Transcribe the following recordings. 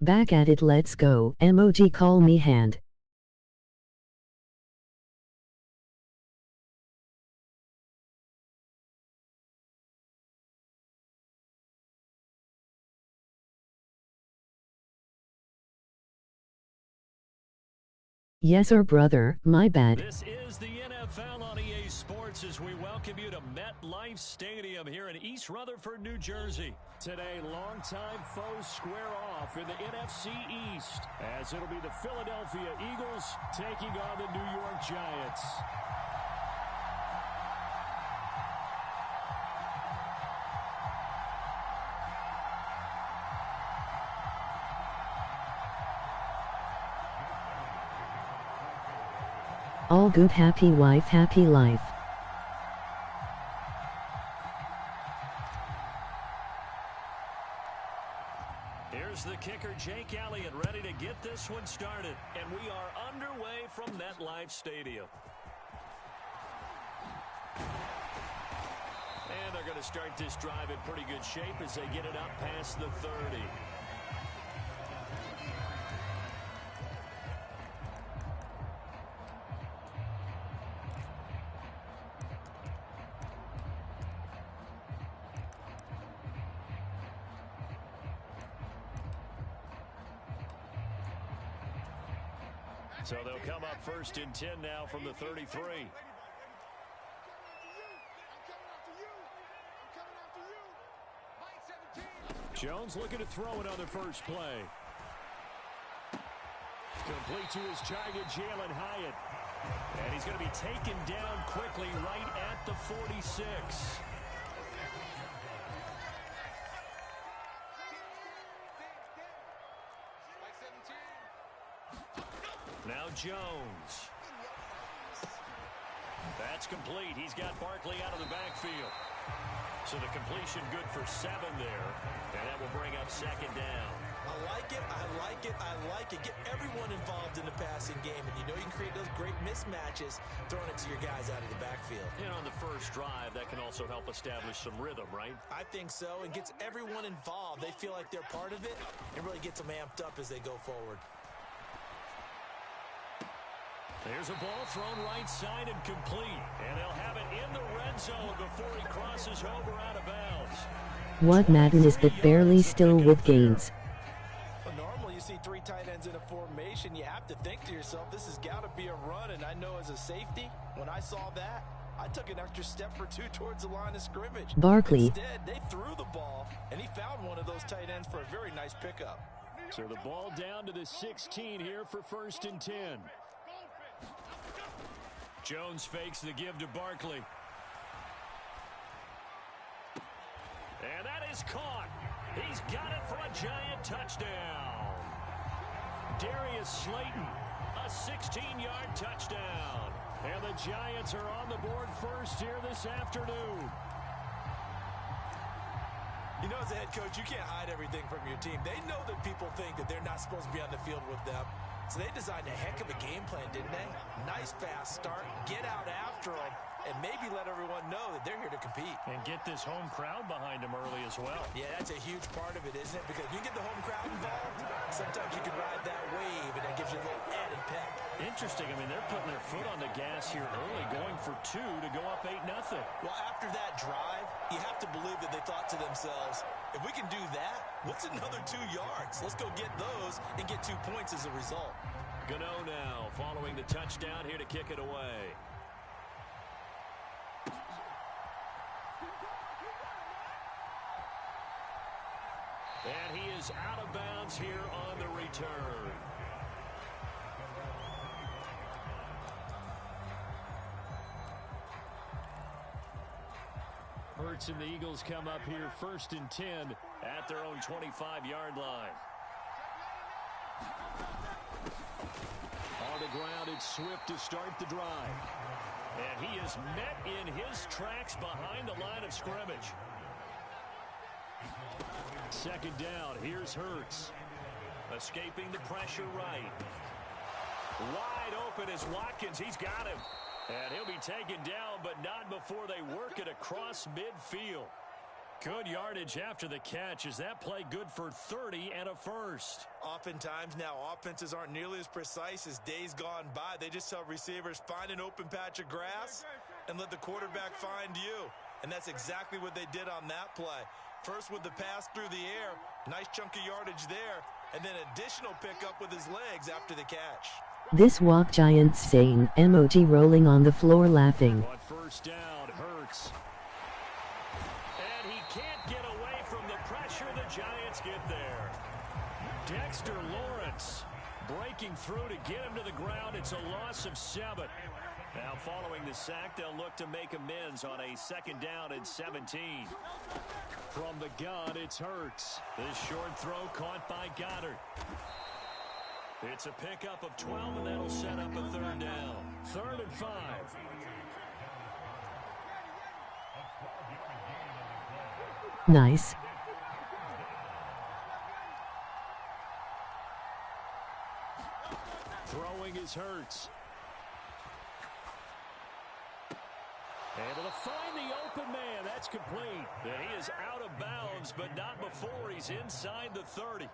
Back at it, let's go. Emoji call me hand. Yes sir brother, my bad. This is the NFL on EA Sports as we welcome you to MetLife Stadium here in East Rutherford, New Jersey. Today, longtime foes square off in the NFC East as it'll be the Philadelphia Eagles taking on the New York Giants. All good, happy wife, happy life. Here's the kicker, Jake Elliott, ready to get this one started. And we are underway from MetLife Stadium. And they're going to start this drive in pretty good shape as they get it up past the 30. So they'll come up first and 10 now from the 33. Jones looking to throw it on the first play. Complete to his target, Jalen Hyatt. And he's going to be taken down quickly right at the 46. Now Jones. That's complete. He's got Barkley out of the backfield. So the completion good for 7 there. And that will bring up second down. I like it. I like it. I like it. Get everyone involved in the passing game. And you know you can create those great mismatches throwing it to your guys out of the backfield. And on the first drive, that can also help establish some rhythm, right? I think so. And gets everyone involved. They feel like they're part of it and really gets them amped up as they go forward. There's a ball thrown right side and complete. And they'll have it in the red zone before he crosses over out of bounds. What Madden is that barely still with gains? Well, normally you see 3 tight ends in a formation. You have to think to yourself, this has got to be a run. And I know as a safety, when I saw that, I took an extra step or 2 towards the line of scrimmage. Barkley. Instead, they threw the ball, and he found one of those tight ends for a very nice pickup. So the ball down to the 16 here for first and 10. Jones fakes the give to Barkley. And that is caught. He's got it for a Giant touchdown. Darius Slayton, a 16-yard touchdown. And the Giants are on the board first here this afternoon. You know, as a head coach, you can't hide everything from your team. They know that people think that they're not supposed to be on the field with them. So they designed a heck of a game plan, didn't they? Nice fast start, get out after them, and maybe let everyone know that they're here to compete. And get this home crowd behind them early as well. Yeah, that's a huge part of it, isn't it? Because if you get the home crowd involved, sometimes you can ride that wave, and it gives you a little added pep. Interesting. I mean, they're putting their foot on the gas here early, going for 2 to go up 8-0. Well, after that drive, you have to believe that they thought to themselves, if we can do that, what's another 2 yards? Let's go get those and get 2 points as a result. Gano now following the touchdown here to kick it away. And he is out of bounds here on the return. Hurts and the Eagles come up here first and 10 at their own 25-yard line. On the ground, it's Swift to start the drive. And he is met in his tracks behind the line of scrimmage. Second down, here's Hurts. Escaping the pressure right. Wide open is Watkins. He's got him. And he'll be taken down, but not before they work it across midfield. Good yardage after the catch. Is that play good for 30 and a first? Oftentimes now, offenses aren't nearly as precise as days gone by. They just tell receivers, find an open patch of grass and let the quarterback find you. And that's exactly what they did on that play. First with the pass through the air, nice chunk of yardage there, and then additional pickup with his legs after the catch. This walk Giants saying, emoji rolling on the floor laughing. But first down, Hurts. And he can't get away from the pressure. The Giants get there. Dexter Lawrence breaking through to get him to the ground. It's a loss of 7. Now following the sack, they'll look to make amends on a second down and 17. From the gun, it's Hurts. This short throw caught by Goddard. It's a pickup of 12, and that'll set up a third down. 3rd and 5. Nice. Throwing is Hurts. Able to find the open man. That's complete. And he is out of bounds, but not before he's inside the 30.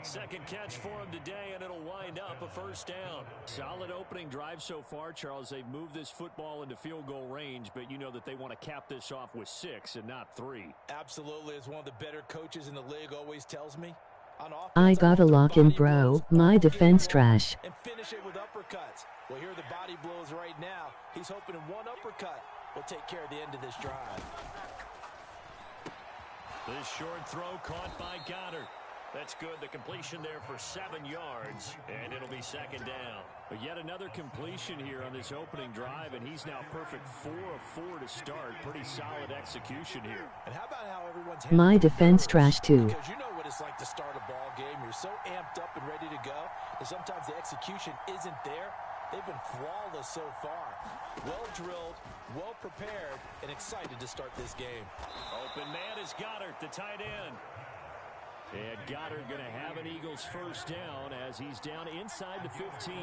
Second catch for him today, and it'll wind up a first down. Solid opening drive so far, Charles. They've moved this football into field goal range, but you know that they want to cap this off with 6 and not 3. Absolutely. As one of the better coaches in the league always tells me, on offense, I gotta lock in, bro. My defense trash. And finish it with uppercuts. Well, here are the body blows right now. He's hoping in one uppercut will take care of the end of this drive. This short throw caught by Goddard. That's good. The completion there for 7 yards, and it'll be second down. But yet another completion here on this opening drive, and he's now perfect 4 of 4 to start. Pretty solid execution here. And how about how everyone's My defense trash too. Because you know what it's like to start a ball game. You're so amped up and ready to go, and sometimes the execution isn't there. They've been flawless so far. Well drilled, well prepared, and excited to start this game. Open man is Goddard, the tight end. And Goddard going to have an Eagles first down as he's down inside the 15.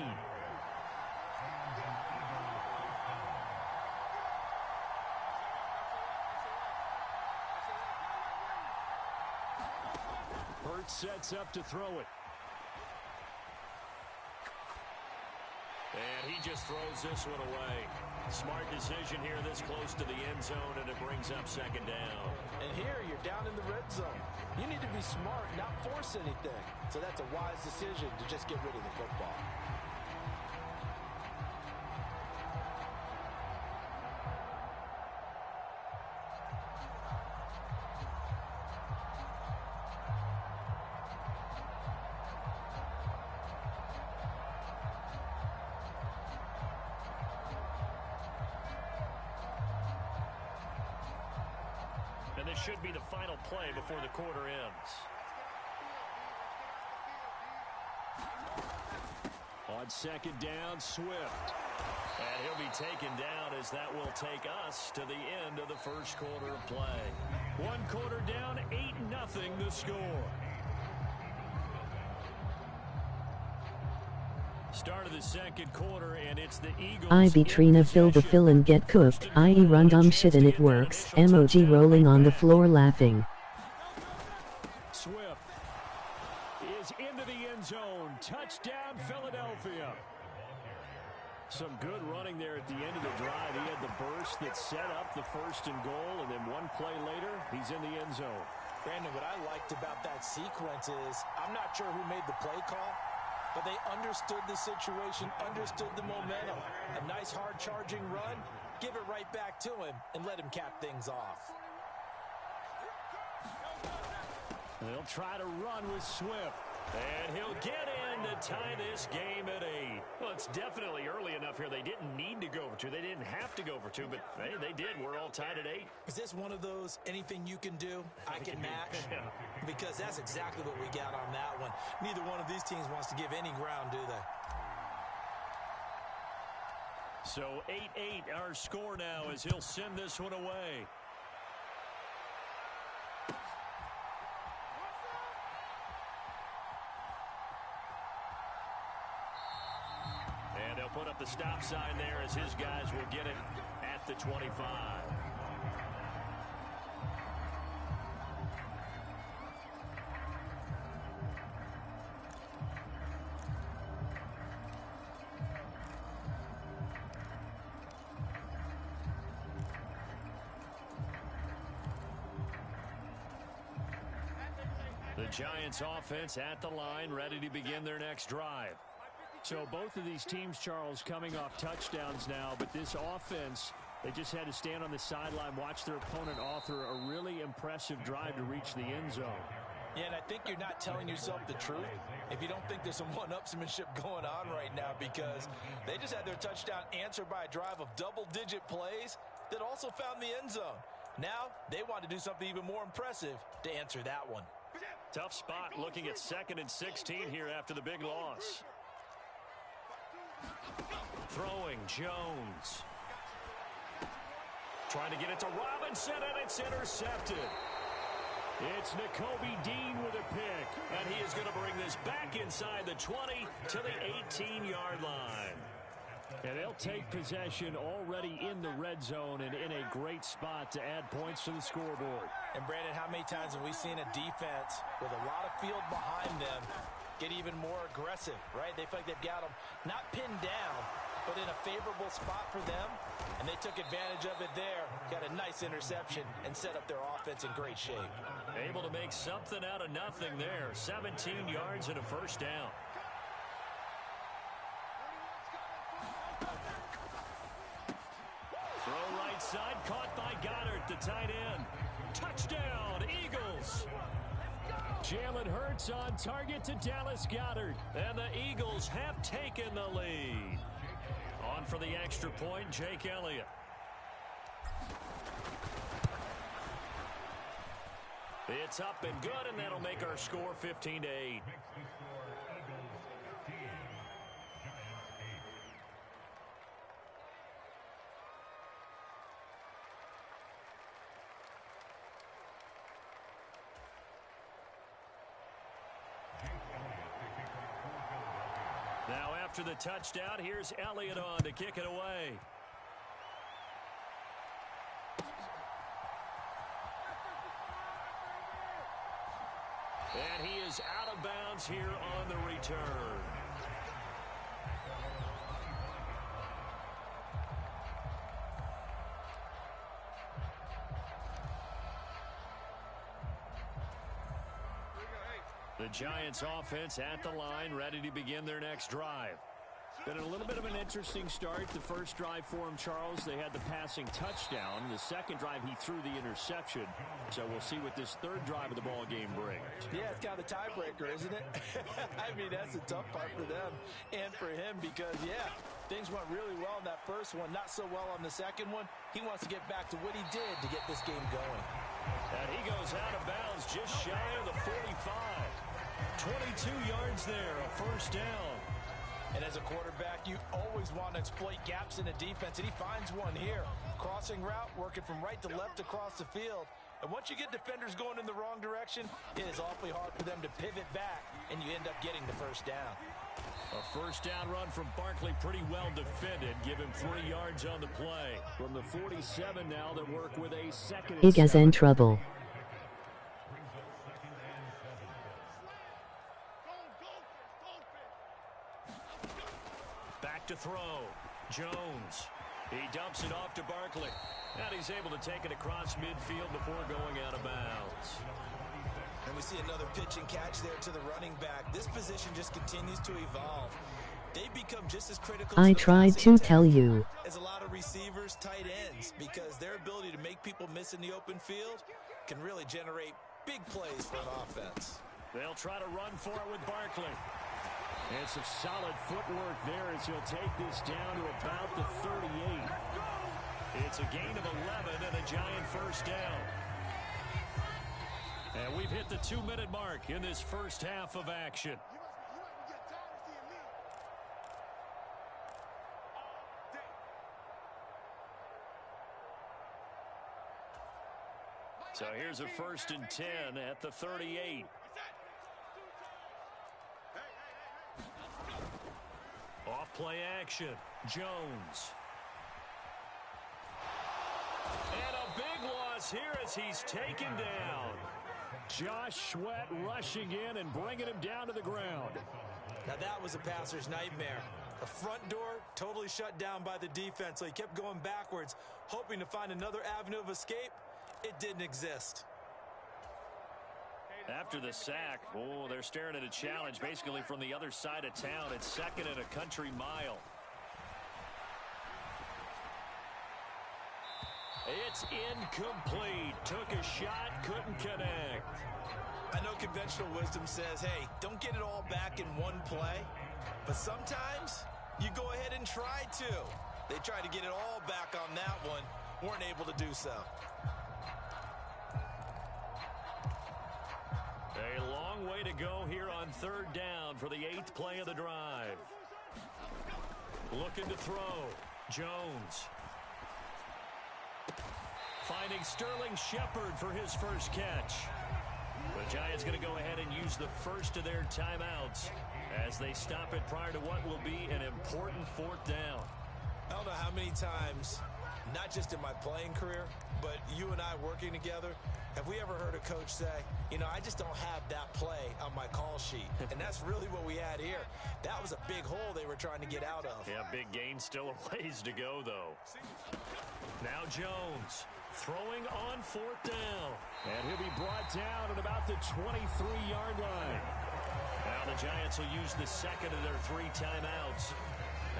Hurts sets up to throw it. And he just throws this one away. Smart decision here this close to the end zone, and it brings up second down. And here you're down in the red zone. You need to be smart, not force anything. So that's a wise decision to just get rid of the football. And this should be the final play before the quarter ends. On second down, Swift. And he'll be taken down as that will take us to the end of the first quarter of play. 1 quarter down, 8-0 the score. Start of the second quarter, and it's the Eagles. I be Trina fill the fill and get cooked, i.e. run dumb shit and it works, emoji rolling on the floor laughing. Swift is into the end zone. Touchdown, Philadelphia. Some good running there at the end of the drive. He had the burst that set up the first and goal, and then one play later, he's in the end zone. Brandon, what I liked about that sequence is, I'm not sure who made the play call, but they understood the situation, understood the momentum. A nice hard charging run, give it right back to him, and let him cap things off. They'll try to run with Swift. And he'll get in to tie this game at 8. Well, it's definitely early enough here. They didn't need to go for 2. They didn't have to go for 2, but hey, they did. We're all tied at 8. Is this one of those anything you can do, I can match? Yeah. Because that's exactly what we got on that one. Neither one of these teams wants to give any ground, do they? So 8-8 our score now as he'll send this one away. And they'll put up the stop sign there as his guys will get it at the 25. The Giants offense at the line, ready to begin their next drive. So both of these teams, Charles, coming off touchdowns now, but this offense, they just had to stand on the sideline, watch their opponent author a really impressive drive to reach the end zone. Yeah, and I think you're not telling yourself the truth if you don't think there's some one-upsmanship going on right now, because they just had their touchdown answered by a drive of double-digit plays that also found the end zone. Now they want to do something even more impressive to answer that one. Tough spot looking at 2nd and 16 here after the big loss. Throwing Jones. Trying to get it to Robinson, and it's intercepted. It's Nakobe Dean with a pick, and he is going to bring this back inside the 20 to the 18-yard line. And they'll take possession already in the red zone and in a great spot to add points to the scoreboard. And Brandon, how many times have we seen a defense with a lot of field behind them get even more aggressive, right? They feel like they've got them not pinned down, but in a favorable spot for them, and they took advantage of it there. Got a nice interception and set up their offense in great shape. Able to make something out of nothing there. 17 yards and a first down. Throw right side, caught by Goddard, the tight end. Touchdown, Eagles! Jalen Hurts on target to Dallas Goedert, and the Eagles have taken the lead. On for the extra point, Jake Elliott. It's up and good, and that'll make our score 15-8. Now after the touchdown, here's Elliott on to kick it away. And he is out of bounds here on the return. The Giants offense at the line, ready to begin their next drive. Been a little bit of an interesting start. The first drive for him, Charles, they had the passing touchdown. The second drive, he threw the interception. So we'll see what this third drive of the ball game brings. Yeah, it's kind of the tiebreaker, isn't it? I mean, that's the tough part for them and for him because, yeah, things went really well in that first one, not so well on the second one. He wants to get back to what he did to get this game going. And he goes out of bounds just shy of the 45. 22 yards there, a first down. And as a quarterback, you always want to exploit gaps in the defense, and he finds one here. Crossing route, working from right to left across the field. And once you get defenders going in the wrong direction, it is awfully hard for them to pivot back, and you end up getting the first down. A first down run from Barkley, pretty well defended. Give him 3 yards on the play. From the 47 now, they work with a second. Big as in trouble. Back to throw. Jones. He dumps it off to Barkley. And he's able to take it across midfield before going out of bounds. And we see another pitch and catch there to the running back. This position just continues to evolve. They become just as critical I tried to tell you. as a lot of receivers, tight ends, because their ability to make people miss in the open field can really generate big plays for an offense. They'll try to run for it with Barkley. And some solid footwork there as he'll take this down to about the 38. It's a gain of 11 and a Giant first down. And we've hit the 2-minute mark in this first half of action. So here's a 1st and 10 at the 38. Off play action. Jones. And a big loss here as he's taken down. Josh Sweat rushing in and bringing him down to the ground. Now that was a passer's nightmare. The front door totally shut down by the defense, so he kept going backwards, hoping to find another avenue of escape. It didn't exist. After the sack, oh, they're staring at a challenge basically from the other side of town. It's second and a country mile. It's incomplete. Took a shot, couldn't connect. I know conventional wisdom says, hey, don't get it all back in one play. But sometimes you go ahead and try to. They tried to get it all back on that one. Weren't able to do so. A long way to go here on third down for the 8th play of the drive. Looking to throw. Jones. Finding Sterling Shepard for his first catch. The Giants going to go ahead and use the first of their timeouts as they stop it prior to what will be an important 4th down. I don't know how many times, not just in my playing career, but you and I working together, have we ever heard a coach say, you know, I just don't have that play on my call sheet. And that's really what we had here. That was a big hole they were trying to get out of. Yeah, big gain, still a ways to go, though. Now Jones throwing on 4th down. And he'll be brought down at about the 23-yard line. Now the Giants will use the second of their 3 timeouts,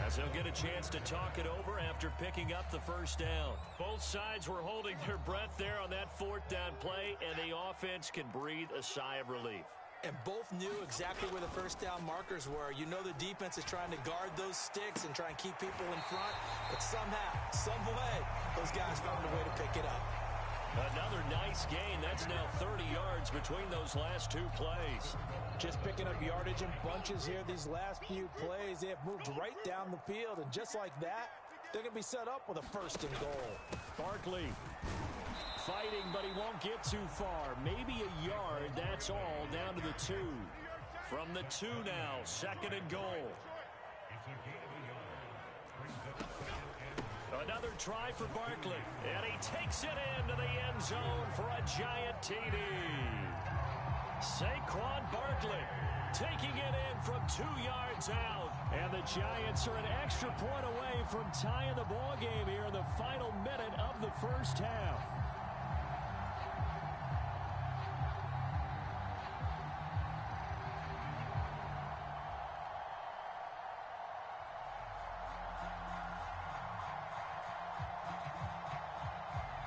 as they'll get a chance to talk it over after picking up the first down. Both sides were holding their breath there on that 4th down play, and the offense can breathe a sigh of relief. And both knew exactly where the first down markers were. You know the defense is trying to guard those sticks and try and keep people in front. But somehow, some way, those guys found a way to pick it up. Another nice gain. That's now 30 yards between those last 2 plays. Just picking up yardage in bunches here these last few plays. They have moved right down the field. And just like that, they're going to be set up with a 1st and goal. Barkley fighting, but he won't get too far. Maybe a yard, that's all, down to the 2. From the 2 now, 2nd and goal. Another try for Barkley, and he takes it into the end zone for a giant TD. Saquon Barkley taking it in from 2 yards out. And the Giants are an extra point away from tying the ball game here in the final minute of the first half.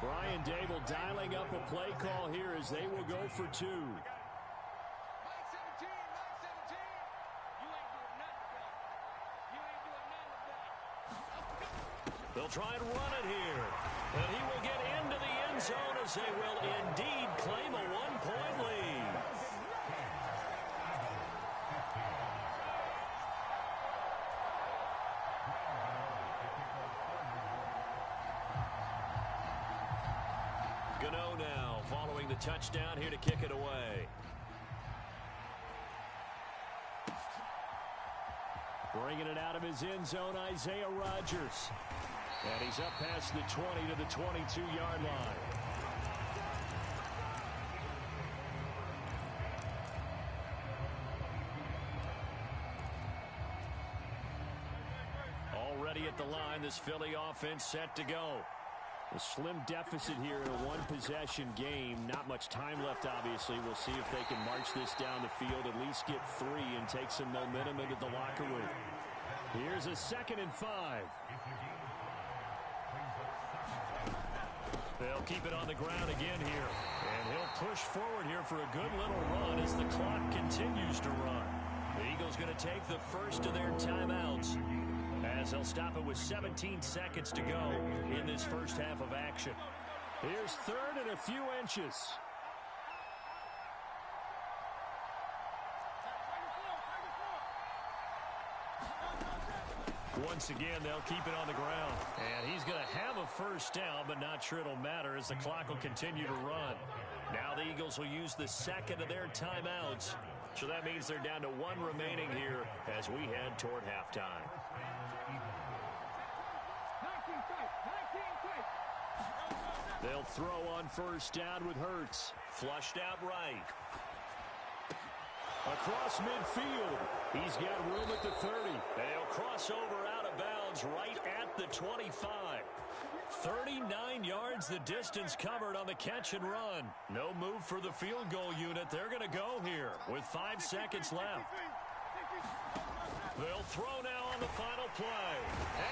Brian Dable dialing up a play call here as they will go for 2. They'll try and run it here. And he will get into the end zone as they will indeed claim a 1-point lead. Gano now following the touchdown here to kick it away. Bringing it out of his end zone, Isaiah Rodgers. And he's up past the 20 to the 22-yard line. Already at the line, this Philly offense set to go. A slim deficit here in a one-possession game. Not much time left, obviously. We'll see if they can march this down the field, at least get 3 and take some momentum into the locker room. Here's a 2nd and 5. They'll keep it on the ground again here. And he'll push forward here for a good little run as the clock continues to run. The Eagles going to take the first of their timeouts, as they'll stop it with 17 seconds to go in this first half of action. Here's 3rd and a few inches. Once again, they'll keep it on the ground. And he's going to have a first down, but not sure it'll matter as the clock will continue to run. Now the Eagles will use the second of their timeouts. So that means they're down to 1 remaining here as we head toward halftime. They'll throw on first down with Hurts. Flushed out right. Across midfield. He's got room at the 30. They'll cross over out of bounds right at the 25. 39 yards the distance covered on the catch and run. No move for the field goal unit. They're going to go here with 5 seconds left. They'll throw now on the final play.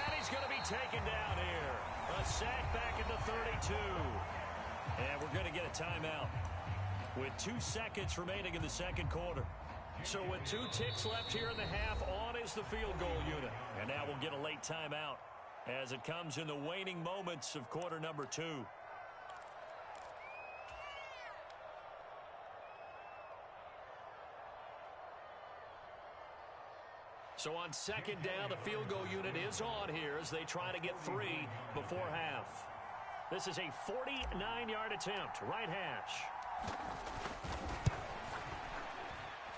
And he's going to be taken down here. A sack back at the 32. And we're going to get a timeout with 2 seconds remaining in the second quarter. So with 2 ticks left here in the half, on is the field goal unit. And now we'll get a late timeout as it comes in the waning moments of quarter number 2. So on second down, the field goal unit is on here as they try to get 3 before half. This is a 49-yard attempt, right hash.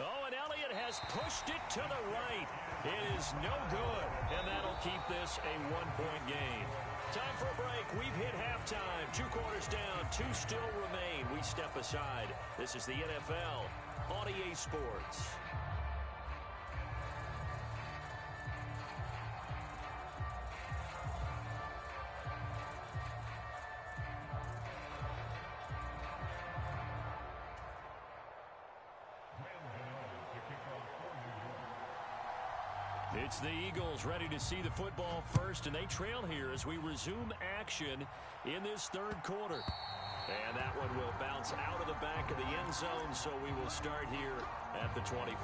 Oh, and Elliott has pushed it to the right. It is no good, and that'll keep this a 1-point game. Time for a break. We've hit halftime. 2 quarters down, 2 still remain. We step aside. This is the NFL on EA Sports. It's the Eagles ready to see the football first, and they trail here as we resume action in this third quarter. And that one will bounce out of the back of the end zone, so we will start here at the 25.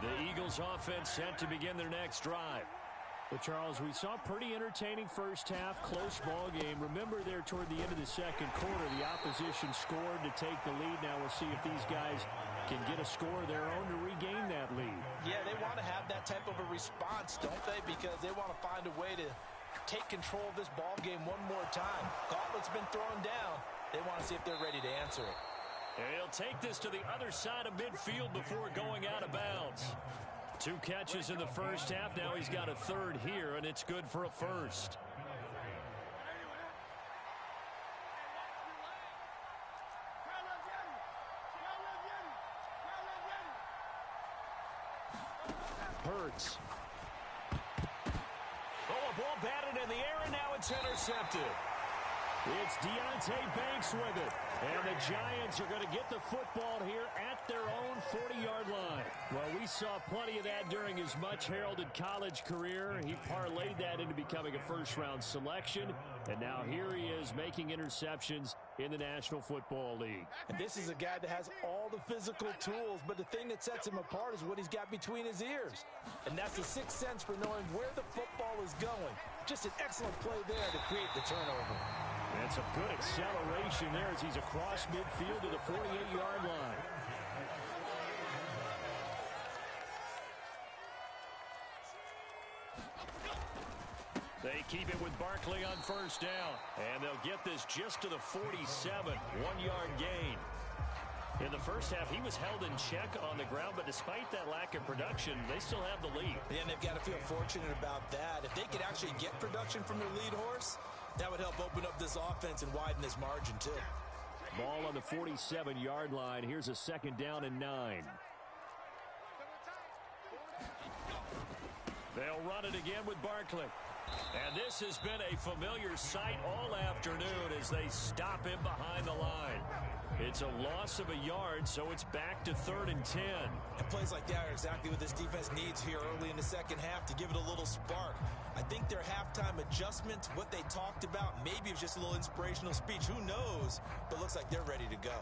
The Eagles offense set to begin their next drive. Well, Charles, we saw a pretty entertaining first half, close ball game. Remember there toward the end of the second quarter, the opposition scored to take the lead. Now we'll see if these guys can get a score of their own to regain that lead. Yeah, they want to have that type of a response, don't they? Because they want to find a way to take control of this ball game one more time. Gauntlet's been thrown down. They want to see if they're ready to answer it. And he'll take this to the other side of midfield before going out of bounds. 2 catches in the first half. Now he's got a third here, and it's good for a first. Hurts. Oh, a ball batted in the air, and now it's intercepted. It's Deontay Banks with it. And the Giants are going to get the football here at their own 40-yard line. Well, we saw plenty of that during his much-heralded college career. He parlayed that into becoming a first-round selection. And now here he is making interceptions in the National Football League. And this is a guy that has all the physical tools, but the thing that sets him apart is what he's got between his ears. And that's the sixth sense for knowing where the football is going. Just an excellent play there to create the turnover. That's a good acceleration there as he's across midfield to the 48-yard line. They keep it with Barkley on first down. And they'll get this just to the 47, 1-yard gain. In the first half, he was held in check on the ground, but despite that lack of production, they still have the lead. Yeah, and they've got to feel fortunate about that. If they could actually get production from their lead horse, that would help open up this offense and widen this margin, too. Ball on the 47-yard line. Here's a second down and 9. They'll run it again with Barkley. And this has been a familiar sight all afternoon as they stop him behind the line. It's a loss of a yard, so it's back to 3rd and 10. And plays like that are exactly what this defense needs here early in the second half to give it a little spark. I think their halftime adjustment, what they talked about, maybe it was just a little inspirational speech. Who knows? But looks like they're ready to go.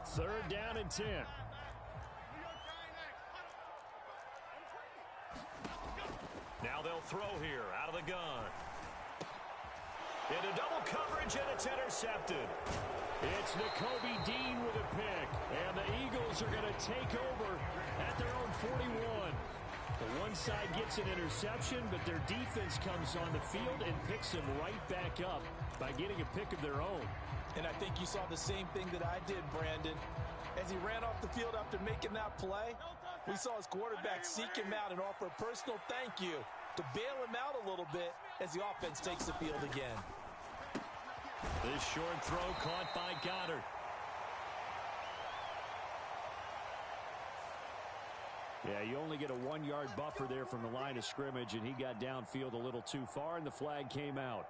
Third down and 10. Now they'll throw here out of the gun. Into double coverage, and it's intercepted. It's Nakobe Dean with a pick. And the Eagles are going to take over at their own 41. The one side gets an interception, but their defense comes on the field and picks them right back up by getting a pick of their own. And I think you saw the same thing that I did, Brandon. As he ran off the field after making that play, we saw his quarterback seek him out and offer a personal thank you to bail him out a little bit as the offense takes the field again. This short throw caught by Goddard. Yeah, you only get a 1-yard buffer there from the line of scrimmage, and he got downfield a little too far, and the flag came out.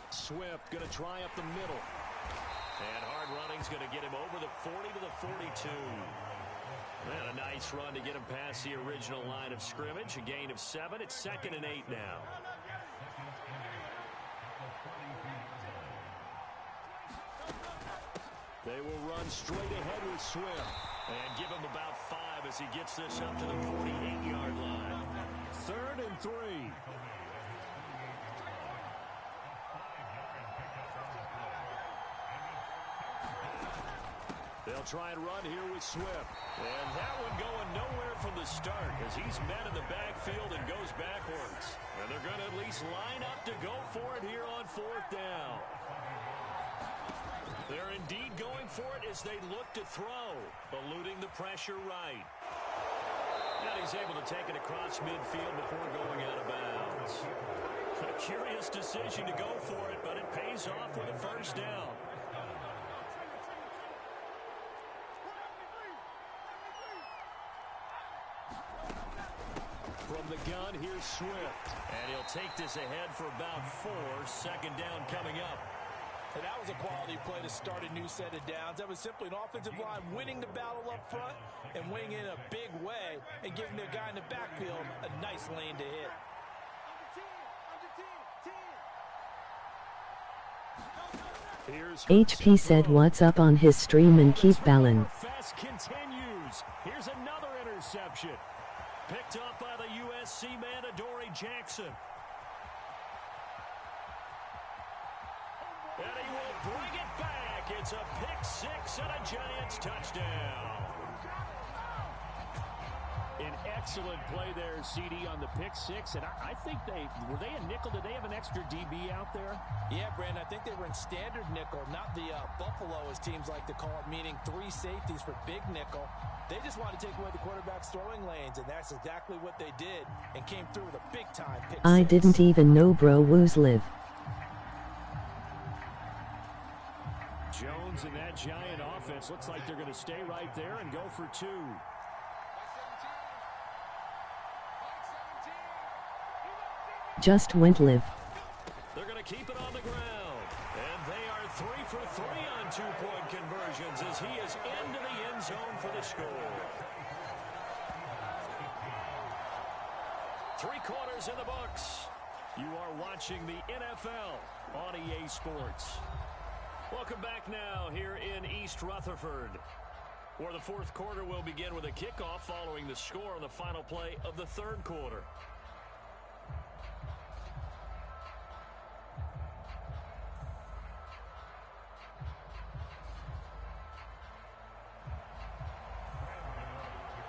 Swift going to try up the middle. And hard running's going to get him over the 40 to the 42. And a nice run to get him past the original line of scrimmage. A gain of 7. It's 2nd and 8 now. They will run straight ahead with Swift. And give him about 5 as he gets this up to the 48-yard line. 3rd and 3. They'll try and run here with Swift. And that one going nowhere from the start as he's met in the backfield and goes backwards. And they're going to at least line up to go for it here on 4th down. They're indeed going for it as they look to throw, eluding the pressure right. And he's able to take it across midfield before going out of bounds. A curious decision to go for it, but it pays off with a 1st down. From the gun, here's Swift. And he'll take this ahead for about 4. 2nd down coming up. And that was a quality play to start a new set of downs. That was simply an offensive line winning the battle up front and winning in a big way and giving their guy in the backfield a nice lane to hit. HP said what's up on his stream and keep ballin'. Fest continues. Here's another interception. Picked up by the USC man, Adoree Jackson. And he will bring it back. It's a pick-6 and a Giants touchdown. An excellent play there, CD, on the pick-6. And I think were they a nickel? Did they have an extra DB out there? Yeah, Brandon, I think they were in standard nickel, not the Buffalo, as teams like to call it, meaning 3 safeties for big nickel. They just wanted to take away the quarterback's throwing lanes, and that's exactly what they did and came through with a big-time pick-6. I didn't even know bro woos live. Jones and that Giant offense looks like they're going to stay right there and go for 2. Just went live. They're going to keep it on the ground. And they are 3 for 3 on 2-point conversions as he is into the end zone for the score. 3 quarters in the books. You are watching the NFL on EA Sports. Welcome back now here in East Rutherford, where the 4th quarter will begin with a kickoff following the score on the final play of the 3rd quarter.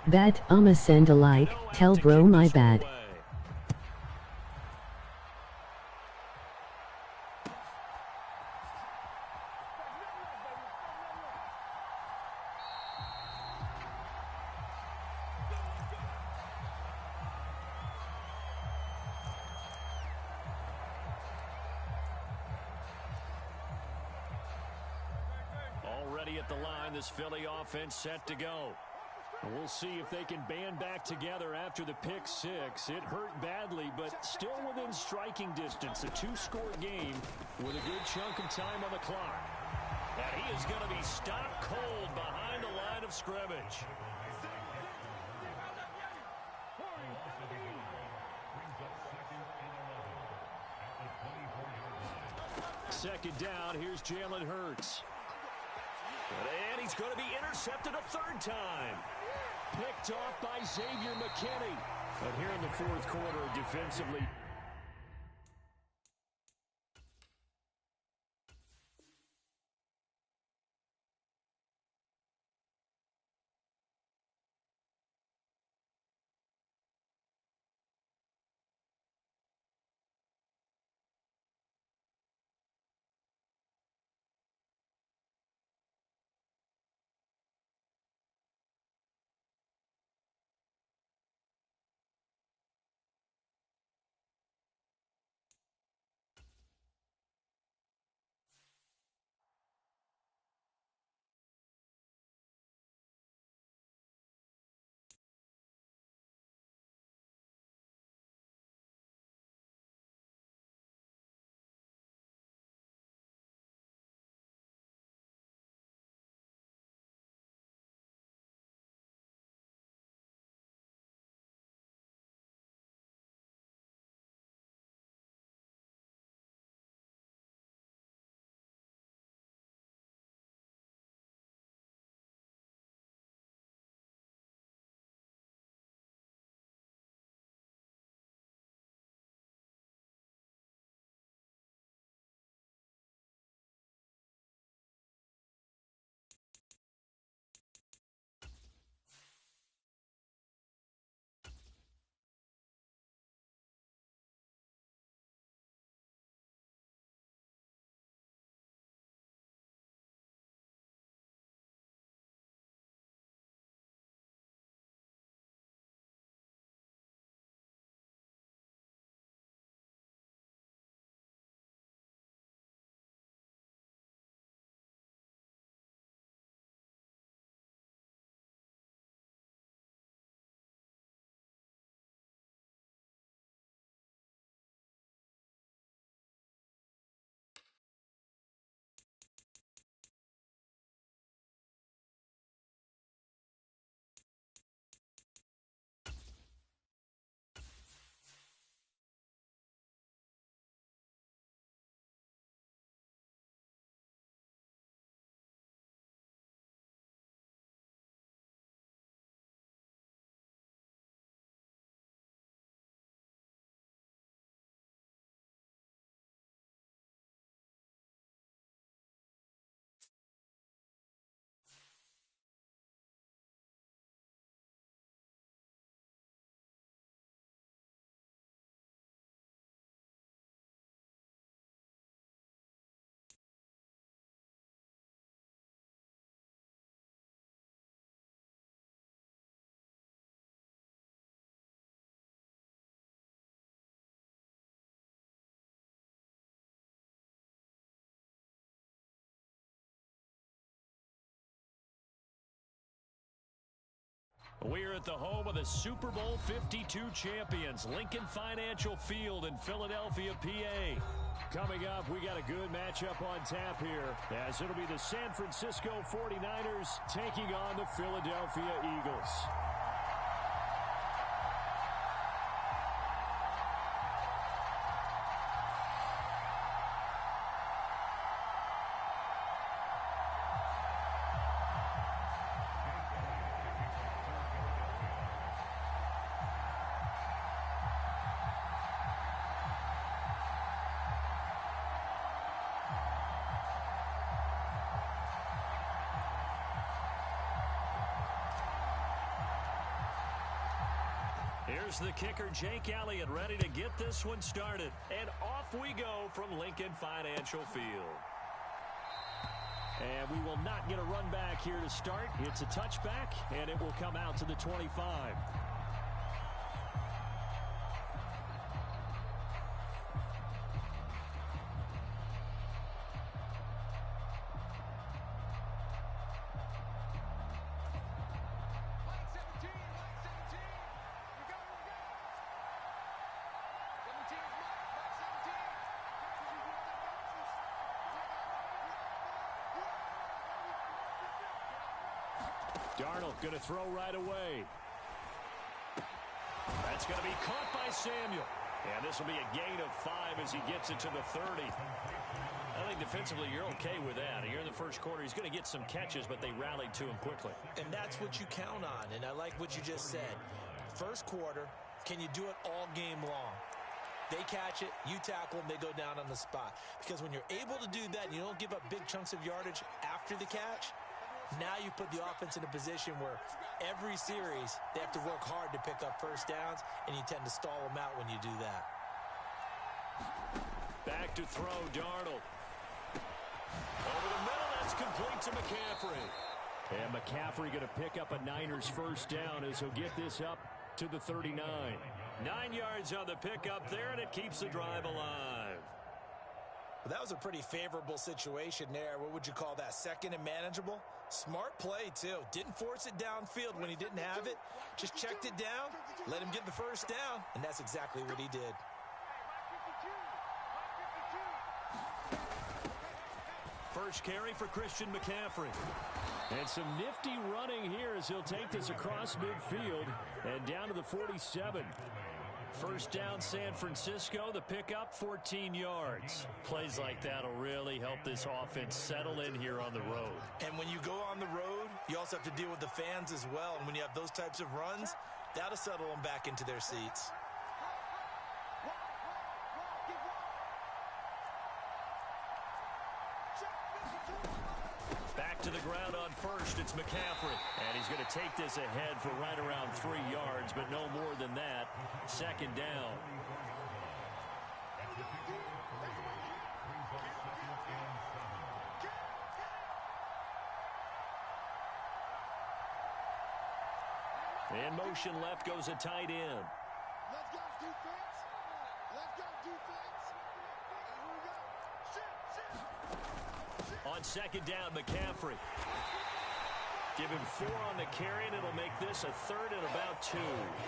Bad, I'ma send a like, tell bro my bad. Already at the line, this Philly offense set to go. We'll see if they can band back together after the pick-6. It hurt badly, but still within striking distance. A 2-score game with a good chunk of time on the clock. And he is going to be stopped cold behind the line of scrimmage. Second down, here's Jalen Hurts. And he's going to be intercepted a 3rd time. Picked off by Xavier McKinney. But here in the 4th quarter, defensively, We're at the home of the Super Bowl 52 champions, Lincoln Financial Field in Philadelphia, PA. Coming up, we got a good matchup on tap here, as it'll be the San Francisco 49ers taking on the Philadelphia Eagles. Here's the kicker, Jake Elliott, ready to get this one started. And off we go from Lincoln Financial Field. And we will not get a run back here to start. It's a touchback, and it will come out to the 25. Darnold going to throw right away. That's going to be caught by Samuel. And this will be a gain of 5 as he gets it to the 30. I think defensively you're okay with that. Here in the first quarter, he's going to get some catches, but they rallied to him quickly. And that's what you count on, and I like what you just said. First quarter, can you do it all game long? They catch it, you tackle them, they go down on the spot. Because when you're able to do that and you don't give up big chunks of yardage after the catch, now you put the offense in a position where every series they have to work hard to pick up first downs, and you tend to stall them out when you do that. Back to throw, Darnold. Over the middle, that's complete to McCaffrey. And McCaffrey going to pick up a Niners first down as he'll get this up to the 39. 9 yards on the pickup there, and it keeps the drive alive. Well, that was a pretty favorable situation there. What would you call that? Second and manageable? Smart play, too. Didn't force it downfield when he didn't have it. Just checked it down, let him get the first down, and that's exactly what he did. First carry for Christian McCaffrey. And some nifty running here as he'll take this across midfield and down to the 47. First down, San Francisco. The pickup, 14 yards. Plays like that will really help this offense settle in here on the road. And when you go on the road, you also have to deal with the fans as well. And when you have those types of runs, that'll settle them back into their seats. Back to the ground on first, it's McCaffrey. And he's going to take this ahead for right around 3 yards, but no more than that. Second down. In motion left goes a tight end. Let's go, defense. Let's go, defense. And we go. Shit. On second down, McCaffrey. Give him 4 on the carry, and it'll make this a third and about 2.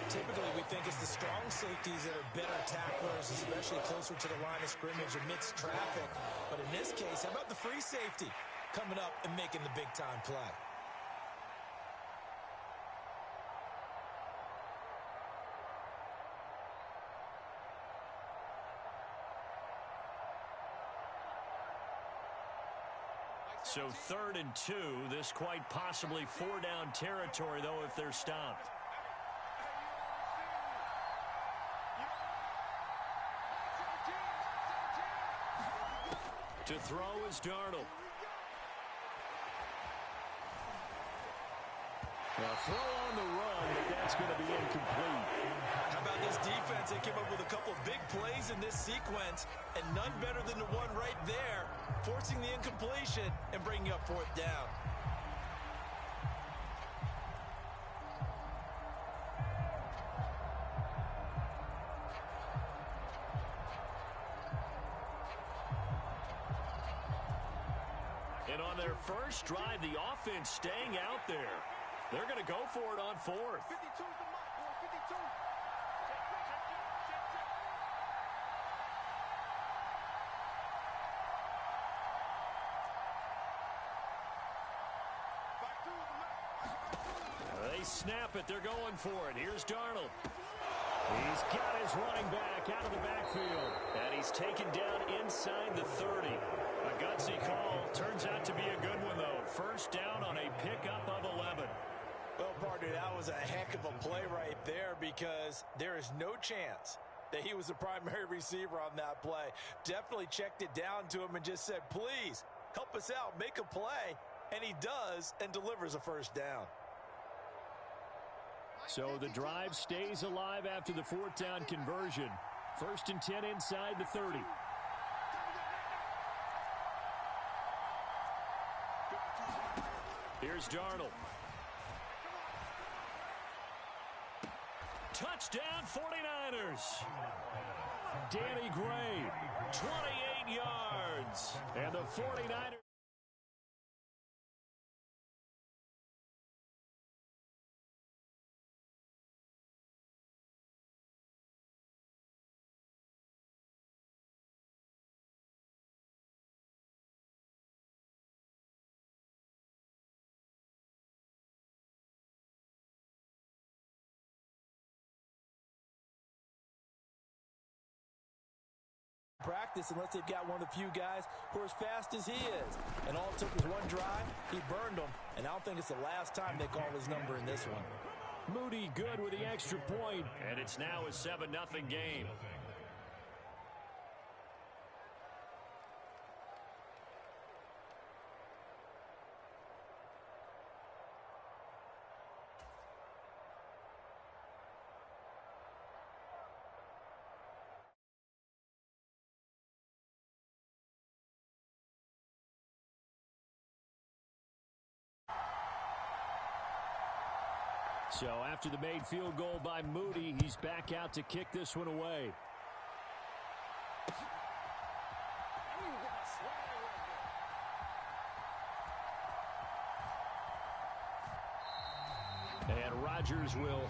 Typically, we think it's the strong safeties that are better tacklers, especially closer to the line of scrimmage amidst traffic. But in this case, how about the free safety coming up and making the big-time play? So 3rd and 2. This quite possibly 4-down territory, though, if they're stopped. To throw is Darnold. A throw on the run, but that's going to be incomplete. How about this defense? They came up with a couple of big plays in this sequence, and none better than the one right there, forcing the incompletion and bringing up 4th down. And on their first drive, the offense staying out there. They're going to go for it on fourth. 52's the mark, boy, 52. They snap it. They're going for it. Here's Darnold. He's got his running back out of the backfield. And he's taken down inside the 30. A gutsy call. Turns out to be a good one, though. First down on a pickup of 11. Well, partner, that was a heck of a play right there because there is no chance that he was the primary receiver on that play. Definitely checked it down to him and just said, please, help us out, make a play. And he does and delivers a first down. So the drive stays alive after the fourth down conversion. First and 10 inside the 30. Here's Darnold. Touchdown 49ers. Danny Gray, 28 yards. And the 49ers. Practice unless they've got one of the few guys who are as fast as he is. And all it took was one drive. He burned them. And I don't think it's the last time they call his number in this one. Moody good with the extra point. And it's now a 7-0 game. So after the made field goal by Moody, he's back out to kick this one away. And Rodgers will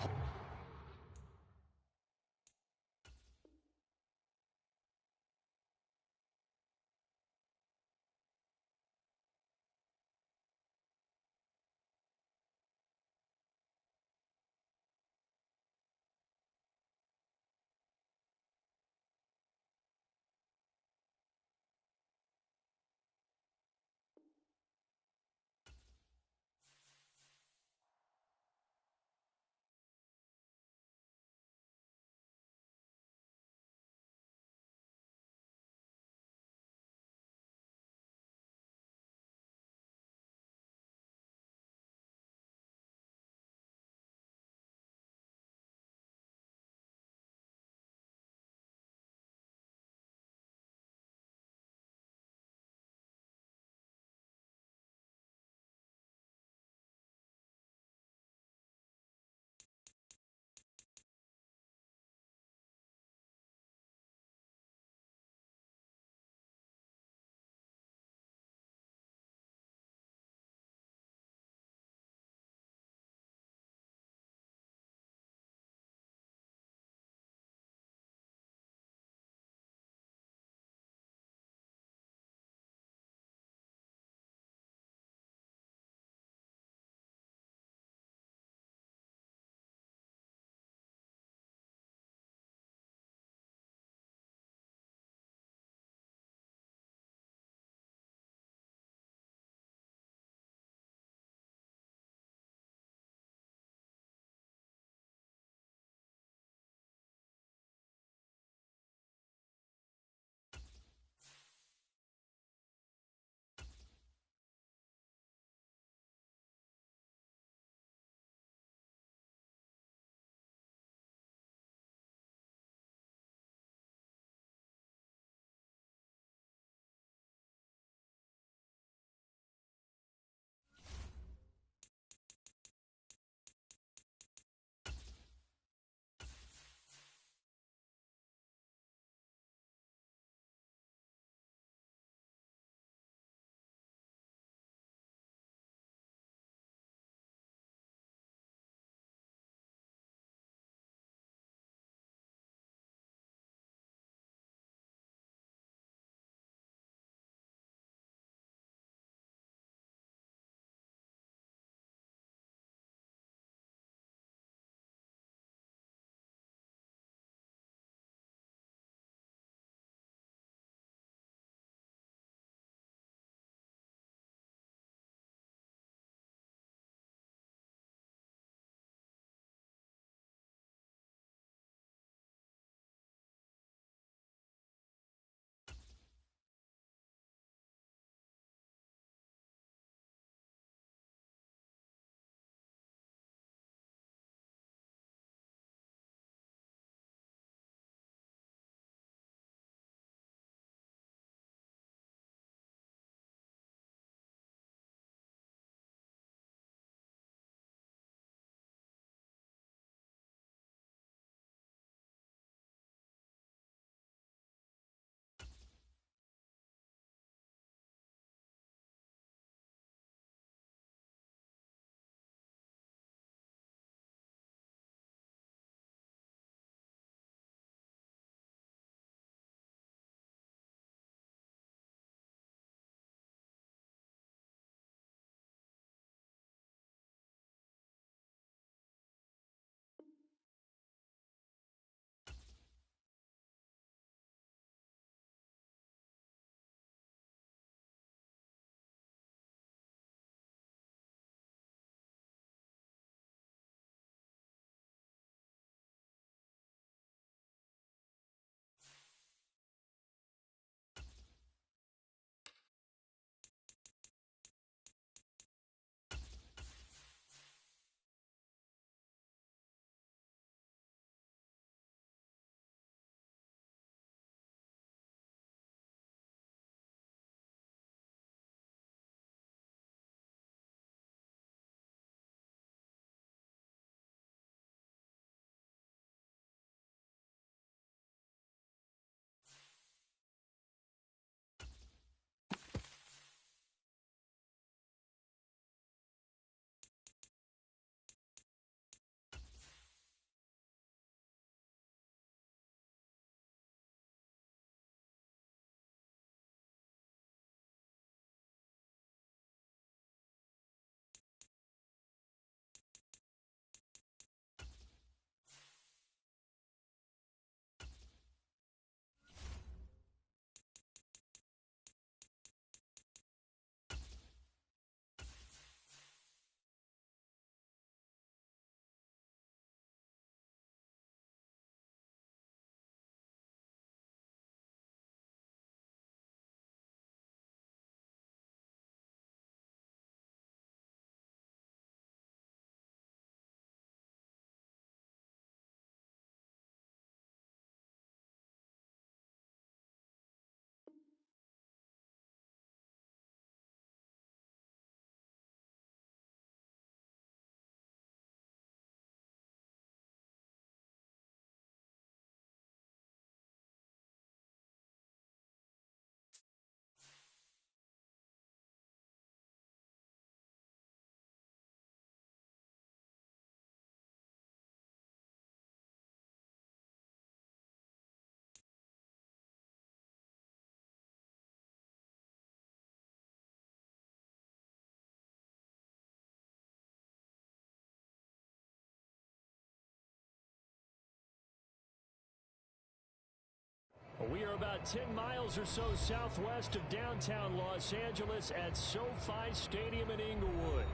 We are about 10 miles or so southwest of downtown Los Angeles at SoFi Stadium in Inglewood.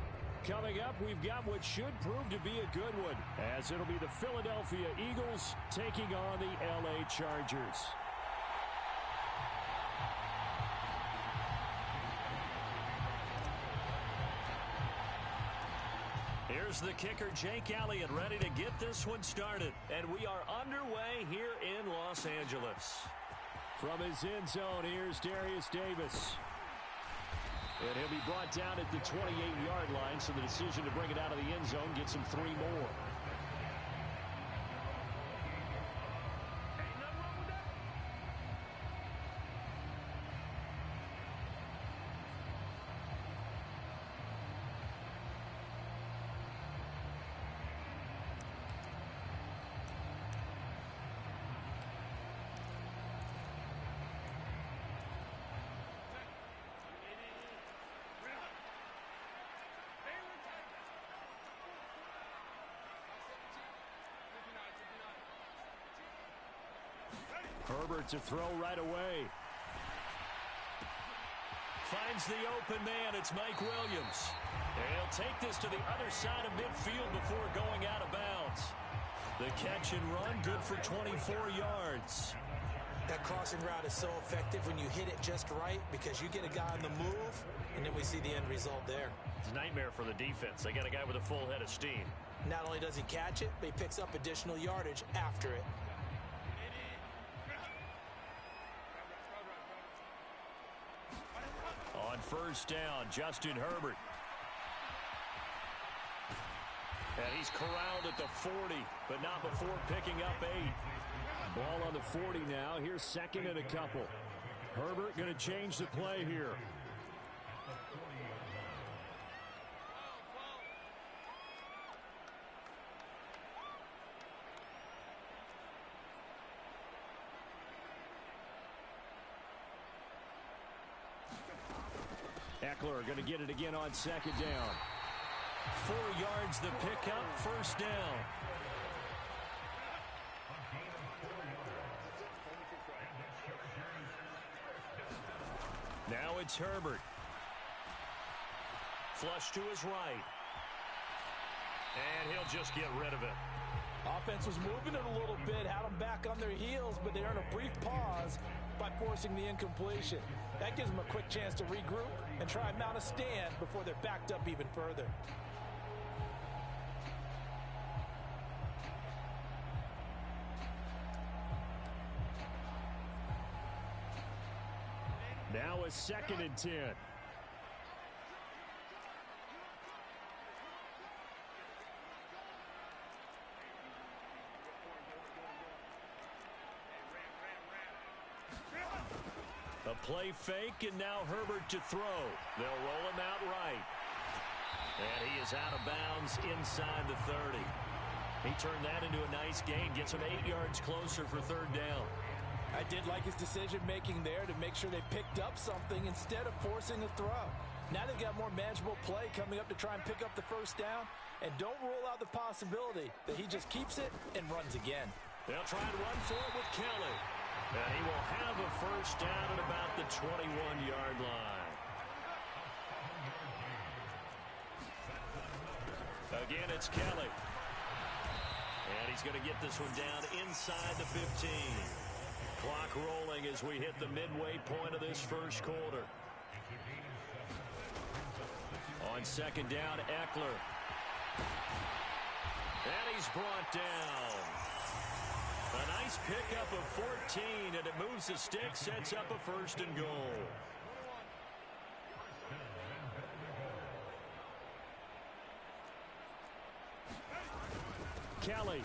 Coming up, we've got what should prove to be a good one, as it'll be the Philadelphia Eagles taking on the LA Chargers. Here's the kicker, Jake Elliott, ready to get this one started. And we are underway here in Los Angeles. From his end zone, here's Darius Davis. And he'll be brought down at the 28-yard line, so the decision to bring it out of the end zone gets him 3 more. Herbert to throw right away. Finds the open man. It's Mike Williams. And he'll take this to the other side of midfield before going out of bounds. The catch and run, good for 24 yards. That crossing route is so effective when you hit it just right because you get a guy on the move, and then we see the end result there. It's a nightmare for the defense. They got a guy with a full head of steam. Not only does he catch it, but he picks up additional yardage after it. On first down, Justin Herbert. And he's corralled at the 40, but not before picking up 8. Ball on the 40 now. Here's second and a couple. Herbert going to change the play here. Eckler going to get it again on second down. 4 yards the pickup, first down. Now it's Herbert. Flush to his right. And he'll just get rid of it. Offense was moving it a little bit, had them back on their heels, but they earned a brief pause by forcing the incompletion. That gives them a quick chance to regroup and try and mount a stand before they're backed up even further. Now a second and 10. A play fake, and now Herbert to throw. They'll roll him out right. And he is out of bounds inside the 30. He turned that into a nice gain, gets him 8 yards closer for third down. I did like his decision-making there to make sure they picked up something instead of forcing a throw. Now they've got more manageable play coming up to try and pick up the first down, and don't rule out the possibility that he just keeps it and runs again. They'll try and run for it with Kelly. And he will have a first down at about the 21-yard line. Again, it's Kelly. And he's going to get this one down inside the 15. Clock rolling as we hit the midway point of this first quarter. On second down, Eckler. And he's brought down. A nice pickup of 14, and it moves the stick, sets up a first and goal. Kelly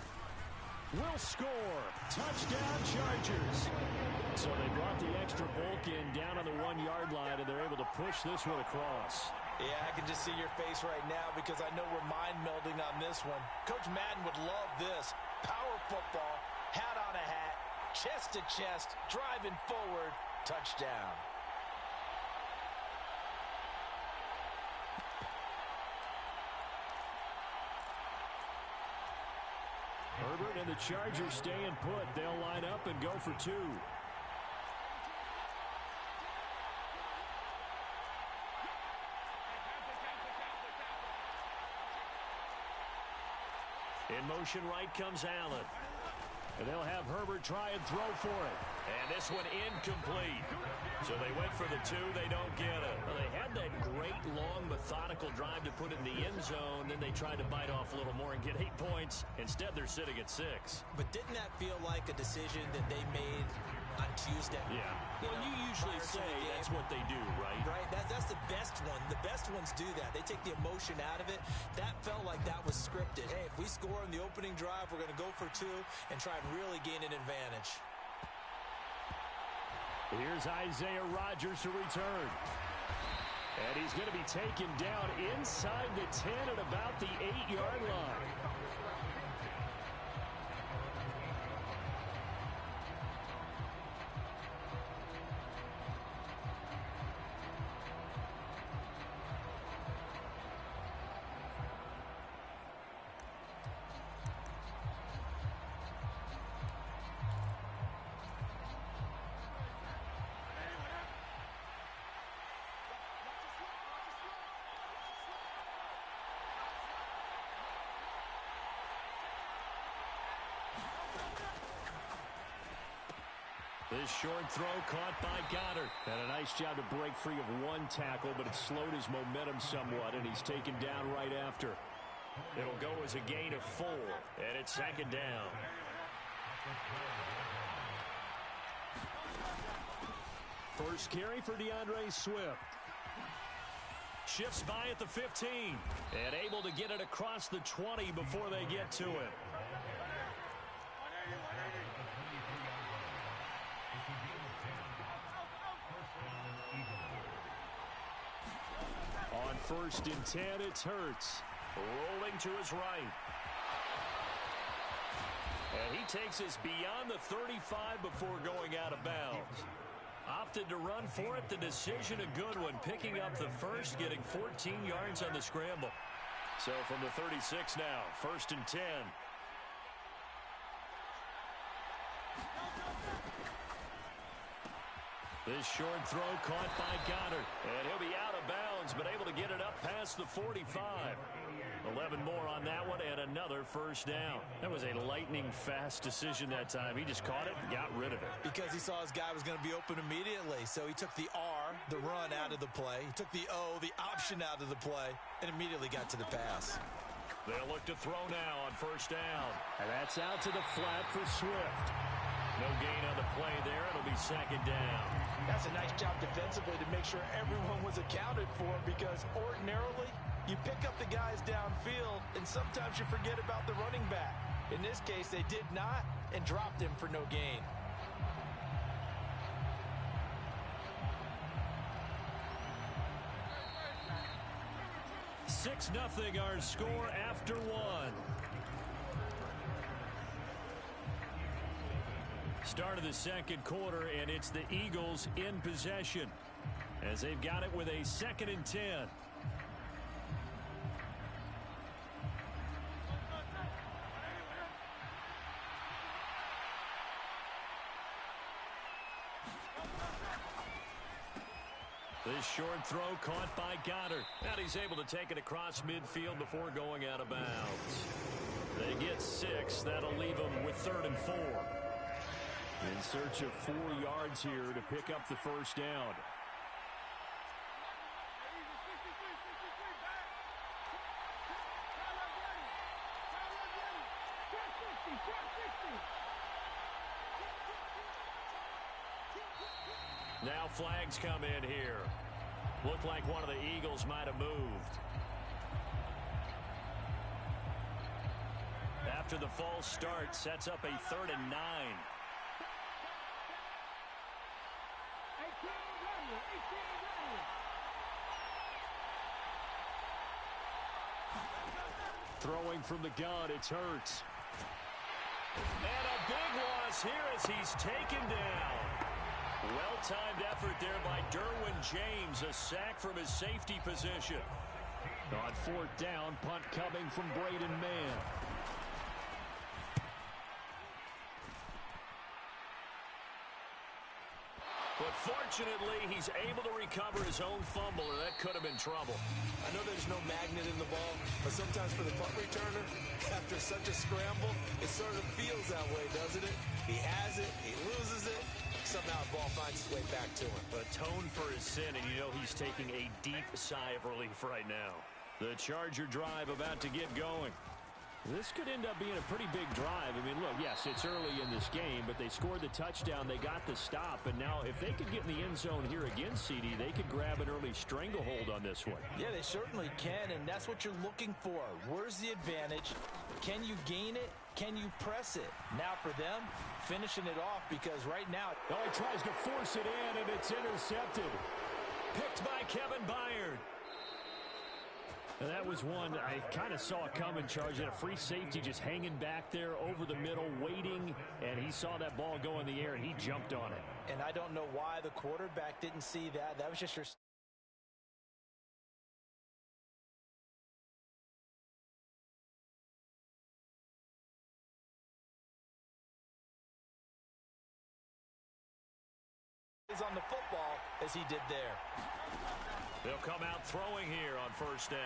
will score. Touchdown, Chargers. So they brought the extra bulk in down on the 1-yard line, and they're able to push this one across. Yeah, I can just see your face right now because I know we're mind melding on this one. Coach Madden would love this. Power football, hat on a hat, chest to chest, driving forward, touchdown. Herbert and the Chargers staying put. They'll line up and go for 2. In motion right comes Allen. And they'll have Herbert try and throw for it. And this one incomplete. So they went for the 2. They don't get it. Well, they had that great, long, methodical drive to put it in the end zone. Then they tried to bite off a little more and get 8 points. Instead, they're sitting at 6. But didn't that feel like a decision that they made on Tuesday? Yeah. Well, you usually say that's what they do, right? Right. That's the best one. The best ones do that. They take the emotion out of it. That felt like that was scripted. Hey, if we score in the opening drive, we're going to go for 2 and try and really gain an advantage. Here's Isaiah Rodgers to return. And he's going to be taken down inside the 10 at about the 8-yard line. This short throw caught by Goddard. And a nice job to break free of 1 tackle, but it slowed his momentum somewhat, and he's taken down right after. It'll go as a gain of 4, and it's 2nd down. First carry for DeAndre Swift. Shifts by at the 15, and able to get it across the 20 before they get to it. On 1st and 10, it's Hurts. Rolling to his right. And he takes us beyond the 35 before going out of bounds. Opted to run for it. The decision a good one. Picking up the first, getting 14 yards on the scramble. So from the 36 now, 1st and 10. This short throw caught by Goddard. And he'll be out of bounds, but able to get it up past the 45. 11 more on that one, and another 1st down. That was a lightning-fast decision that time. He just caught it and got rid of it. Because he saw his guy was going to be open immediately. So he took the R, the run, out of the play. He took the O, the option, out of the play, and immediately got to the pass. They'll look to throw now on 1st down. And that's out to the flat for Swift. No gain on the play there. It'll be 2nd down. That's a nice job defensively to make sure everyone was accounted for, because ordinarily you pick up the guys downfield and sometimes you forget about the running back. In this case, they did not and dropped him for no gain. Six 0 our score after 1. Start of the 2nd quarter, and it's the Eagles in possession as they've got it with a 2nd and 10. This short throw caught by Goddard. And he's able to take it across midfield before going out of bounds. They get 6. That'll leave them with 3rd and 4. In search of 4 yards here to pick up the 1st down. Now flags come in here. Looked like one of the Eagles might have moved. After the false start, sets up a 3rd and 9. Throwing from the gun, it's Hurts. And a big loss here as he's taken down. Well-timed effort there by Derwin James, a sack from his safety position. On 4th down, punt coming from Braden Mann. But fortunately, he's able to recover his own fumble, or that could have been trouble. I know there's no magnet in the ball, but sometimes for the punt returner, after such a scramble, it sort of feels that way, doesn't it? He has it, he loses it, somehow the ball finds its way back to him. Atone for his sin, and you know he's taking a deep sigh of relief right now. The Charger drive about to get going. This could end up being a pretty big drive. I mean, look, yes, it's early in this game, but they scored the touchdown. They got the stop, and now if they could get in the end zone here again, CD, they could grab an early stranglehold on this one. Yeah, they certainly can, and that's what you're looking for. Where's the advantage? Can you gain it? Can you press it? Now for them, finishing it off, because right now... Oh, he tries to force it in, and it's intercepted. Picked by Kevin Byard. And that was one I kind of saw coming, Charge. A free safety just hanging back there over the middle, waiting, and he saw that ball go in the air, and he jumped on it. And I don't know why the quarterback didn't see that. That was just your... on the football as he did there. They'll come out throwing here on first down.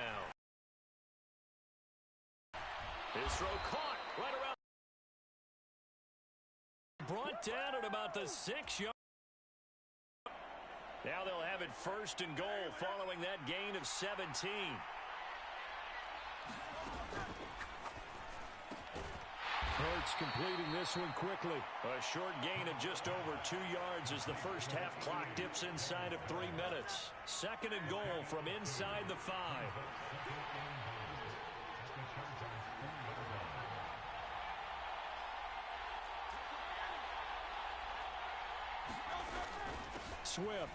His throw caught right around. Brought down at about the 6-yard. Now they'll have it first and goal following that gain of 17. Hurts completing this one quickly. A short gain of just over 2 yards as the first half clock dips inside of 3 minutes. Second and goal from inside the 5. Swift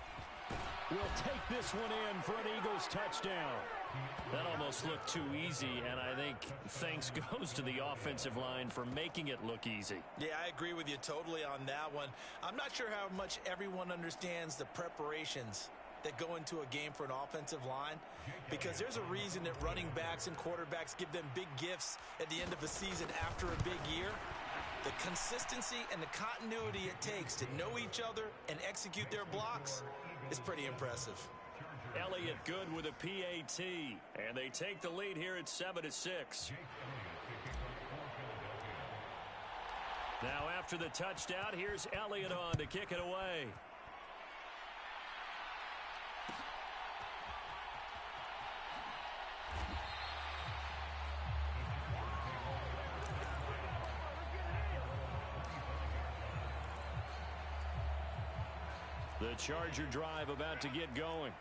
will take this one in for an Eagles touchdown. That almost looked too easy, and I think thanks goes to the offensive line for making it look easy. Yeah, I agree with you totally on that one. I'm not sure how much everyone understands the preparations that go into a game for an offensive line, because there's a reason that running backs and quarterbacks give them big gifts at the end of the season after a big year. The consistency and the continuity it takes to know each other and execute their blocks is pretty impressive. Elliott good with a PAT, and they take the lead here at 7-6. Now after the touchdown, here's Elliott on to kick it away. The Charger drive about to get going.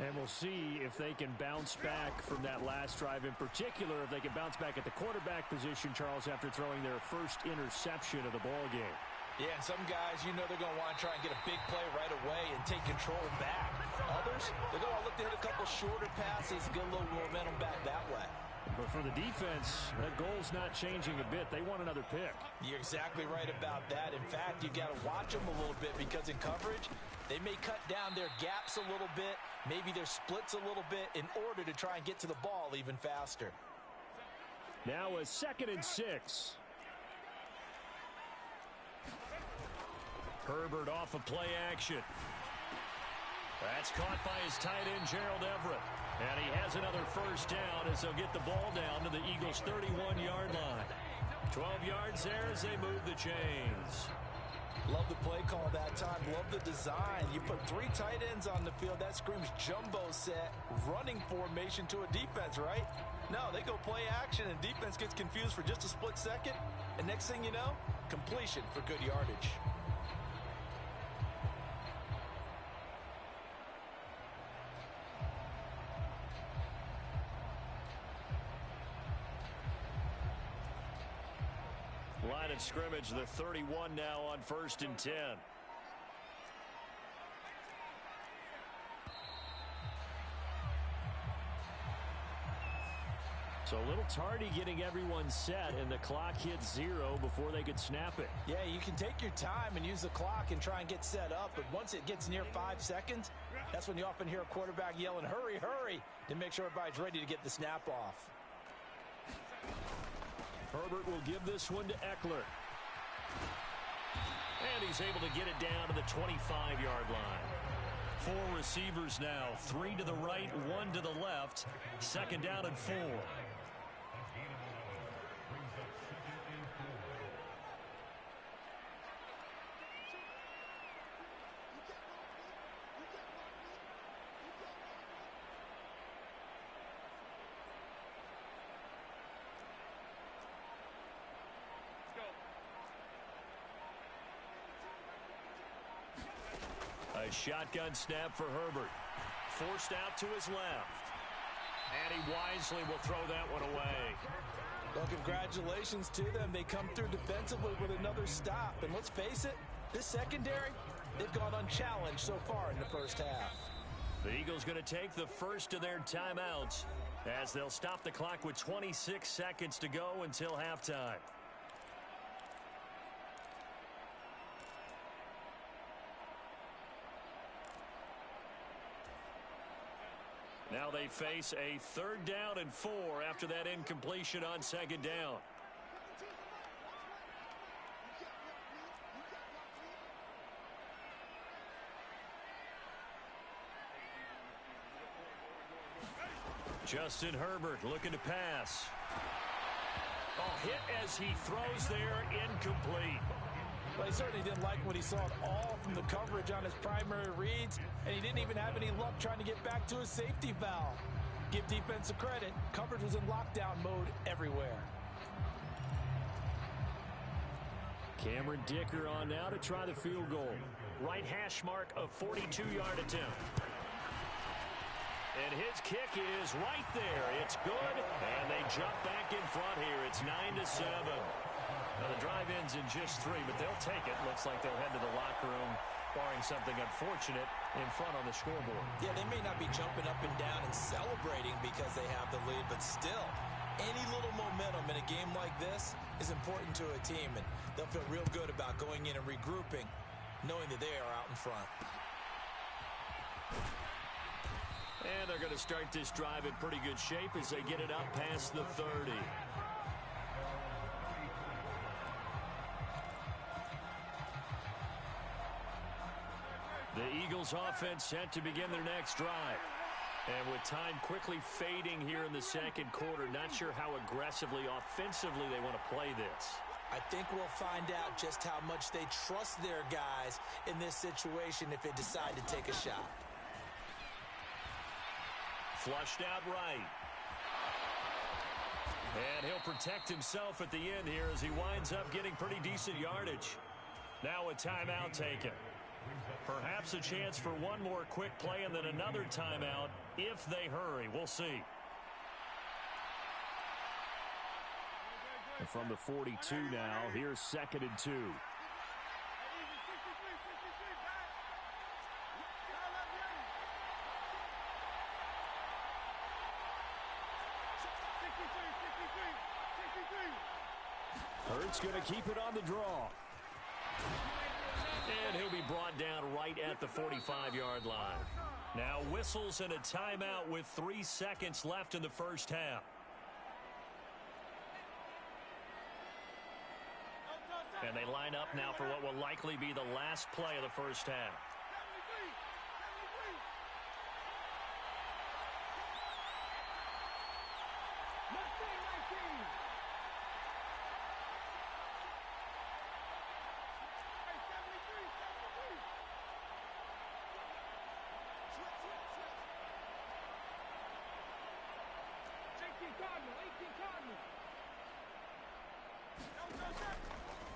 And we'll see if they can bounce back from that last drive. In particular, if they can bounce back at the quarterback position, Charles, after throwing their first interception of the ball game. Yeah, some guys, you know they're going to want to try and get a big play right away and take control back. Others, they're going to look to hit a couple shorter passes, get a little momentum back that way. But for the defense, that goal's not changing a bit. They want another pick. You're exactly right about that. In fact, you got to watch them a little bit, because in coverage, they may cut down their gaps a little bit, maybe their splits a little bit, in order to try and get to the ball even faster. Now a 2nd and 6. Herbert off of play action. That's caught by his tight end, Gerald Everett. And he has another first down as they'll get the ball down to the Eagles' 31-yard line. 12 yards there as they move the chains. Love the play call that time. Love the design. You put 3 tight ends on the field. That screams jumbo set, running formation to a defense, right? No, they go play action, and defense gets confused for just a split second. And next thing you know, completion for good yardage. Line of scrimmage, the 31 now on 1st and 10. So a little tardy getting everyone set, and the clock hits 0 before they could snap it. Yeah, you can take your time and use the clock and try and get set up, but once it gets near 5 seconds, that's when you often hear a quarterback yelling, hurry, hurry, to make sure everybody's ready to get the snap off. Herbert will give this one to Eckler. And he's able to get it down to the 25-yard line. 4 receivers now, 3 to the right, 1 to the left. Second down and 4. A shotgun snap for Herbert. Forced out to his left. And he wisely will throw that one away. Well, congratulations to them. They come through defensively with another stop. And let's face it, this secondary, they've gone unchallenged so far in the first half. The Eagles going to take the first of their timeouts as they'll stop the clock with 26 seconds to go until halftime. Now they face a 3rd down and 4 after that incompletion on 2nd down. Justin Herbert looking to pass. Oh, hit as he throws there, incomplete. Well, he certainly didn't like what he saw at all from the coverage on his primary reads, and he didn't even have any luck trying to get back to his safety valve. Give defense a credit. Coverage was in lockdown mode everywhere. Cameron Dicker on now to try the field goal. Right hash mark of 42-yard attempt. And his kick is right there. It's good, and they jump back in front here. It's 9-7. Now, the drive ends in just 3, but they'll take it. Looks like they'll head to the locker room, barring something unfortunate in front on the scoreboard. Yeah, they may not be jumping up and down and celebrating because they have the lead, but still, any little momentum in a game like this is important to a team, and they'll feel real good about going in and regrouping, knowing that they are out in front. And they're going to start this drive in pretty good shape as they get it up past the 30. The Eagles offense set to begin their next drive. And with time quickly fading here in the second quarter, not sure how aggressively, offensively they want to play this. I think we'll find out just how much they trust their guys in this situation if they decide to take a shot. Flushed out right. And he'll protect himself at the end here as he winds up getting pretty decent yardage. Now a timeout taken. Perhaps a chance for one more quick play and then another timeout if they hurry. We'll see. And from the 42 now, here's 2nd and 2. Hurts going to keep it on the draw. And he'll be brought down right at the 45-yard line. Now whistles and a timeout with 3 seconds left in the first half. And they line up now for what will likely be the last play of the first half.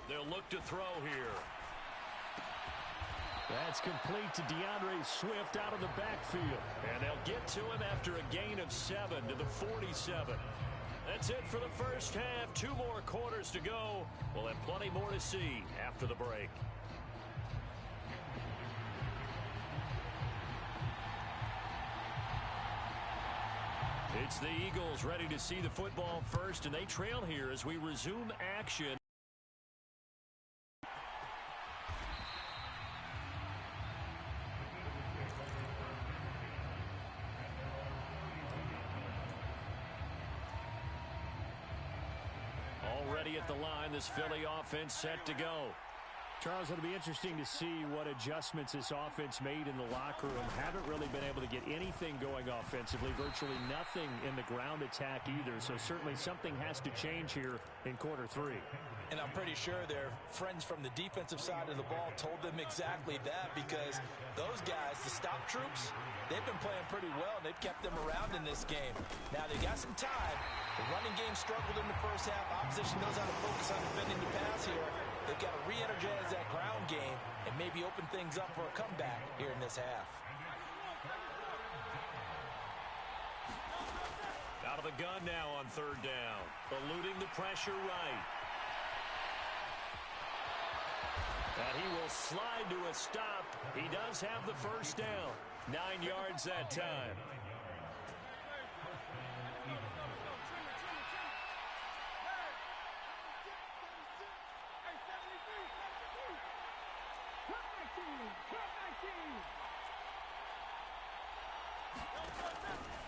They'll look to throw here. That's complete to DeAndre Swift out of the backfield. And they'll get to him after a gain of 7 to the 47. That's it for the first half. 2 more quarters to go. We'll have plenty more to see after the break. It's the Eagles ready to see the football first, and they trail here as we resume action. Already at the line, this Philly offense set to go. Charles, it'll be interesting to see what adjustments this offense made in the locker room. Haven't really been able to get anything going offensively, virtually nothing in the ground attack either. So certainly something has to change here in quarter 3. And I'm pretty sure their friends from the defensive side of the ball told them exactly that, because those guys, the stop troops, they've been playing pretty well, and they've kept them around in this game. Now, they got some time. The running game struggled in the first half. Opposition knows how to focus on defending the pass here. They've got to re-energize that ground game and maybe open things up for a comeback here in this half. Out of the gun now on 3rd down. Eluding the pressure right. And he will slide to a stop. He does have the first down. 9 yards that time.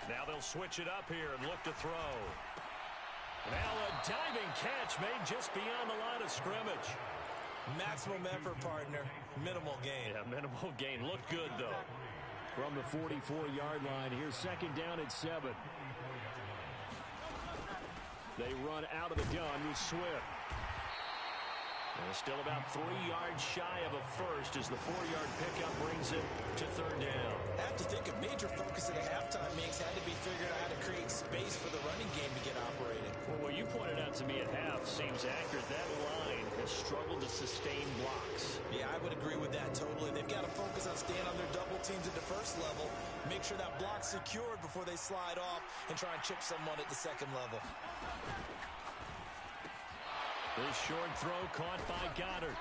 Now they'll switch it up here and look to throw. Now a diving catch made just beyond the line of scrimmage. Maximum effort, partner. Minimal gain. Yeah, minimal gain. Looked good, though. From the 44-yard line, here's 2nd down at 7. They run out of the gun with Swift. And still about 3 yards shy of a first as the 4-yard pickup brings it to 3rd down. I have to think a major focus at a halftime mix had to be figured out how to create space for the running game to get operating. Well, what you pointed out to me at half seems accurate. That line has struggled to sustain blocks. Yeah, I would agree with that totally. They've got to focus on staying on their double teams at the first level, make sure that block's secured before they slide off and try and chip someone at the 2nd level. This short throw caught by Goddard.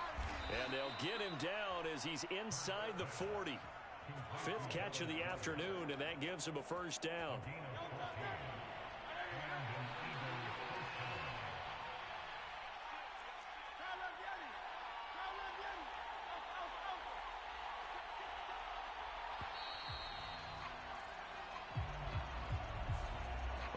And they'll get him down as he's inside the 40. 5th catch of the afternoon, and that gives him a first down.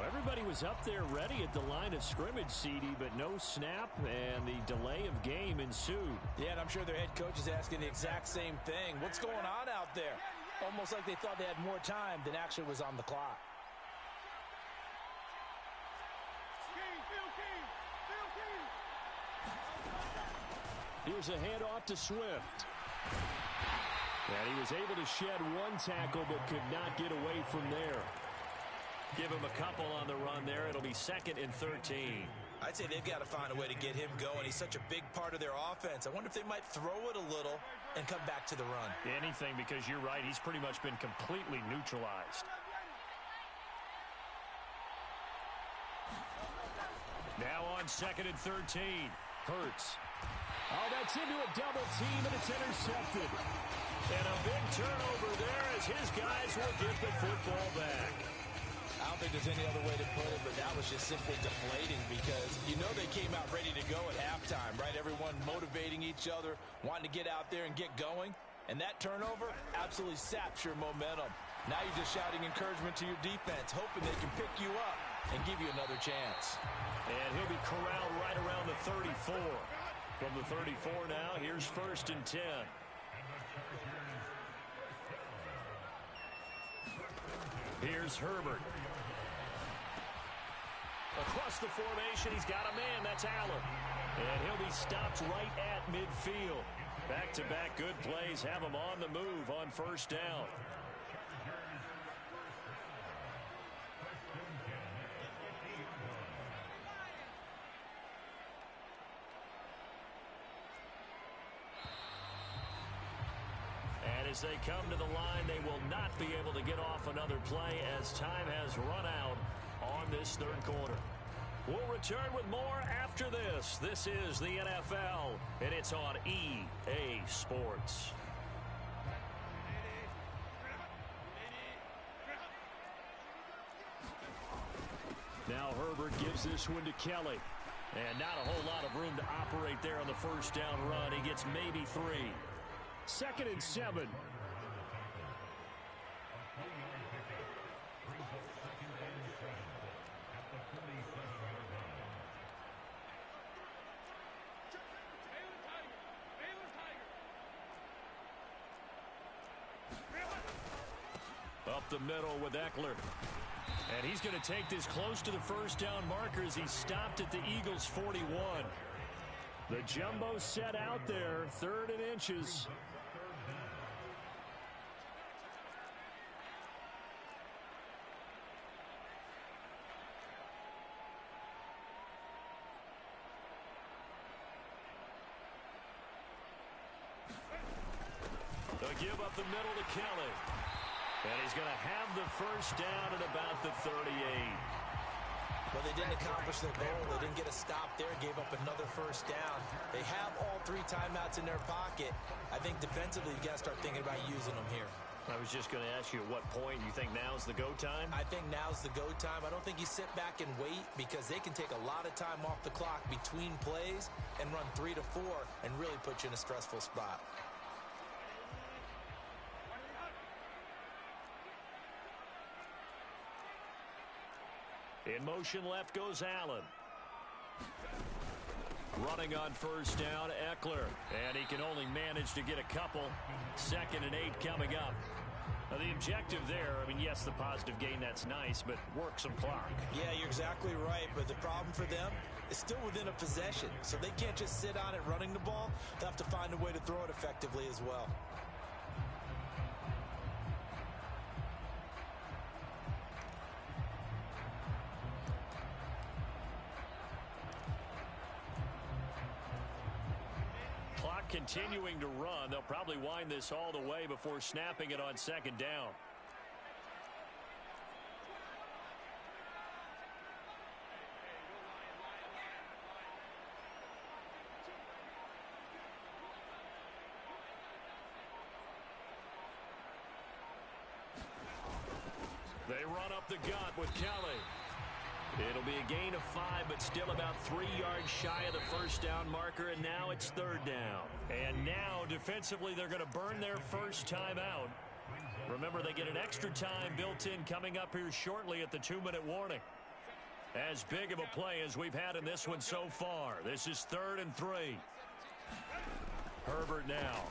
Everybody was up there ready at the line of scrimmage, CD, but no snap, and the delay of game ensued. Yeah, and I'm sure their head coach is asking the exact same thing. What's going on out there? Almost like they thought they had more time than actually was on the clock. Here's a handoff to Swift. And he was able to shed 1 tackle, but could not get away from there. Give him a couple on the run there. It'll be 2nd and 13. I'd say they've got to find a way to get him going. He's such a big part of their offense. I wonder if they might throw it a little and come back to the run. Anything, because you're right. He's pretty much been completely neutralized. Now on 2nd and 13. Hurts. Oh, that's into a double team, and it's intercepted. And a big turnover there as his guys will get the football back. I don't think there's any other way to put it, but that was just simply deflating, because you know they came out ready to go at halftime, right? Everyone motivating each other, wanting to get out there and get going. And that turnover absolutely saps your momentum. Now you're just shouting encouragement to your defense, hoping they can pick you up and give you another chance. And he'll be corralled right around the 34. From the 34 now, here's 1st and 10. Here's Herbert. Across the formation, he's got a man. That's Allen. And he'll be stopped right at midfield. Back-to-back good plays have him on the move on 1st down. And as they come to the line, they will not be able to get off another play as time has run out on this 3rd quarter. We'll return with more after this. This is the NFL, and it's on EA Sports. Now Herbert gives this one to Kelly. And not a whole lot of room to operate there on the 1st down run. He gets maybe 3. 2nd and 7. the middle with Eckler. And he's going to take this close to the first down marker as he stopped at the Eagles' 41. The jumbo set out there, 3rd and inches. They'll give up the middle to Kelly. And he's going to have the first down at about the 38. Well, they didn't accomplish their goal. They didn't get a stop there, gave up another first down. They have all 3 timeouts in their pocket. I think defensively, you got to start thinking about using them here. I was just going to ask you at what point you think now's the go time? I think now's the go time. I don't think you sit back and wait because they can take a lot of time off the clock between plays and run 3 to 4 and really put you in a stressful spot. In motion left goes Allen. Running on first down, Eckler. And he can only manage to get a couple. 2nd and 8 coming up. Now the objective there, I mean, yes, the positive gain, that's nice, but work some clock. Yeah, you're exactly right. But the problem for them is still within a possession. So they can't just sit on it running the ball. They'll have to find a way to throw it effectively as well. Continuing to run. They'll probably wind this all the way before snapping it on 2nd down. They run up the gut with Kelly. It'll be a gain of 5, but still about 3 yards shy of the first down marker, and now it's 3rd down. And now, defensively, they're going to burn their first time out. Remember, they get an extra time built in coming up here shortly at the 2-minute warning. As big of a play as we've had in this one so far. This is 3rd and 3. Herbert now.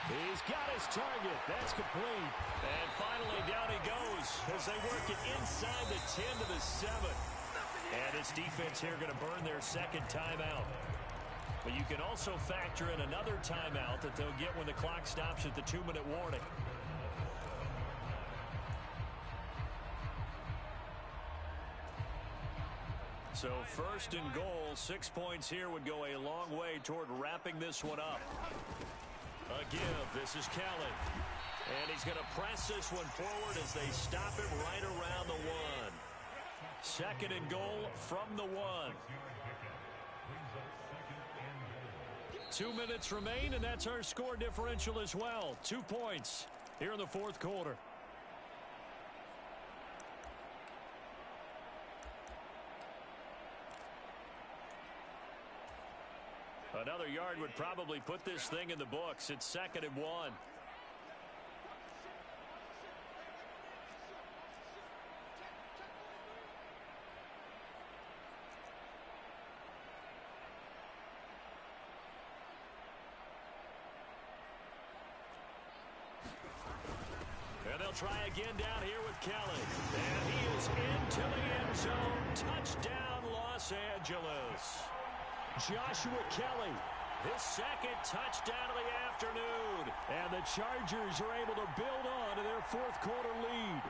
He's got his target. That's complete. And finally, down he goes as they work it inside the 10 to the 7. And this defense here going to burn their 2nd timeout. But you can also factor in another timeout that they'll get when the clock stops at the 2-minute warning. So 1st and goal, 6 points here would go a long way toward wrapping this one up. A give. This is Kelly. And he's going to press this one forward as they stop him right around the 1. 2nd and goal from the 1. 2 minutes remain, and that's our score differential as well. 2 points here in the 4th quarter. Another yard would probably put this thing in the books. It's 2nd and 1. And they'll try again down here with Kelly. And he is into the end zone. Touchdown, Los Angeles. Joshua Kelly, his 2nd touchdown of the afternoon. And the Chargers are able to build on to their 4th quarter lead.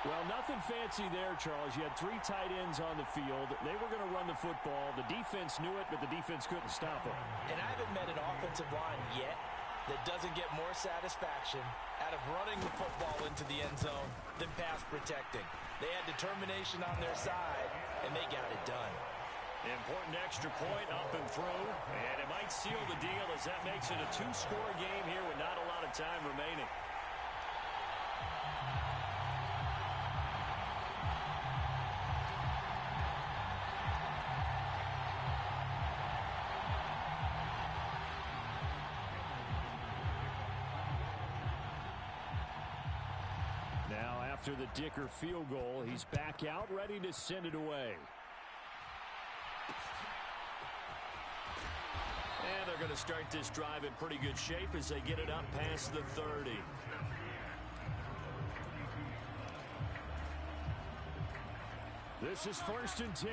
Well, nothing fancy there, Charles. You had 3 tight ends on the field. They were going to run the football. The defense knew it, but the defense couldn't stop them. And I haven't met an offensive line yet that doesn't get more satisfaction out of running the football into the end zone than pass protecting. They had determination on their side, and they got it done. Important extra point up and through, and it might seal the deal as that makes it a 2-score game here with not a lot of time remaining. Now after the Dicker field goal, he's back out ready to send it away. And they're going to start this drive in pretty good shape as they get it up past the 30. This is 1st and 10.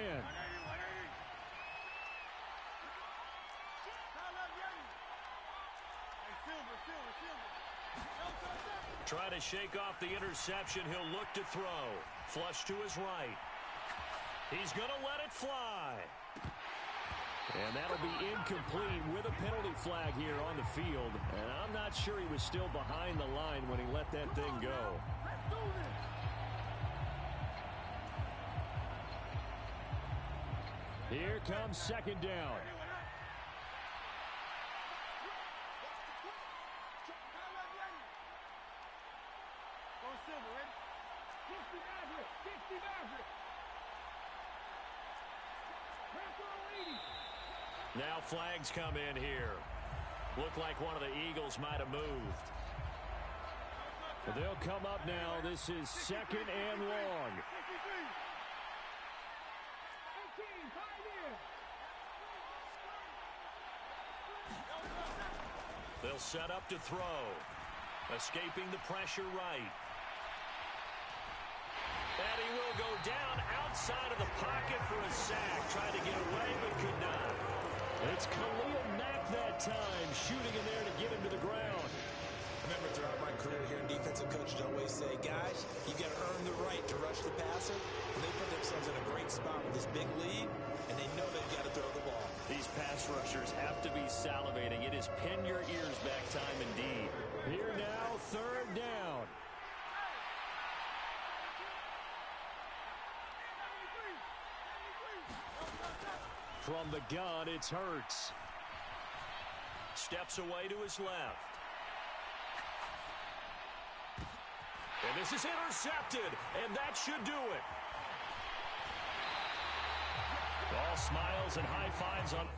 Try to shake off the interception. He'll look to throw. Flush to his right. He's going to let it fly. And that'll be incomplete with a penalty flag here on the field. And I'm not sure he was still behind the line when he let that thing go. Here comes 2nd down. Now flags come in here. Look like one of the Eagles might have moved. They'll come up now. This is 2nd and long. They'll set up to throw. Escaping the pressure right. And he will go down outside of the pocket for a sack. Tried to get away, but could not. It's Khalil Mack that time, shooting in there to get him to the ground. I remember throughout my career here in defensive coaches always say, guys, you got to earn the right to rush the passer. And they put themselves in a great spot with this big lead, and they know they've got to throw the ball. These pass rushers have to be salivating. It is pin your ears back time indeed. Here now, 3rd down. From the gun, it's Hurts. Steps away to his left. And this is intercepted, and that should do it. All smiles and high fives on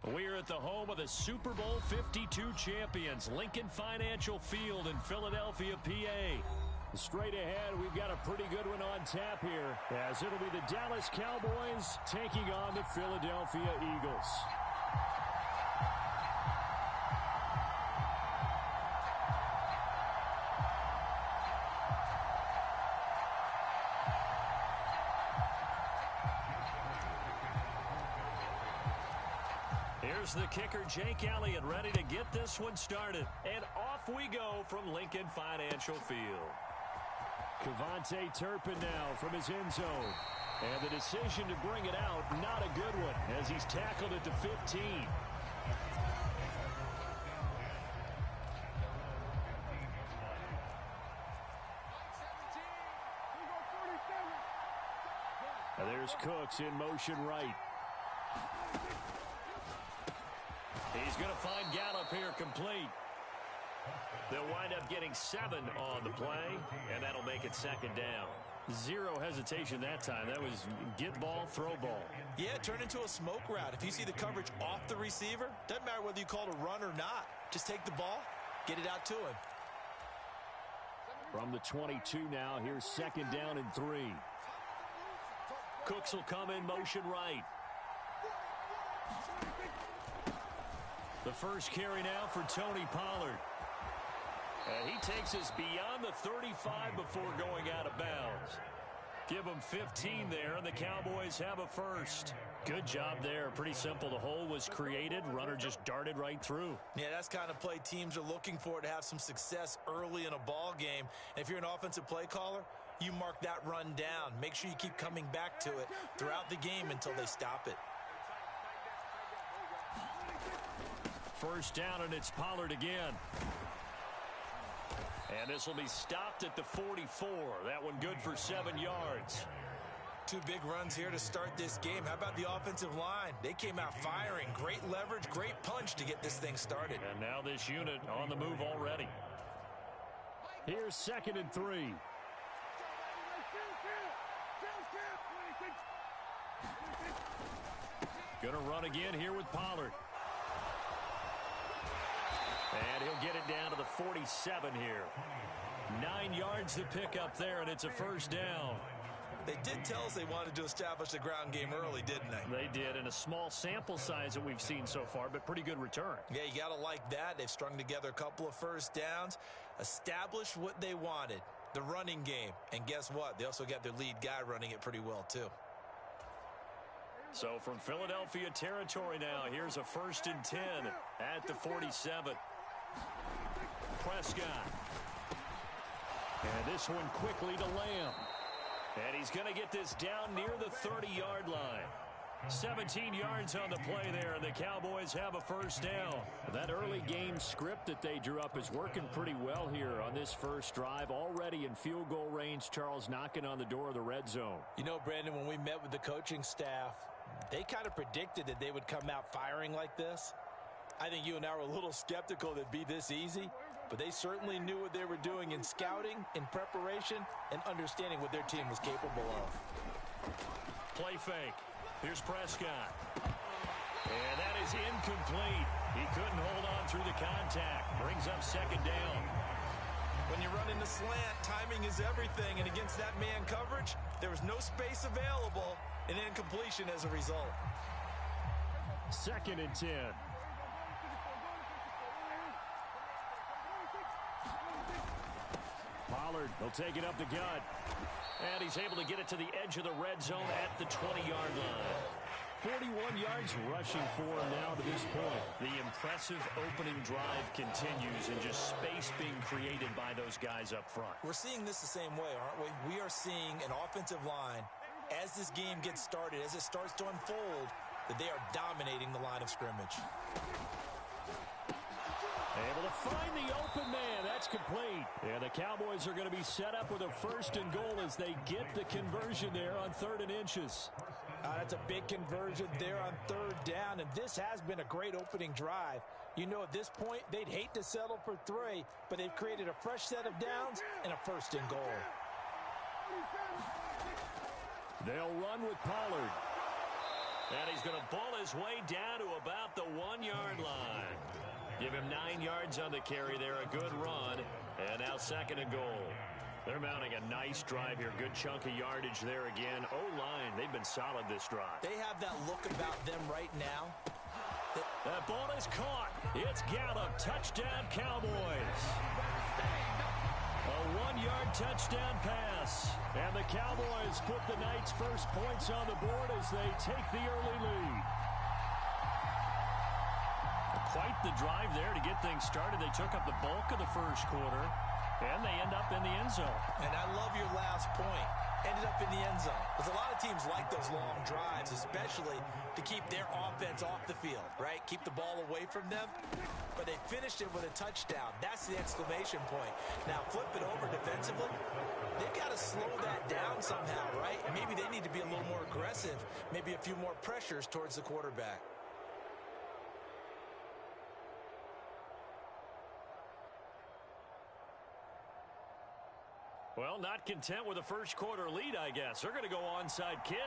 We're at the home of the Super Bowl 52 champions, Lincoln Financial Field in Philadelphia, PA. Straight ahead, we've got a pretty good one on tap here, as it'll be the Dallas Cowboys taking on the Philadelphia Eagles. Here's the kicker, Jake Elliott, ready to get this one started. And off we go from Lincoln Financial Field. Cavante Turpin now from his end zone. And the decision to bring it out, not a good one, as he's tackled at the 15. And there's Cooks in motion right. He's going to find Gallup here complete. They'll wind up getting 7 on the play, and that'll make it second down. Zero hesitation that time. That was get ball, throw ball. Yeah, turn into a smoke route. If you see the coverage off the receiver, doesn't matter whether you call it a run or not. Just take the ball, get it out to him. From the 22 now, here's second down and 3. Cooks will come in motion right. The first carry now for Tony Pollard. And he takes us beyond the 35 before going out of bounds. Give him 15 there, and the Cowboys have a first. Good job there. Pretty simple. The hole was created. Runner just darted right through. Yeah, that's the kind of play teams are looking for to have some success early in a ball game. And if you're an offensive play caller, you mark that run down. Make sure you keep coming back to it throughout the game until they stop it. First down, and it's Pollard again. And this will be stopped at the 44. That one good for 7 yards. 2 big runs here to start this game. How about the offensive line? They came out firing. Great leverage, great punch to get this thing started. And now this unit on the move already. Here's second and 3. Going to run again here with Pollard. And he'll get it down to the 47 here. 9 yards to pick up there, and it's a first down. They did tell us they wanted to establish the ground game early, didn't they? They did, in a small sample size that we've seen so far, but pretty good return. Yeah, you got to like that. They've strung together a couple of first downs, established what they wanted, the running game. And guess what? They also got their lead guy running it pretty well, too. So from Philadelphia territory now, here's a first and 10 at the 47. Prescott. And this one quickly to Lamb. And he's going to get this down near the 30-yard line. 17 yards on the play there, and the Cowboys have a first down. That early game script that they drew up is working pretty well here on this first drive. Already in field goal range, Charles knocking on the door of the red zone. You know, Brandon, when we met with the coaching staff, they kind of predicted that they would come out firing like this. I think you and I were a little skeptical that it'd be this easy, but they certainly knew what they were doing in scouting, in preparation, and understanding what their team was capable of. Play fake. Here's Prescott. And that is incomplete. He couldn't hold on through the contact. Brings up second down. When you run in the slant, timing is everything, and against that man coverage, there was no space available, and incompletion as a result. Second and 10. Pollard will take it up the gut. And he's able to get it to the edge of the red zone at the 20-yard line. 41 yards rushing for him now to this point. The impressive opening drive continues, and just space being created by those guys up front. We're seeing this the same way, aren't we? We are seeing an offensive line, as this game gets started, as it starts to unfold, that they are dominating the line of scrimmage. Able to find the open man. That's complete. And the Cowboys are going to be set up with a first and goal as they get the conversion there on 3rd and inches. That's a big conversion there on 3rd down, and this has been a great opening drive. You know, at this point, they'd hate to settle for 3, but they've created a fresh set of downs and a first and goal. They'll run with Pollard. And he's going to bull his way down to about the 1-yard line. Give him 9 yards on the carry there, a good run. And now 2nd and goal. They're mounting a nice drive here. Good chunk of yardage there again. O-line, they've been solid this drive. They have that look about them right now. That ball is caught. It's Gallup. Touchdown, Cowboys. A 1-yard touchdown pass. And the Cowboys put the Knights' first points on the board as they take the early lead. Quite the drive there to get things started. They took up the bulk of the first quarter, and they end up in the end zone. And I love your last point. Ended up in the end zone. Because a lot of teams like those long drives, especially to keep their offense off the field, right? Keep the ball away from them. But they finished it with a touchdown. That's the exclamation point. Now, flip it over defensively. They've got to slow that down somehow, right? Maybe they need to be a little more aggressive. Maybe a few more pressures towards the quarterback. Well, not content with a first quarter lead, I guess. They're going to go onside kick.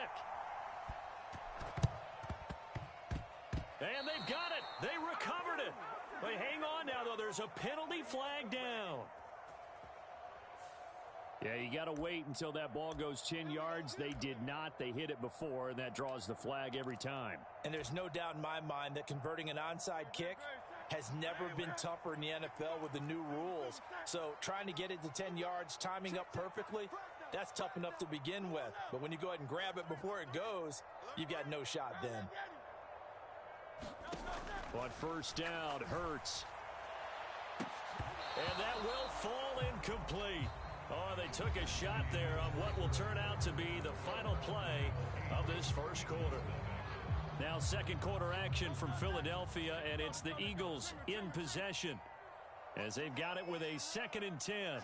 And they've got it. They recovered it. But hang on now, though. There's a penalty flag down. Yeah, you got to wait until that ball goes 10 yards. They did not. They hit it before, and that draws the flag every time. And there's no doubt in my mind that converting an onside kick has never been tougher in the NFL with the new rules. So trying to get it to 10 yards, timing up perfectly, that's tough enough to begin with. But when you go ahead and grab it before it goes, you've got no shot then. But first down, Hurts. And that will fall incomplete. Oh, they took a shot there on what will turn out to be the final play of this first quarter. Now second quarter action from Philadelphia, and it's the Eagles in possession as they've got it with a 2nd and 10.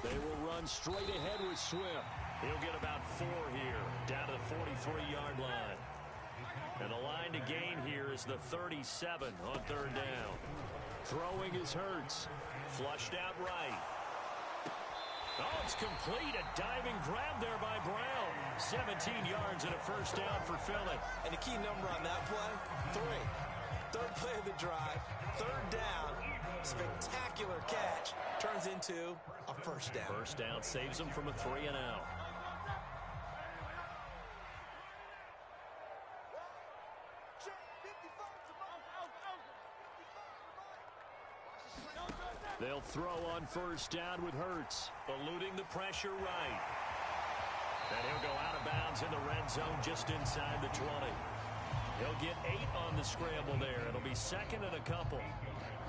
They will run straight ahead with Swift. He'll get about 4 here, down to the 43-yard line. And the line to gain here is the 37 on 3rd down. Throwing is Hurts. Flushed out right. Oh, it's complete. A diving grab there by Brown. 17 yards and a first down for Philly. And the key number on that play, 3. 3rd play of the drive, 3rd down. Spectacular catch turns into a first down. First down saves them from a 3 and out. They'll throw on first down with Hurts, eluding the pressure right. And he'll go out of bounds in the red zone just inside the 20. He'll get 8 on the scramble there. It'll be 2nd and a couple.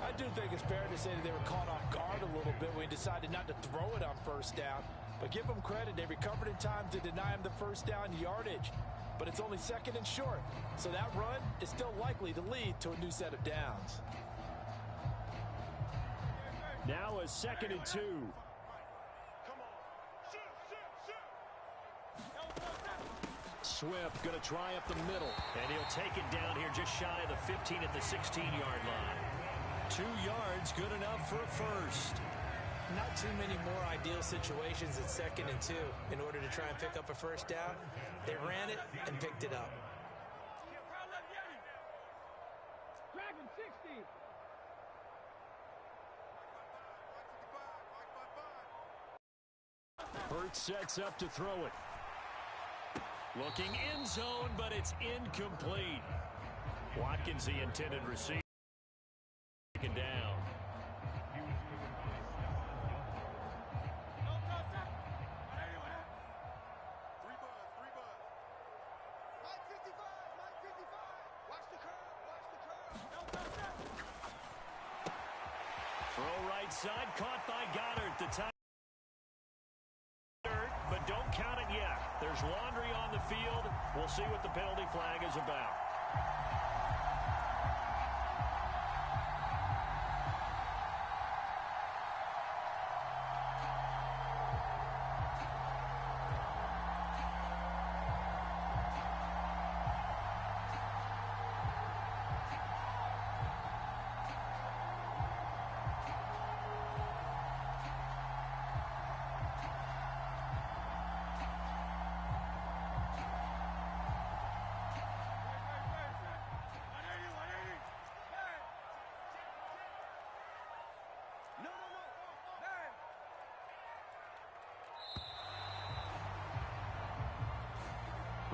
I do think it's fair to say that they were caught off guard a little bit when he decided not to throw it on first down. But give them credit. They recovered in time to deny him the first down yardage. But it's only 2nd and short. So that run is still likely to lead to a new set of downs. Now a 2nd and 2. Swift going to try up the middle. And he'll take it down here just shy of the 15 at the 16-yard line. 2 yards, good enough for a first. Not too many more ideal situations at 2nd and 2 in order to try and pick up a first down. They ran it and picked it up. Hurts sets up to throw it. Looking end zone, but it's incomplete. Watkins, the intended receiver. Taken down. Throw right side, caught by Goddard. The time. But don't count it yet. There's laundry on the field. We'll see what the penalty flag is about.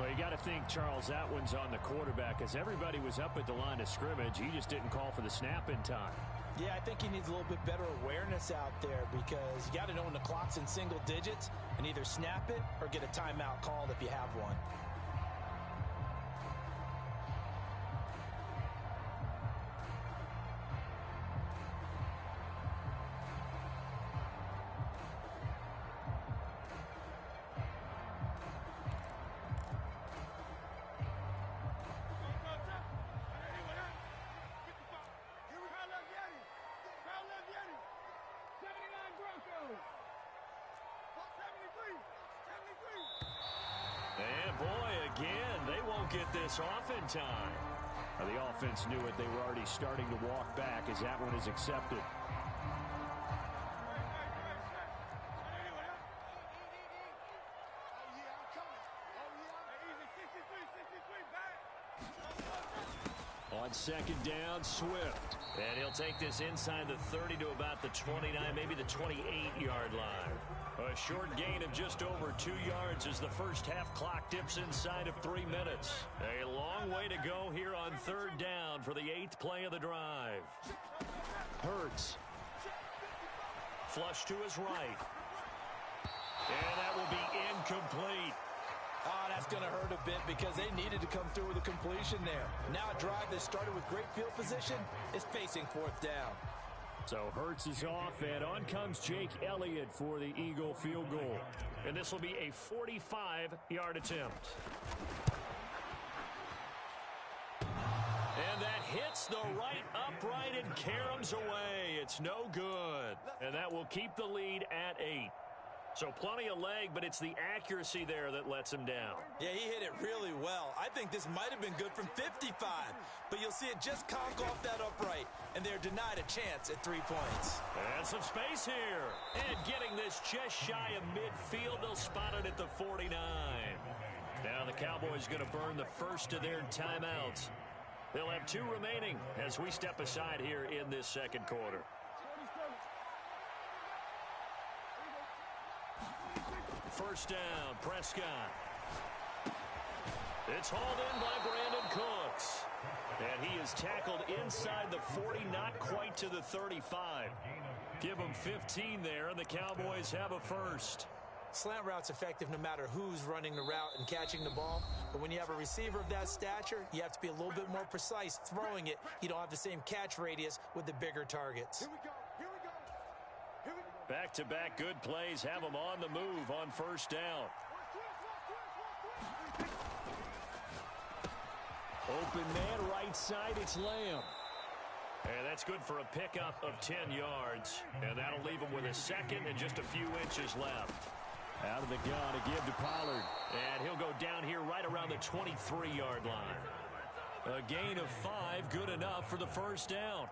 Well, you got to think, Charles, that one's on the quarterback as everybody was up at the line of scrimmage. He just didn't call for the snap in time. Yeah, I think he needs a little bit better awareness out there because you got to know when the clock's in single digits and either snap it or get a timeout called if you have one. And boy, again, they won't get this off in time. Well, the offense knew it. They were already starting to walk back as that one is accepted. On second down, Swift. And he'll take this inside the 30 to about the 29, maybe the 28-yard line. A short gain of just over 2 yards as the first half clock dips inside of 3 minutes. A long way to go here on third down for the 8th play of the drive. Hurts. Flush to his right. And that will be incomplete. Oh, that's going to hurt a bit because they needed to come through with a completion there. Now a drive that started with great field position is facing 4th down. So Hurts is off, and on comes Jake Elliott for the Eagle field goal. And this will be a 45-yard attempt. And that hits the right upright and caroms away. It's no good. And that will keep the lead at 8. So plenty of leg, but it's the accuracy there that lets him down. Yeah, he hit it really well. I think this might have been good from 55, but you'll see it just conk off that upright, and they're denied a chance at 3 points. And some space here. And getting this just shy of midfield, they'll spot it at the 49. Now the Cowboys going to burn the first of their timeouts. They'll have 2 remaining as we step aside here in this second quarter. First down, Prescott. It's hauled in by Brandon Cooks. And he is tackled inside the 40, not quite to the 35. Give him 15 there, and the Cowboys have a first. Slant route's effective no matter who's running the route and catching the ball. But when you have a receiver of that stature, you have to be a little bit more precise throwing it. You don't have the same catch radius with the bigger targets. Here we go. Here we go. Here we go. Back-to-back good plays have them on the move on first down. Open man, right side, it's Lamb. And that's good for a pickup of 10 yards. And that'll leave him with a second and just a few inches left. Out of the gun to give to Pollard. And he'll go down here right around the 23-yard line. A gain of 5, good enough for the first down.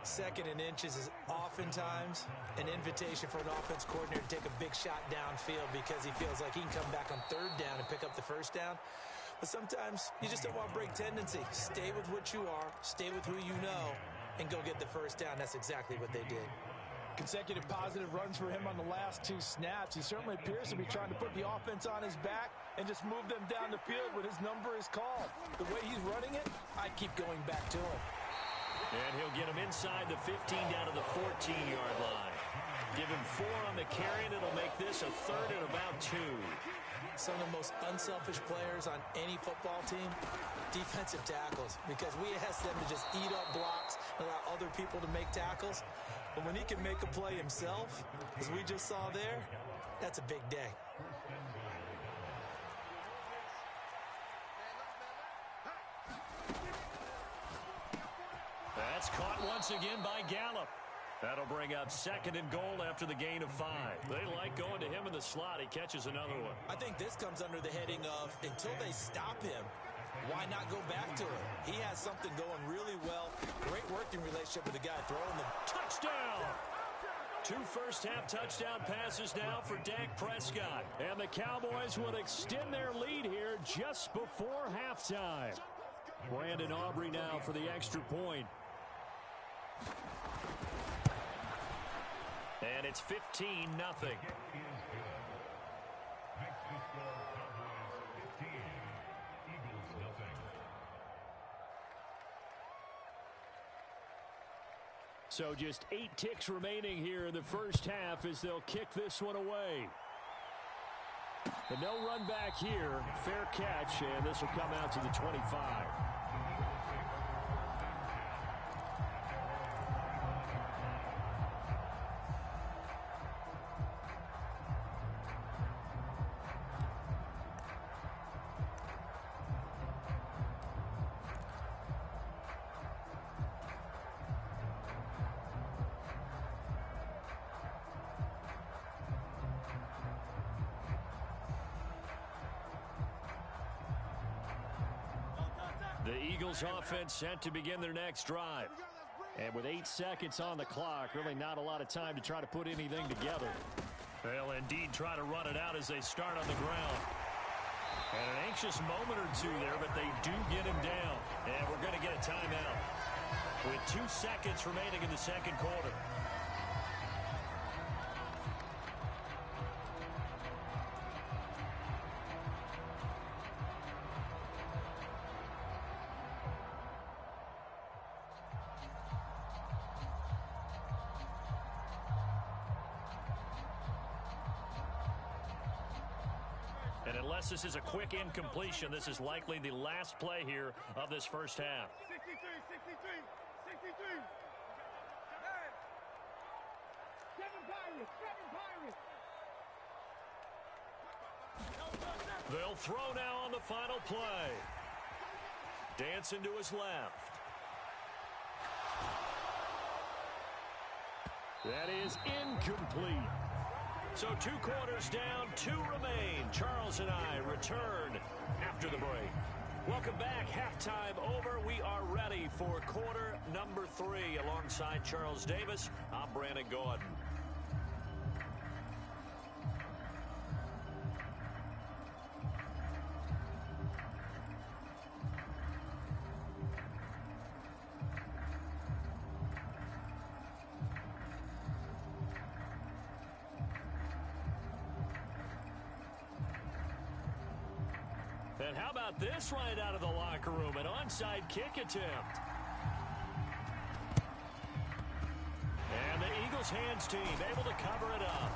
Second and inches is oftentimes an invitation for an offense coordinator to take a big shot downfield because he feels like he can come back on third down and pick up the first down. But sometimes you just don't want to break tendency. Stay with what you are, stay with who you know, and go get the first down. That's exactly what they did. Consecutive positive runs for him on the last 2 snaps. He certainly appears to be trying to put the offense on his back and just move them down the field when his number is called. The way he's running it, I'd keep going back to him. And he'll get him inside the 15 down to the 14-yard line. Give him 4 on the carry, and it'll make this a third and about 2. Some of the most unselfish players on any football team, defensive tackles, because we ask them to just eat up blocks and allow other people to make tackles. But when he can make a play himself, as we just saw there, that's a big day. That's caught once again by Gallup. That'll bring up second and goal after the gain of 5. They like going to him in the slot. He catches another one. I think this comes under the heading of until they stop him, why not go back to him? He has something going really well. Great working relationship with the guy throwing them. Touchdown! 2 first-half touchdown passes now for Dak Prescott. And the Cowboys will extend their lead here just before halftime. Brandon Aubrey now for the extra point. And it's 15-0. So just 8 ticks remaining here in the first half as they'll kick this one away. But no run back here. Fair catch, and this will come out to the 25. The Eagles offense set to begin their next drive. And with 8 seconds on the clock, really not a lot of time to try to put anything together. They'll indeed try to run it out as they start on the ground. And an anxious moment or two there, but they do get him down. And we're going to get a timeout with 2 seconds remaining in the second quarter. And unless this is a quick incompletion, this is likely the last play here of this first half. 63. Seven Pirates. They'll throw now on the final play. Dancing to his left. That is incomplete. So 2 quarters down, 2 remain. Charles and I return after the break. Welcome back. Halftime over. We are ready for quarter number 3. Alongside Charles Davis, I'm Brandon Gordon. And how about this right out of the locker room? An onside kick attempt. And the Eagles hands team able to cover it up.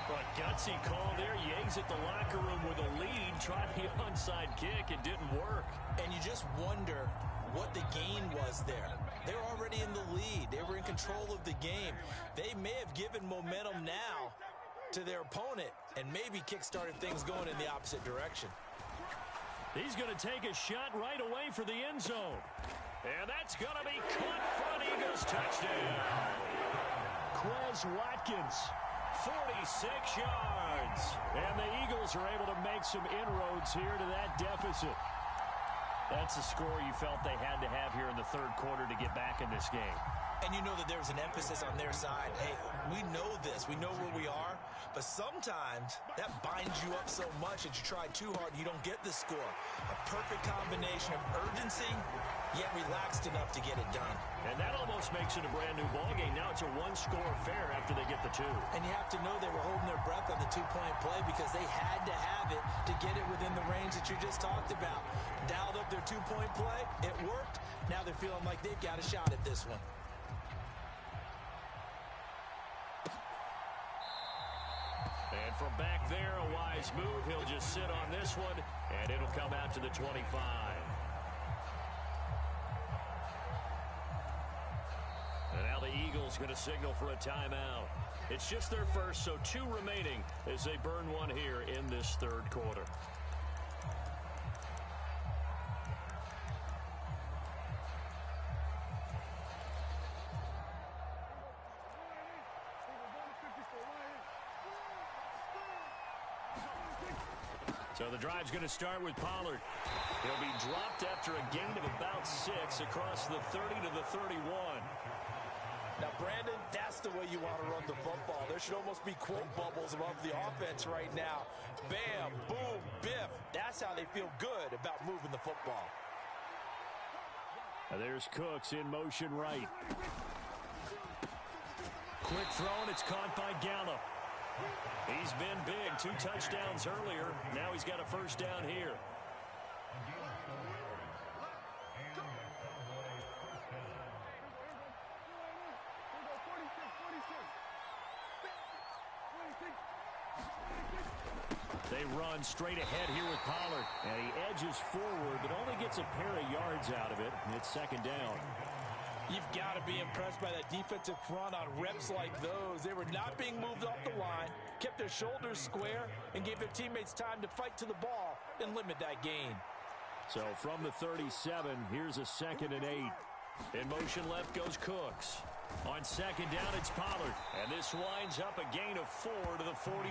But gutsy call there. Yanks at the locker room with a lead. Tried the onside kick. It didn't work. And you just wonder what the gain was there. They were already in the lead. They were in control of the game. They may have given momentum now to their opponent and maybe kick-started things going in the opposite direction. He's going to take a shot right away for the end zone. And that's going to be caught for an Eagles touchdown. Quez Watkins, 46 yards. And the Eagles are able to make some inroads here to that deficit. That's the score you felt they had to have here in the third quarter to get back in this game. And you know that there's an emphasis on their side. Hey, we know this. We know where we are. But sometimes that binds you up so much that you try too hard and you don't get the score. A perfect combination of urgency, yet relaxed enough to get it done. And that almost makes it a brand new ballgame. Now it's a one-score affair after they get the 2. And you have to know they were holding their breath on the 2-point play because they had to have it to get it within the range that you just talked about. Dialed up their 2-point play. It worked. Now they're feeling like they've got a shot at this one. And from back there, a wise move. He'll just sit on this one, and it'll come out to the 25. And now the Eagles going to signal for a timeout. It's just their first, so 2 remaining as they burn one here in this third quarter. So the drive's going to start with Pollard. He'll be dropped after a gain of about 6 across the 30 to the 31. Now, Brandon, that's the way you want to run the football. There should almost be quote bubbles above the offense right now. Bam, boom, biff. That's how they feel good about moving the football. Now there's Cooks in motion right. Quick throw, and it's caught by Gallup. He's been big. 2 touchdowns earlier. Now he's got a first down here. They run straight ahead here with Pollard. And he edges forward, but only gets a pair of yards out of it. It's second down. You've got to be impressed by that defensive front on reps like those. They were not being moved off the line, kept their shoulders square, and gave their teammates time to fight to the ball and limit that gain. So from the 37, here's a 2nd and 8. In motion left goes Cooks. On second down, it's Pollard. And this winds up a gain of 4 to the 41.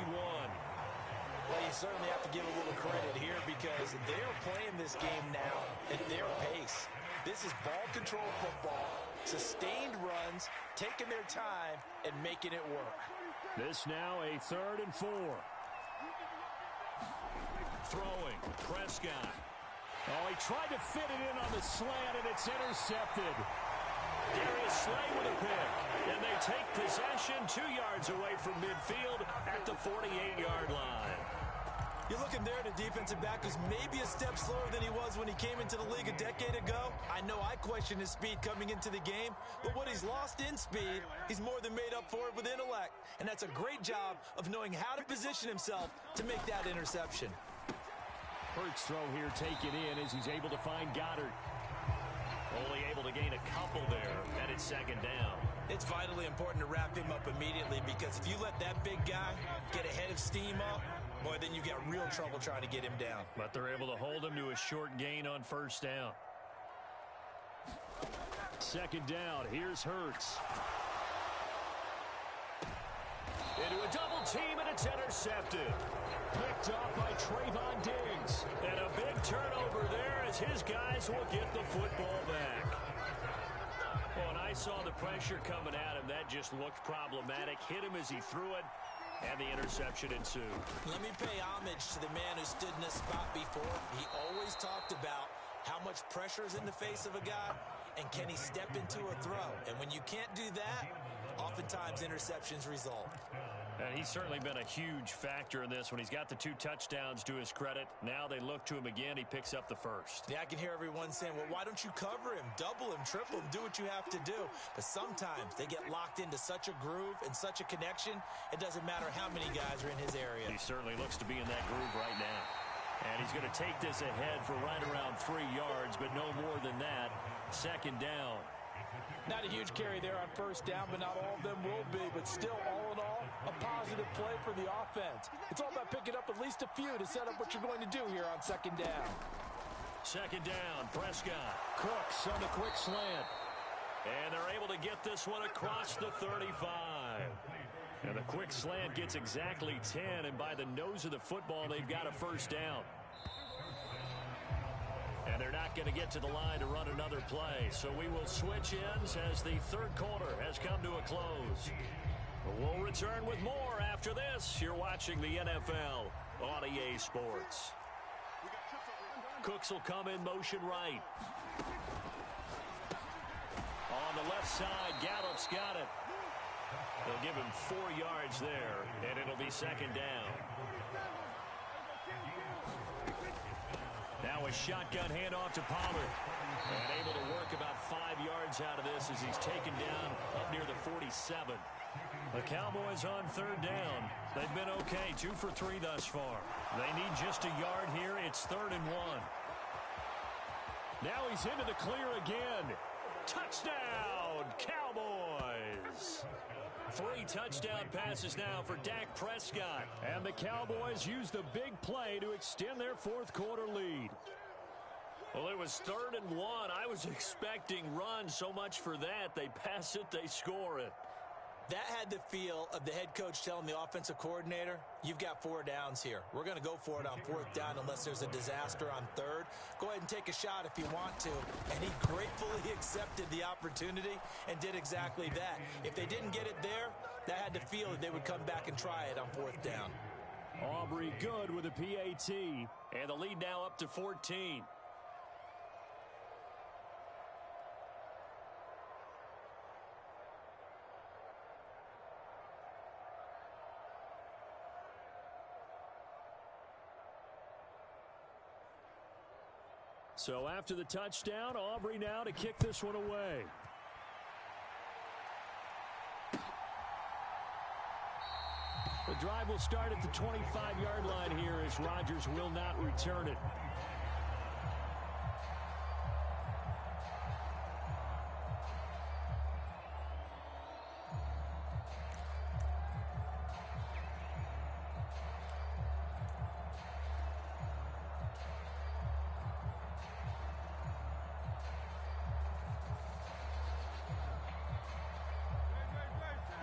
Well, you certainly have to give a little credit here because they're playing this game now at their pace. This is ball control football, sustained runs, taking their time, and making it work. This now a 3rd and 4. Throwing, Prescott. Oh, he tried to fit it in on the slant, and it's intercepted. Darius Slay with a pick. And they take possession 2 yards away from midfield at the 48-yard line. You're looking there at a defensive back who's maybe a step slower than he was when he came into the league a decade ago. I know I questioned his speed coming into the game, but what he's lost in speed, he's more than made up for it with intellect. And that's a great job of knowing how to position himself to make that interception. Hurts throw here taken in as he's able to find Goddard. Only able to gain a couple there, and it's second down. It's vitally important to wrap him up immediately because if you let that big guy get a head of steam up, boy, then you get real trouble trying to get him down. But they're able to hold him to a short gain on first down. Second down, here's Hurts. Into a double team, and it's intercepted. Picked up by Trayvon Diggs. And a big turnover there as his guys will get the football back. Well, and I saw the pressure coming at him. That just looked problematic. Hit him as he threw it, and the interception ensued. Let me pay homage to the man who stood in this spot before. He always talked about how much pressure is in the face of a guy, and can he step into a throw? And when you can't do that, oftentimes interceptions result. And he's certainly been a huge factor in this when he's got the 2 touchdowns to his credit. Now they look to him again. He picks up the first. Yeah, I can hear everyone saying, well, why don't you cover him, double him, triple him, do what you have to do. But sometimes they get locked into such a groove and such a connection, it doesn't matter how many guys are in his area. He certainly looks to be in that groove right now. And he's going to take this ahead for right around 3 yards, but no more than that. Second down. Not a huge carry there on first down, but not all of them will be. But still, all in all, a positive play for the offense. It's all about picking up at least a few to set up what you're going to do here on second down. Second down, Prescott. Cooks on the quick slant. And they're able to get this one across the 35. And the quick slant gets exactly 10, and by the nose of the football, they've got a first down. And they're not going to get to the line to run another play. So we will switch ends as the third quarter has come to a close. We'll return with more after this. You're watching the NFL on EA Sports. Cooks will come in motion right. On the left side, Gallup's got it. They'll give him 4 yards there, and it'll be second down. Now a shotgun handoff to Pollard. And able to work about 5 yards out of this as he's taken down up near the 47. The Cowboys on third down. They've been okay, 2 for 3 thus far. They need just a yard here. It's 3rd and 1. Now he's into the clear again. Touchdown, Cowboys! 3 touchdown passes now for Dak Prescott. And the Cowboys use the big play to extend their fourth quarter lead. Well, it was 3rd and 1. I was expecting run, so much for that. They pass it, they score it. That had the feel of the head coach telling the offensive coordinator, you've got 4 downs here. We're going to go for it on 4th down unless there's a disaster on 3rd. Go ahead and take a shot if you want to. And he gratefully accepted the opportunity and did exactly that. If they didn't get it there, that had the feel that they would come back and try it on 4th down. Aubrey good with a PAT. And the lead now up to 14. So after the touchdown, Aubrey now to kick this one away. The drive will start at the 25-yard line here as Rodgers will not return it.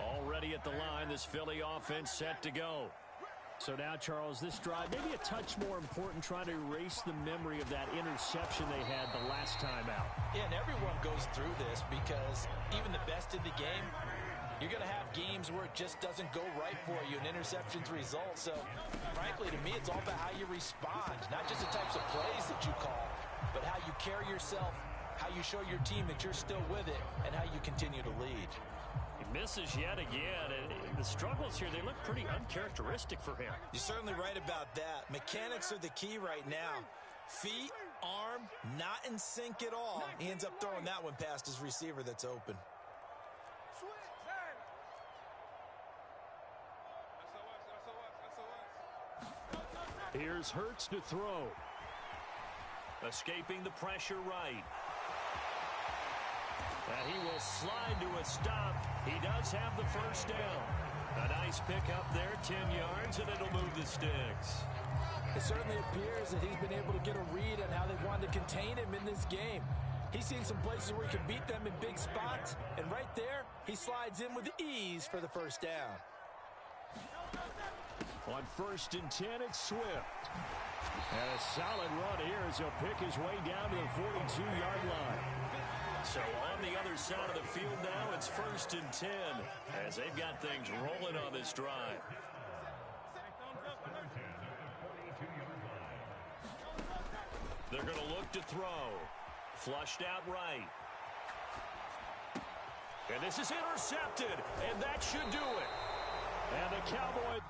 Already at the line, this Philly offense set to go. So now, Charles, this drive maybe a touch more important, trying to erase the memory of that interception they had the last time out. Yeah, and everyone goes through this because even the best in the game, you're going to have games where it just doesn't go right for you and interceptions result. So, frankly, to me, it's all about how you respond, not just the types of plays that you call, but how you carry yourself, how you show your team that you're still with it, and how you continue to lead. He misses yet again, and the struggles here, they look pretty uncharacteristic for him. You're certainly right about that. Mechanics are the key right now. Feet, arm, not in sync at all. He ends up throwing that one past his receiver that's open. Here's Hurts to throw. Escaping the pressure right. And he will slide to a stop. He does have the first down. A nice pickup there, 10 yards, and it'll move the sticks. It certainly appears that he's been able to get a read on how they wanted to contain him in this game. He's seen some places where he can beat them in big spots, and right there, he slides in with ease for the first down. On 1st and 10, it's Swift. And a solid run here as he'll pick his way down to the 42-yard line. So on the other side of the field now, it's 1st and 10 as they've got things rolling on this drive. They're going to look to throw. Flushed out right. And this is intercepted, and that should do it. And the Cowboys...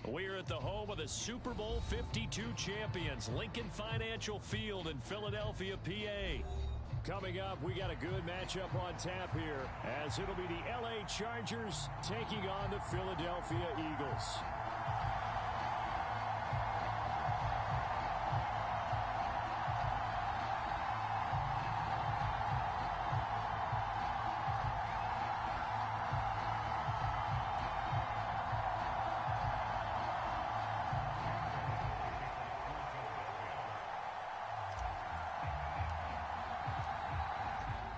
We're at the home of the Super Bowl 52 champions, Lincoln Financial Field in Philadelphia, PA. Coming up, we got a good matchup on tap here, as it'll be the LA Chargers taking on the Philadelphia Eagles.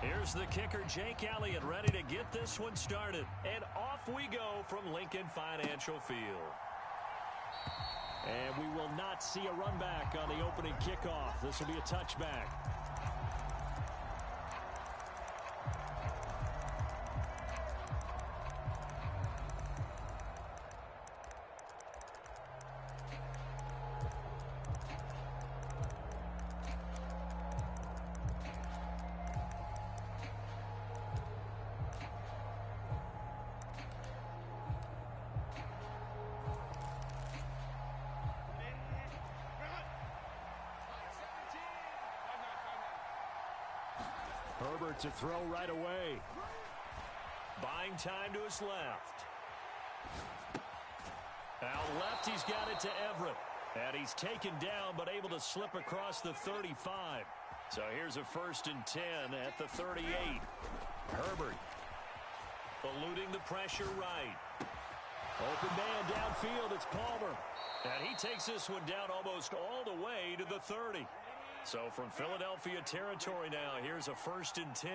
Here's the kicker, Jake Elliott, ready to get this one started. And off we go from Lincoln Financial Field. And we will not see a run back on the opening kickoff. This will be a touchback. Herbert to throw right away. Buying time to his left. Out left, he's got it to Everett. And he's taken down, but able to slip across the 35. So here's a 1st and 10 at the 38. Herbert eluding the pressure right. Open man downfield, it's Palmer. And he takes this one down almost all the way to the 30. So from Philadelphia territory now, here's a 1st and 10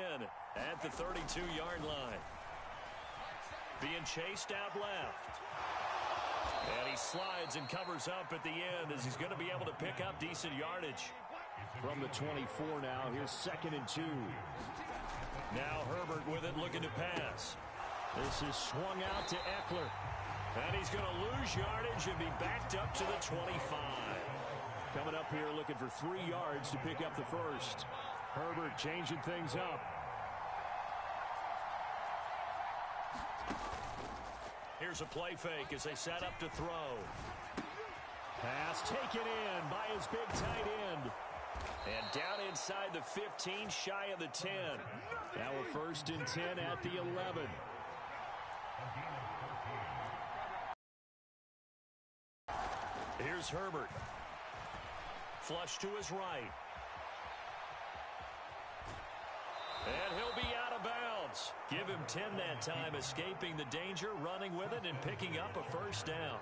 at the 32-yard line. Being chased out left. And he slides and covers up at the end as he's going to be able to pick up decent yardage. From the 24 now, here's 2nd and 2. Now Herbert with it, looking to pass. This is swung out to Eckler. And he's going to lose yardage and be backed up to the 25. Coming up here looking for 3 yards to pick up the first. Herbert changing things up. Here's a play fake as they set up to throw. Pass taken in by his big tight end. And down inside the 15, shy of the 10. Now a 1st and 10 at the 11. Here's Herbert. Flush to his right. And he'll be out of bounds. Give him 10 that time, escaping the danger, running with it, and picking up a 1st down.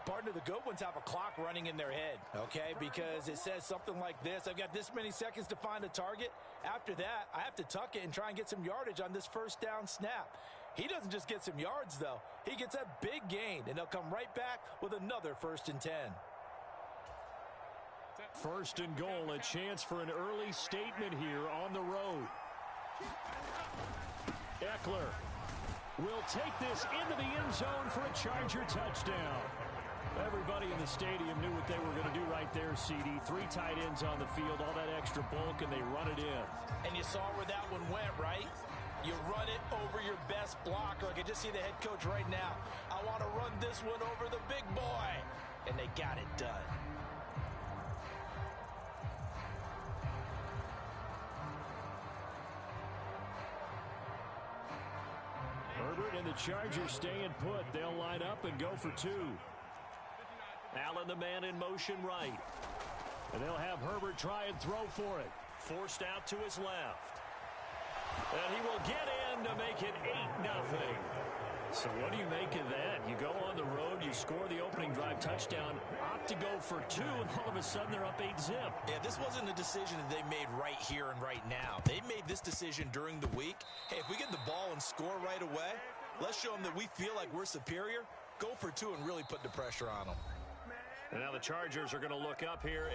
Partner, the good ones have a clock running in their head, okay? Because it says something like this. I've got this many seconds to find a target. After that, I have to tuck it and try and get some yardage on this 1st down snap. He doesn't just get some yards, though. He gets a big gain, and they'll come right back with another 1st and 10. 1st and goal, a chance for an early statement here on the road. Eckler will take this into the end zone for a Charger touchdown. Everybody in the stadium knew what they were going to do right there, CD. 3 tight ends on the field, all that extra bulk, and they run it in. And you saw where that one went, right? You run it over your best blocker. I can just see the head coach right now. I want to run this one over the big boy. And they got it done. Herbert and the Chargers staying put. They'll line up and go for 2. Allen, the man in motion right. And they'll have Herbert try and throw for it. Forced out to his left. And he will get in to make it 8-0. So what do you make of that? You go on the road, you score the opening drive touchdown, opt to go for 2, and all of a sudden they're up 8-zip. Yeah, this wasn't a decision that they made right here and right now. They made this decision during the week. Hey, if we get the ball and score right away, let's show them that we feel like we're superior. Go for 2 and really put the pressure on them. And now the Chargers are going to look up here.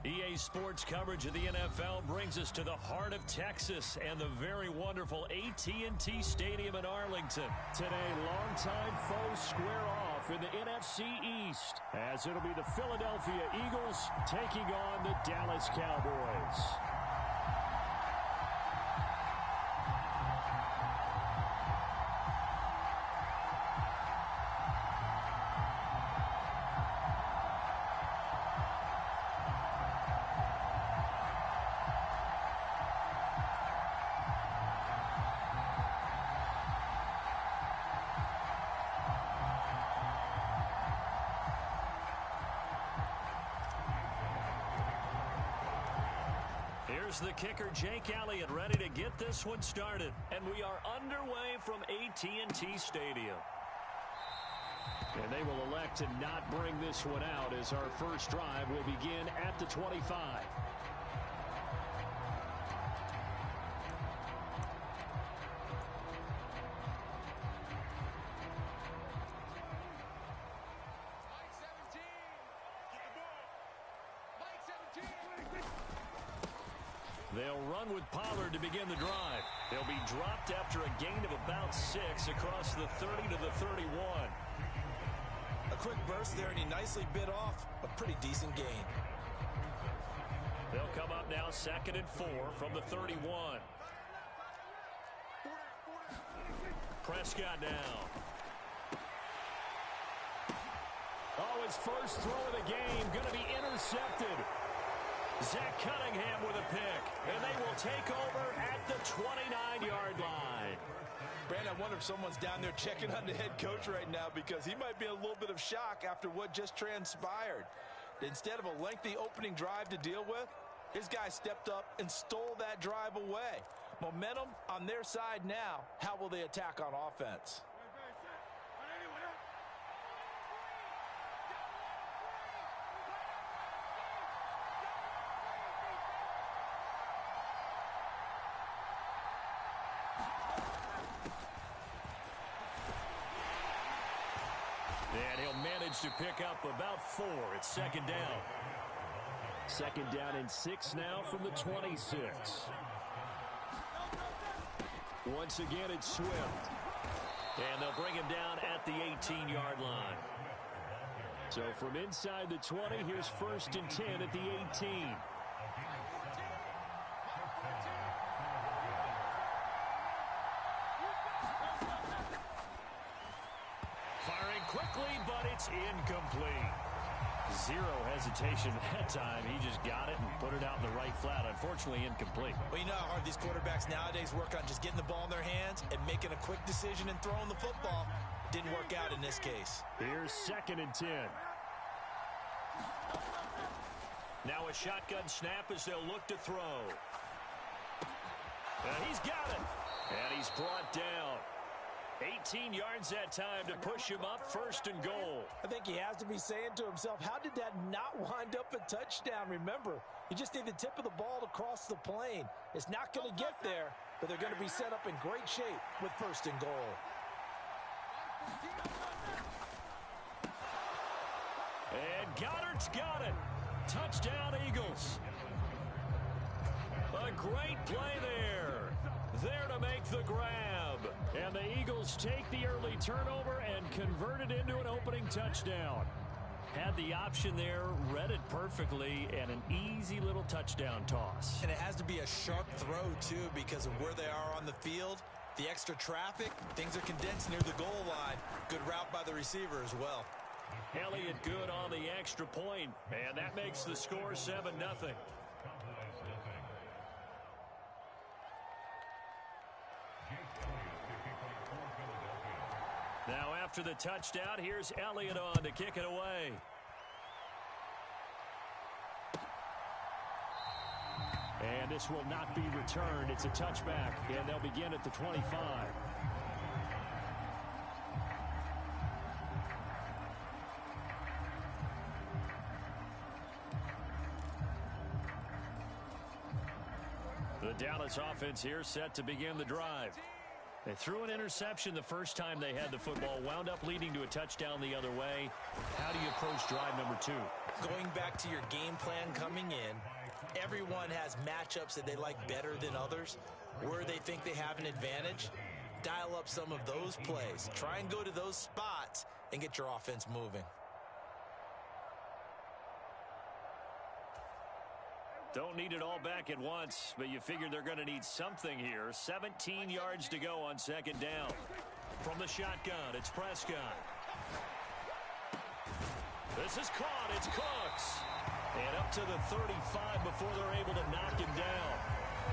EA Sports coverage of the NFL brings us to the heart of Texas and the very wonderful AT&T Stadium in Arlington. Today, longtime foes square off in the NFC East, as it'll be the Philadelphia Eagles taking on the Dallas Cowboys. Here's the kicker, Jake Elliott, ready to get this one started. And we are underway from AT&T Stadium. And they will elect to not bring this one out as our first drive will begin at the 25. They'll run with Pollard to begin the drive. They'll be dropped after a gain of about 6 across the 30 to the 31. A quick burst there, and he nicely bit off a pretty decent gain. They'll come up now 2nd and 4 from the 31. Prescott now. Oh, his first throw of the game going to be intercepted. Zach Cunningham with a pick, and they will take over at the 29-yard line. Brandon, I wonder if someone's down there checking on the head coach right now, because he might be in a little bit of shock after what just transpired. Instead of a lengthy opening drive to deal with, his guy stepped up and stole that drive away. Momentum on their side now. How will they attack on offense? And he'll manage to pick up about 4. It's 2nd down. 2nd down and 6 now from the 26. Once again, it's Swift. And they'll bring him down at the 18-yard line. So from inside the 20, here's 1st and 10 at the 18. Firing quickly, but it's incomplete. Zero hesitation that time. He just got it and put it out in the right flat. Unfortunately, incomplete. Well, you know how hard these quarterbacks nowadays work on just getting the ball in their hands and making a quick decision and throwing the football. Didn't work out in this case. Here's 2nd and 10. Now a shotgun snap as they'll look to throw. And he's got it. And he's brought down. 18 yards that time to push him up 1st and goal. I think he has to be saying to himself, how did that not wind up a touchdown? Remember, you just need the tip of the ball to cross the plane. It's not going to get there, but they're going to be set up in great shape with 1st and goal. And Goddard's got it. Touchdown, Eagles. A great play there. There to make the grab. And the Eagles take the early turnover and convert it into an opening touchdown. Had the option there, read it perfectly, and an easy little touchdown toss. And it has to be a sharp throw, too, because of where they are on the field. The extra traffic, things are condensed near the goal line. Good route by the receiver as well. Elliott good on the extra point, and that makes the score 7-0. Now after the touchdown, here's Elliott on to kick it away. And this will not be returned. It's a touchback, and they'll begin at the 25. The Dallas offense here set to begin the drive. They threw an interception the first time they had the football, wound up leading to a touchdown the other way. How do you approach drive number 2? Going back to your game plan coming in, everyone has matchups that they like better than others, where they think they have an advantage. Dial up some of those plays. Try and go to those spots and get your offense moving. Don't need it all back at once, but you figure they're going to need something here. 17 yards to go on second down. From the shotgun, it's Prescott. This is caught. It's Cooks. And up to the 35 before they're able to knock him down.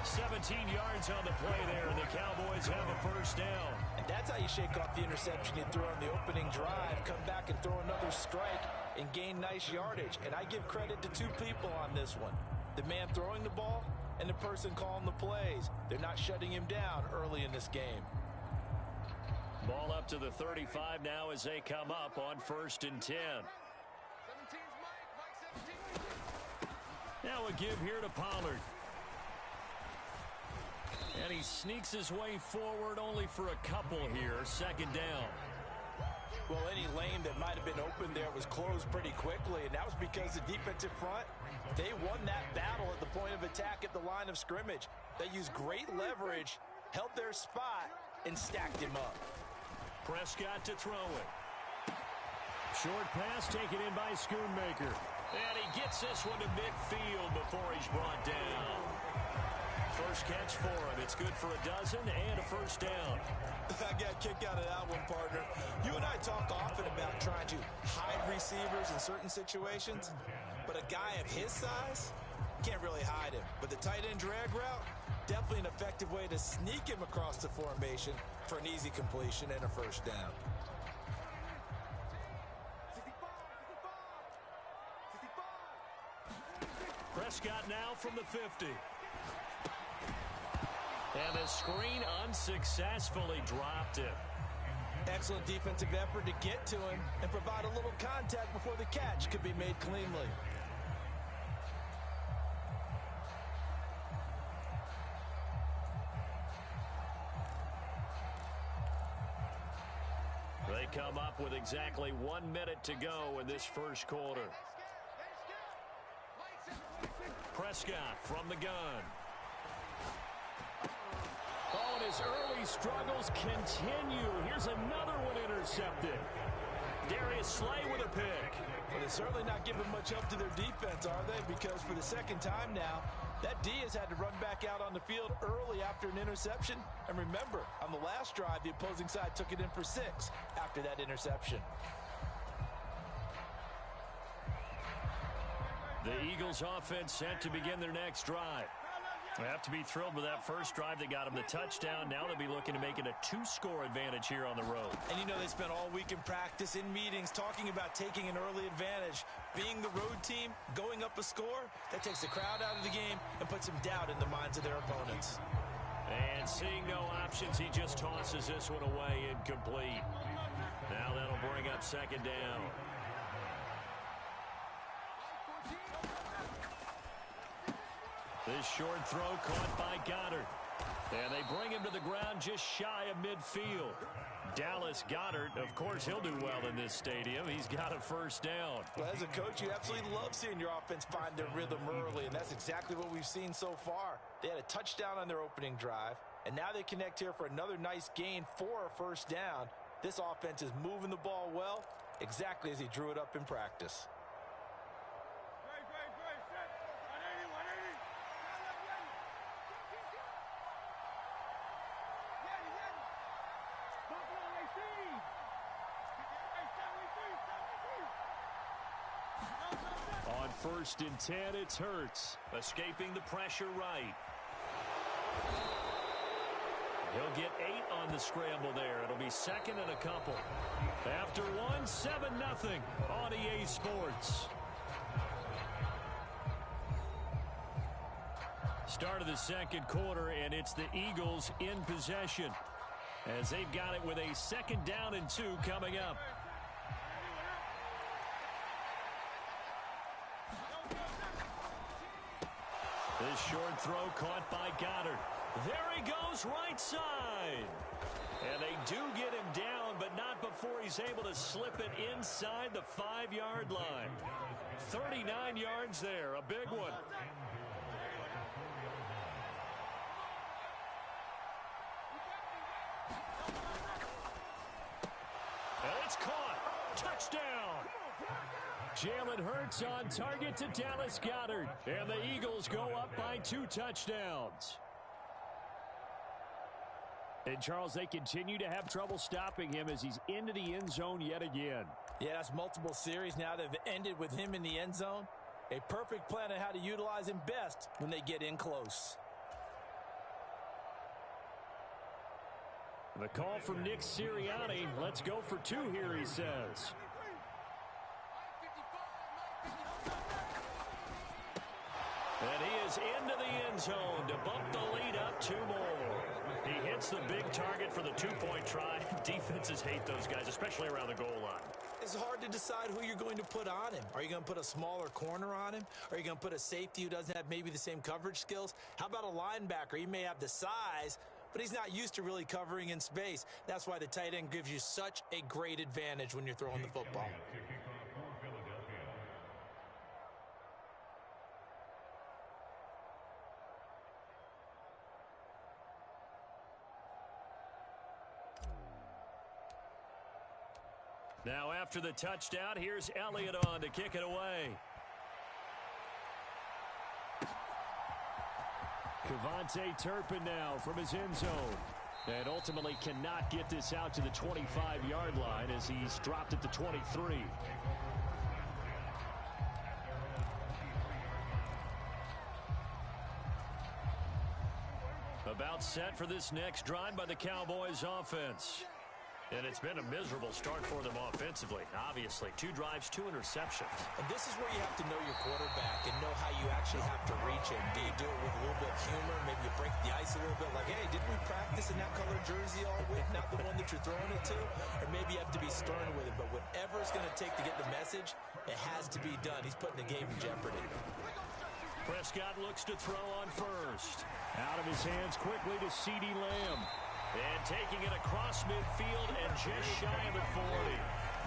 17 yards on the play there, and the Cowboys have a first down. And that's how you shake off the interception you threw on the opening drive, come back and throw another strike and gain nice yardage. And I give credit to two people on this one. The man throwing the ball and the person calling the plays. They're not shutting him down early in this game. Ball up to the 35 now as they come up on 1st and 10. Now a give here to Pollard. And he sneaks his way forward only for a couple here. Second down. Well, any lane that might have been open there was closed pretty quickly, and that was because the defensive front, they won that battle at the point of attack at the line of scrimmage. They used great leverage, held their spot, and stacked him up. Prescott to throw it. Short pass taken in by Schoonmaker. And he gets this one to midfield before he's brought down. First catch for him. It's good for a dozen and a first down. I got a kick out of that one, partner. You and I talk often about trying to hide receivers in certain situations, but a guy of his size can't really hide him. But the tight end drag route, definitely an effective way to sneak him across the formation for an easy completion and a first down. Prescott now from the 50. And the screen unsuccessfully dropped it. Excellent defensive effort to get to him and provide a little contact before the catch could be made cleanly. They come up with exactly 1 minute to go in this first quarter. Prescott from the gun. Oh, and his early struggles continue. Here's another one intercepted. Darius Slay with a pick. Well, they're certainly not giving much up to their defense, are they? Because for the second time now, that D has had to run back out on the field early after an interception. And remember, on the last drive, the opposing side took it in for 6 after that interception. The Eagles offense set to begin their next drive. They have to be thrilled with that first drive that got them the touchdown. Now they'll be looking to make it a 2-score advantage here on the road. And you know they spent all week in practice, in meetings, talking about taking an early advantage. Being the road team, going up a score, that takes the crowd out of the game and puts some doubt in the minds of their opponents. And seeing no options, he just tosses this one away incomplete. Now that'll bring up second down. This short throw caught by Goddard. And they bring him to the ground just shy of midfield. Dallas Goedert, of course, he'll do well in this stadium. He's got a first down. Well, as a coach, you absolutely love seeing your offense find their rhythm early, and that's exactly what we've seen so far. They had a touchdown on their opening drive, and now they connect here for another nice gain for a first down. This offense is moving the ball well, exactly as he drew it up in practice. On 1st and 10, it's Hurts, escaping the pressure right. He'll get 8 on the scramble there. It'll be second and a couple. After one, 7-0 on EA Sports. Start of the second quarter, and it's the Eagles in possession as they've got it with a 2nd down and 2 coming up. This short throw caught by Goddard. There he goes right side. And they do get him down, but not before he's able to slip it inside the 5-yard line. 39 yards there, a big one. And it's caught. Touchdown. Jalen Hurts on target to Dallas Goedert. And the Eagles go up by 2 touchdowns. And, Charles, they continue to have trouble stopping him as he's into the end zone yet again. Yeah, that's multiple series now that have ended with him in the end zone. A perfect plan on how to utilize him best when they get in close. The call from Nick Sirianni. Let's go for 2 here, he says. And he is into the end zone to bump the lead up 2 more. He hits the big target for the 2-point try. Defenses hate those guys, especially around the goal line. It's hard to decide who you're going to put on him. Are you going to put a smaller corner on him? Are you going to put a safety who doesn't have maybe the same coverage skills? How about a linebacker? He may have the size, but he's not used to really covering in space. That's why the tight end gives you such a great advantage when you're throwing the football. Now after the touchdown, here's Elliott on to kick it away. Kevontae Turpin now from his end zone. And ultimately cannot get this out to the 25-yard line as he's dropped at the 23. About set for this next drive by the Cowboys offense. And it's been a miserable start for them offensively. Obviously, 2 drives, 2 interceptions. And this is where you have to know your quarterback and know how you actually have to reach him. Do you do it with a little bit of humor? Maybe you break the ice a little bit like, hey, did we practice in that color jersey all week? Not the one that you're throwing it to? Or maybe you have to be stern with it. But whatever it's going to take to get the message, it has to be done. He's putting the game in jeopardy. Prescott looks to throw on first. Out of his hands quickly to CeeDee Lamb. And taking it across midfield and just shy of the 40.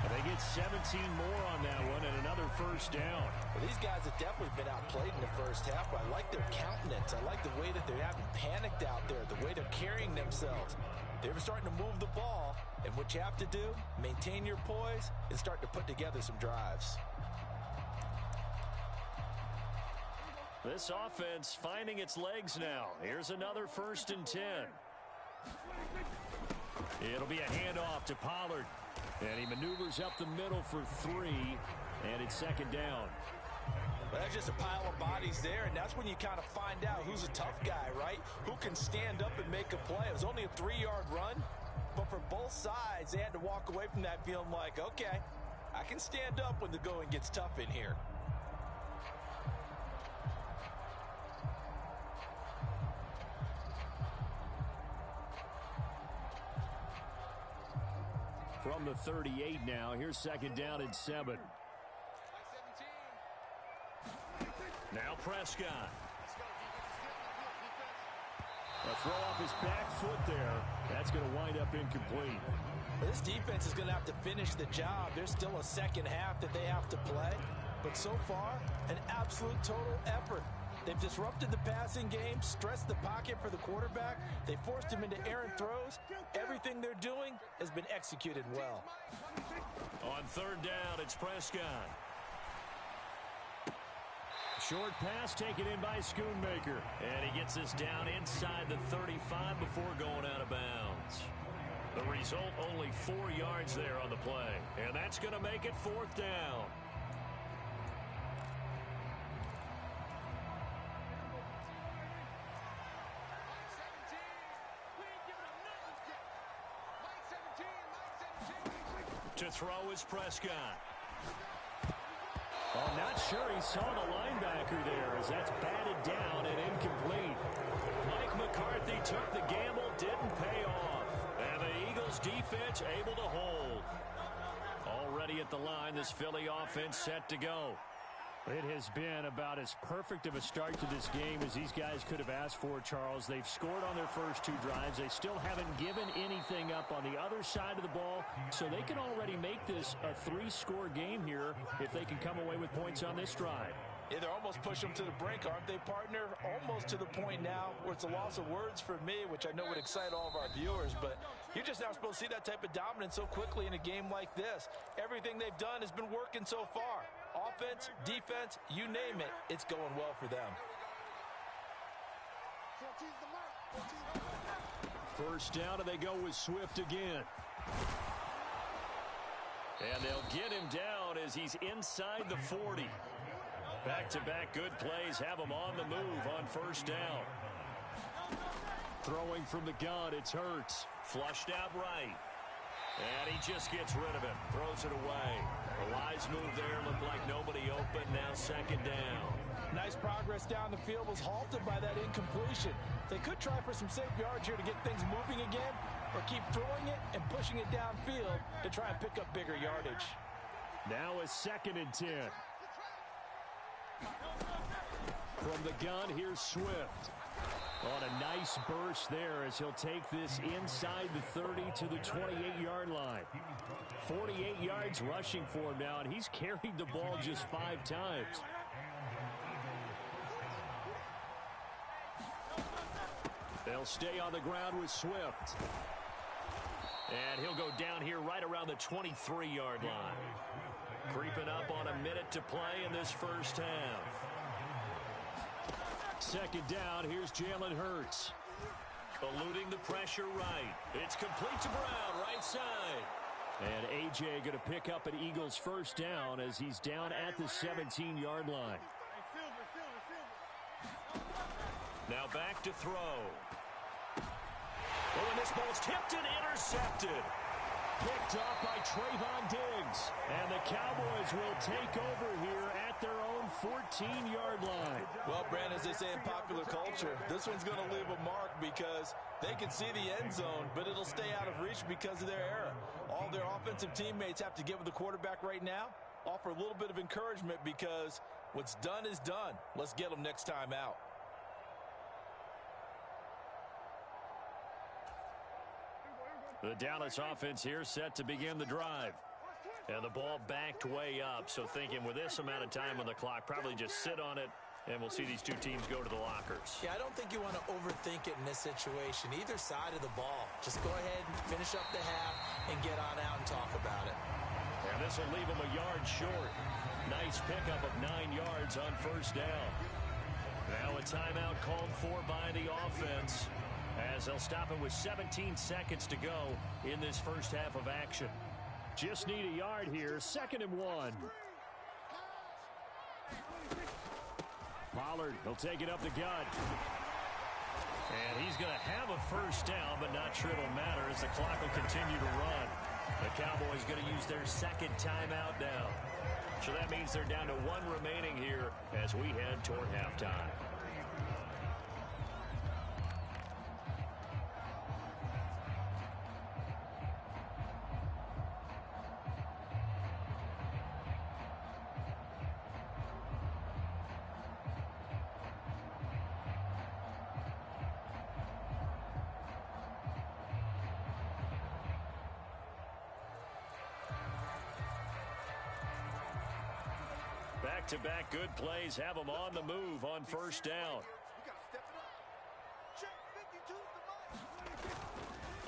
And they get 17 more on that one and another first down. Well, these guys have definitely been outplayed in the first half, but I like their countenance. I like the way that they haven't panicked out there, the way they're carrying themselves. They're starting to move the ball, and what you have to do, maintain your poise and start to put together some drives. This offense finding its legs now. Here's another 1st and 10. It'll be a handoff to Pollard. And he maneuvers up the middle for 3. And it's 2nd down. Well, that's just a pile of bodies there, and that's when you kind of find out who's a tough guy, right? Who can stand up and make a play. It was only a 3-yard run, but for both sides, they had to walk away from that feeling like, okay, I can stand up when the going gets tough in here. From the 38 now, here's 2nd down and 7. Now Prescott. A throw off his back foot there. That's going to wind up incomplete. This defense is going to have to finish the job. There's still a second half that they have to play. But so far, an absolute total effort. They've disrupted the passing game, stressed the pocket for the quarterback. They forced him into errant throws. Everything they're doing has been executed well. On 3rd down, it's Prescott. Short pass taken in by Schoonmaker. And he gets this down inside the 35 before going out of bounds. The result, only 4 yards there on the play. And that's going to make it 4th down. To throw is Prescott. Oh, not sure he saw the linebacker there as that's batted down and incomplete. Mike McCarthy took the gamble, didn't pay off. And the Eagles defense able to hold. Already at the line, this Philly offense set to go. It has been about as perfect of a start to this game as these guys could have asked for, Charles. They've scored on their first 2 drives. They still haven't given anything up on the other side of the ball, so they can already make this a 3-score game here if they can come away with points on this drive. Yeah, they're almost pushing them to the brink, aren't they, partner? Almost to the point now where it's a loss of words for me, which I know would excite all of our viewers, but you're just not supposed to see that type of dominance so quickly in a game like this. Everything they've done has been working so far. Offense, defense, you name it, it's going well for them. First down, and they go with Swift again. And they'll get him down as he's inside the 40. Back-to-back good plays have him on the move on first down. Throwing from the gun, it's Hurts. Flushed out right. And he just gets rid of it. Throws it away. A wise move there. Looked like nobody open. Now second down. Nice progress down the field was halted by that incompletion. They could try for some safe yards here to get things moving again, or keep throwing it and pushing it downfield to try and pick up bigger yardage. Now a 2nd and 10. From the gun, here's Swift. On a nice burst there as he'll take this inside the 30 to the 28-yard line. 48 yards rushing for him now, and he's carried the ball just 5 times. They'll stay on the ground with Swift. And he'll go down here right around the 23-yard line. Creeping up on a minute to play in this first half. Second down, here's Jalen Hurts. Eluding the pressure right. It's complete to Brown, right side. And A.J. going to pick up an Eagles first down as he's down at the 17-yard line. Now back to throw. Oh, and this ball's tipped and intercepted. Picked off by Trayvon Diggs. And the Cowboys will take over here at their own 14-yard line. Well, Brandon, as they say in popular culture, this one's going to leave a mark because they can see the end zone, but it'll stay out of reach because of their error. All their offensive teammates have to get with the quarterback right now, offer a little bit of encouragement because what's done is done. Let's get them next time out. The Dallas offense here set to begin the drive. And the ball backed way up, so thinking with this amount of time on the clock, probably just sit on it, and we'll see these two teams go to the lockers. Yeah, I don't think you want to overthink it in this situation, either side of the ball. Just go ahead and finish up the half and get on out and talk about it. And this will leave them a yard short. Nice pickup of 9 yards on first down. Now a timeout called for by the offense, as they'll stop it with 17 seconds to go in this first half of action. Just need a yard here, 2nd and 1. Pollard, he'll take it up the gut. And he's going to have a first down, but not sure it'll matter as the clock will continue to run. The Cowboys going to use their 2nd timeout now. So that means they're down to 1 remaining here as we head toward halftime. Back-to-back good plays have them on the move on first down.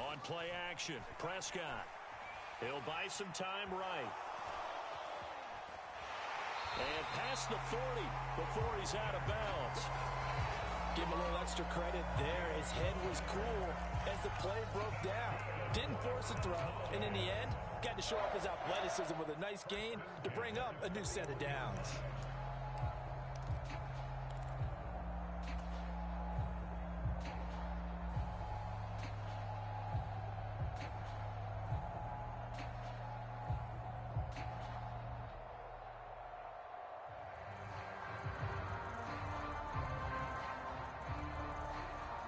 On play action, Prescott. He'll buy some time right. And past the 40 before he's out of bounds. Give him a little extra credit there. His head was cool as the play broke down. Didn't force a throw, and in the end, got to show off his athleticism with a nice gain to bring up a new set of downs.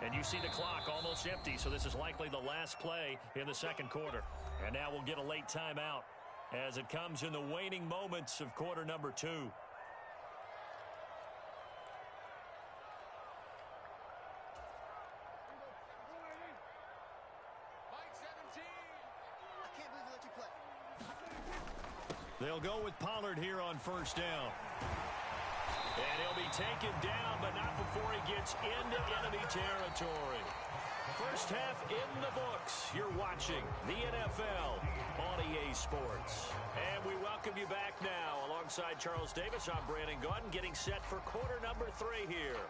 And you see the clock almost empty, so this is likely the last play in the second quarter. And now we'll get a late timeout as it comes in the waning moments of quarter number 2. They'll go with Pollard here on first down. And he'll be taken down, but not before he gets into enemy territory. First half in the books. You're watching the NFL on EA Sports. And we welcome you back now. Alongside Charles Davis, I'm Brandon Gaudin, getting set for quarter number 3 here.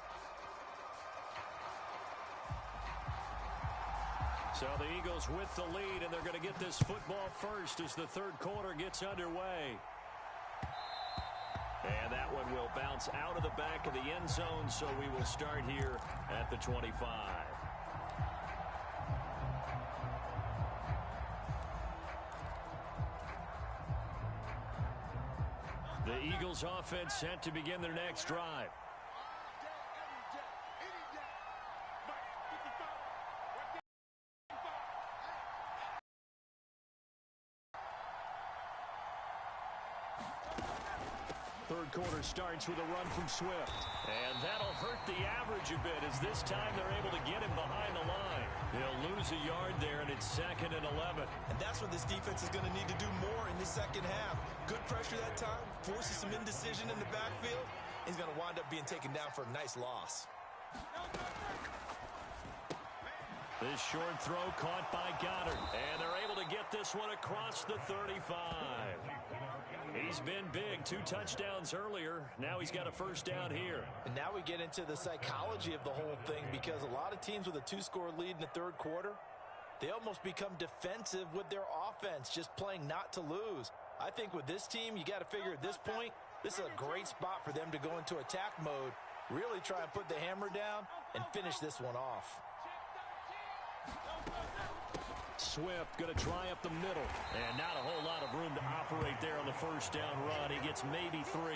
So the Eagles with the lead, and they're going to get this football first as the third quarter gets underway. And that one will bounce out of the back of the end zone, so we will start here at the 25. The Eagles offense set to begin their next drive. Third quarter starts with a run from Swift. And that'll hurt the average a bit as this time they're able to get him behind the line. He'll lose a yard there, and it's 2nd and 11. And that's what this defense is going to need to do more in the second half. Good pressure that time, forces some indecision in the backfield. He's going to wind up being taken down for a nice loss. This short throw caught by Goddard. And they're able to get this one across the 35. He's been big, 2 touchdowns earlier. Now he's got a first down here. And now we get into the psychology of the whole thing, because a lot of teams with a 2-score lead in the third quarter, they almost become defensive with their offense, just playing not to lose. I think with this team, you got to figure at this point, this is a great spot for them to go into attack mode, really try and put the hammer down and finish this one off. Swift going to try up the middle, and not a whole lot of room to operate there on the first down run. He gets maybe 3.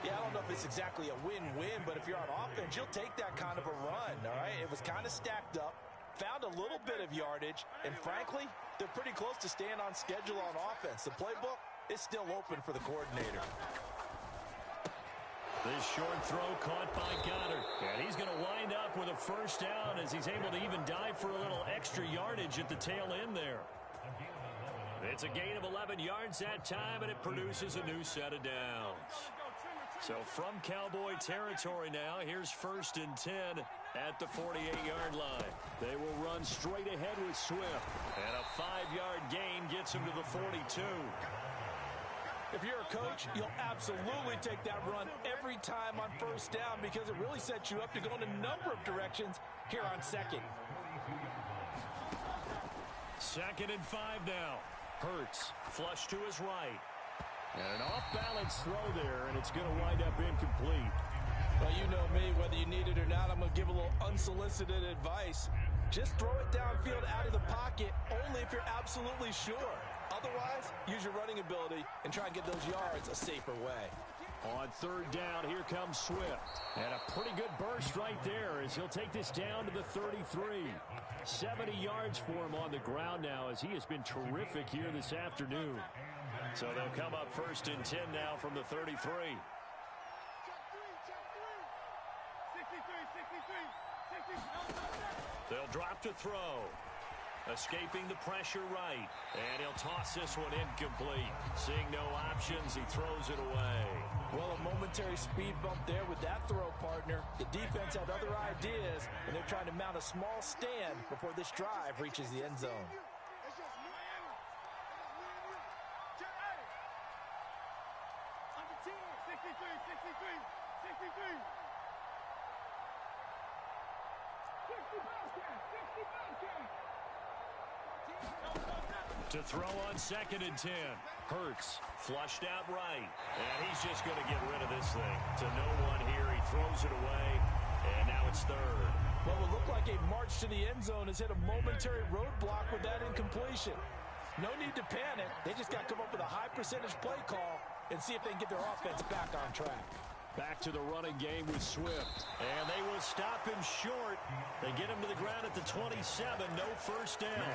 Yeah, I don't know if it's exactly a win-win, but if you're on offense, you'll take that kind of a run, all right? It was kind of stacked up, found a little bit of yardage, and frankly, they're pretty close to staying on schedule on offense. The playbook is still open for the coordinator. This short throw caught by Goddard. And he's going to wind up with a first down as he's able to even dive for a little extra yardage at the tail end there. It's a gain of 11 yards that time, and it produces a new set of downs. So from Cowboy territory now, here's 1st and 10 at the 48-yard line. They will run straight ahead with Swift. And a 5-yard gain gets him to the 42. If you're a coach, you'll absolutely take that run every time on first down, because it really sets you up to go in a number of directions here on second. 2nd and 5 now. Hurts, flush to his right. And an off-balance throw there, and it's going to wind up incomplete. Well, you know me, whether you need it or not, I'm going to give a little unsolicited advice. Just throw it downfield out of the pocket, only if you're absolutely sure. Otherwise, use your running ability and try and get those yards a safer way. On 3rd down, here comes Swift. And a pretty good burst right there as he'll take this down to the 33. 70 yards for him on the ground now, as he has been terrific here this afternoon. So they'll come up 1st and 10 now from the 33. They'll drop to throw. Escaping the pressure right. And he'll toss this one incomplete. Seeing no options, he throws it away. Well, a momentary speed bump there with that throw, partner. The defense had other ideas, and they're trying to mount a small stand before this drive reaches the end zone. To throw on 2nd and 10. Hurts, flushed out right. And he's just going to get rid of this thing. To no one here. He throws it away. And now it's 3rd. What would look like a march to the end zone has hit a momentary roadblock with that incompletion. No need to panic. They just got to come up with a high percentage play call and see if they can get their offense back on track. Back to the running game with Swift. And they will stop him short. They get him to the ground at the 27. No first down.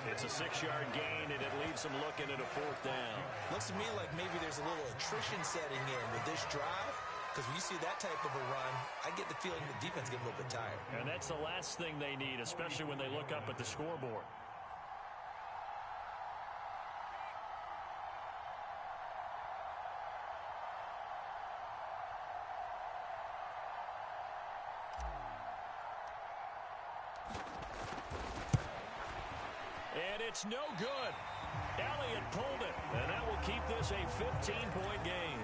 It's a 6-yard gain, and it leaves them looking at a 4th down. Looks to me like maybe there's a little attrition setting in with this drive, because when you see that type of a run, I get the feeling the defense getting a little bit tired. And that's the last thing they need, especially when they look up at the scoreboard. And it's no good. Elliott pulled it, and that will keep this a 15-point game.